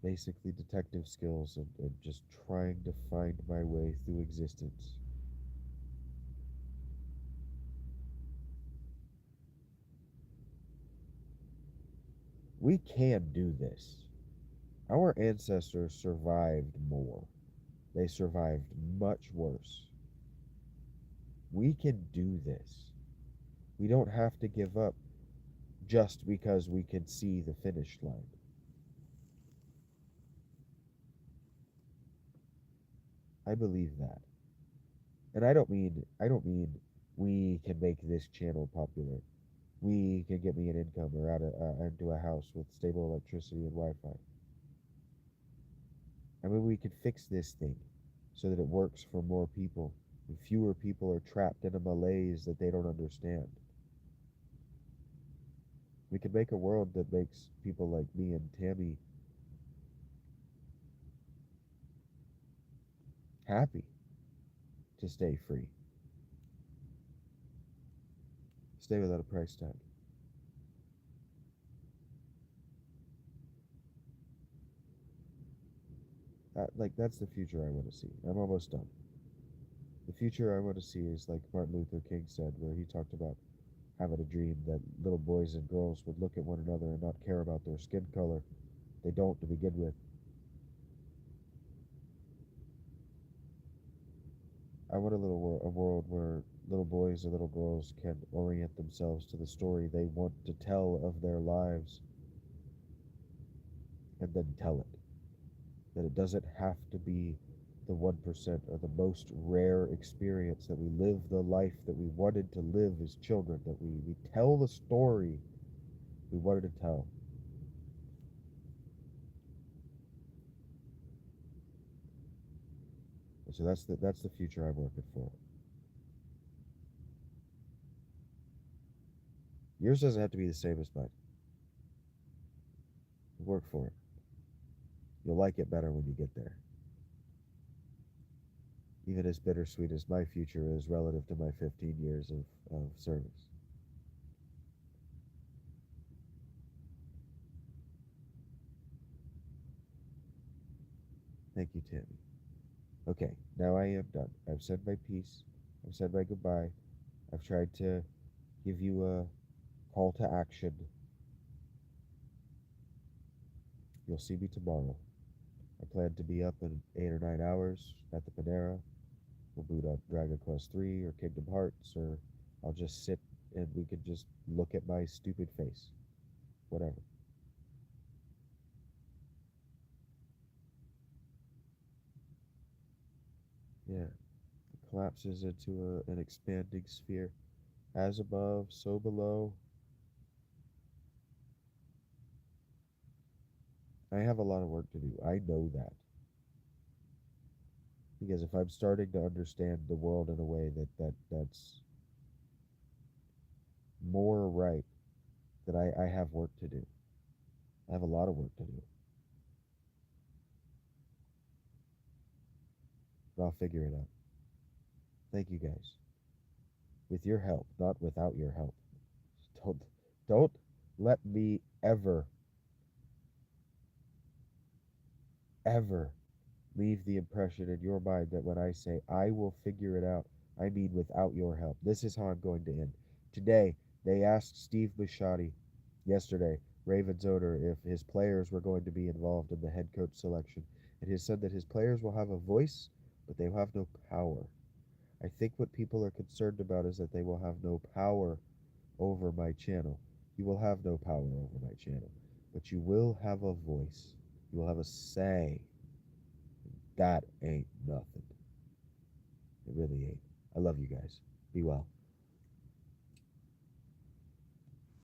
basically detective skills and just trying to find my way through existence. We can do this. Our ancestors survived more. They survived much worse. We can do this. We don't have to give up. just because we can see the finish line. I believe that. And I don't mean we can make this channel popular. We can get me an income or into a house with stable electricity and Wi-Fi. I mean, we could fix this thing so that it works for more people and fewer people are trapped in a malaise that they don't understand. We could make a world that makes people like me and Tammy happy to stay free, stay without a price tag. That's the future I want to see. I'm almost done. The future I want to see is like Martin Luther King said, where he talked about having a dream that little boys and girls would look at one another and not care about their skin color. They don't to begin with. I want a world where little boys and little girls can orient themselves to the story they want to tell of their lives and then tell it. That it doesn't have to be the 1% or the most rare experience, that we live the life that we wanted to live as children, that we tell the story we wanted to tell. So that's the future I'm working for. Yours doesn't have to be the same as mine. Work for it. You'll like it better when you get there. Even as bittersweet as my future is relative to my 15 years of service. Thank you, Tammy. Okay, now I am done. I've said my piece. I've said my goodbye. I've tried to give you a call to action. You'll see me tomorrow. I plan to be up in 8 or 9 hours at the Panera. We'll boot up Dragon Quest 3 or Kingdom Hearts, or I'll just sit and we can just look at my stupid face. Whatever. Yeah. It collapses into an expanding sphere. As above, so below. I have a lot of work to do. I know that. Because if I'm starting to understand the world in a way that's more right, that I have work to do. I have a lot of work to do. But I'll figure it out. Thank you guys. With your help, not without your help. Don't don't let me ever leave the impression in your mind that when I say I will figure it out, I mean without your help. This is how I'm going to end. Today, they asked Steve Bisciotti, yesterday, Ravens owner, if his players were going to be involved in the head coach selection. And he said that his players will have a voice, but they will have no power. I think what people are concerned about is that they will have no power over my channel. You will have no power over my channel, but you will have a voice. You will have a say. That ain't nothing. It really ain't. I love you guys. Be well.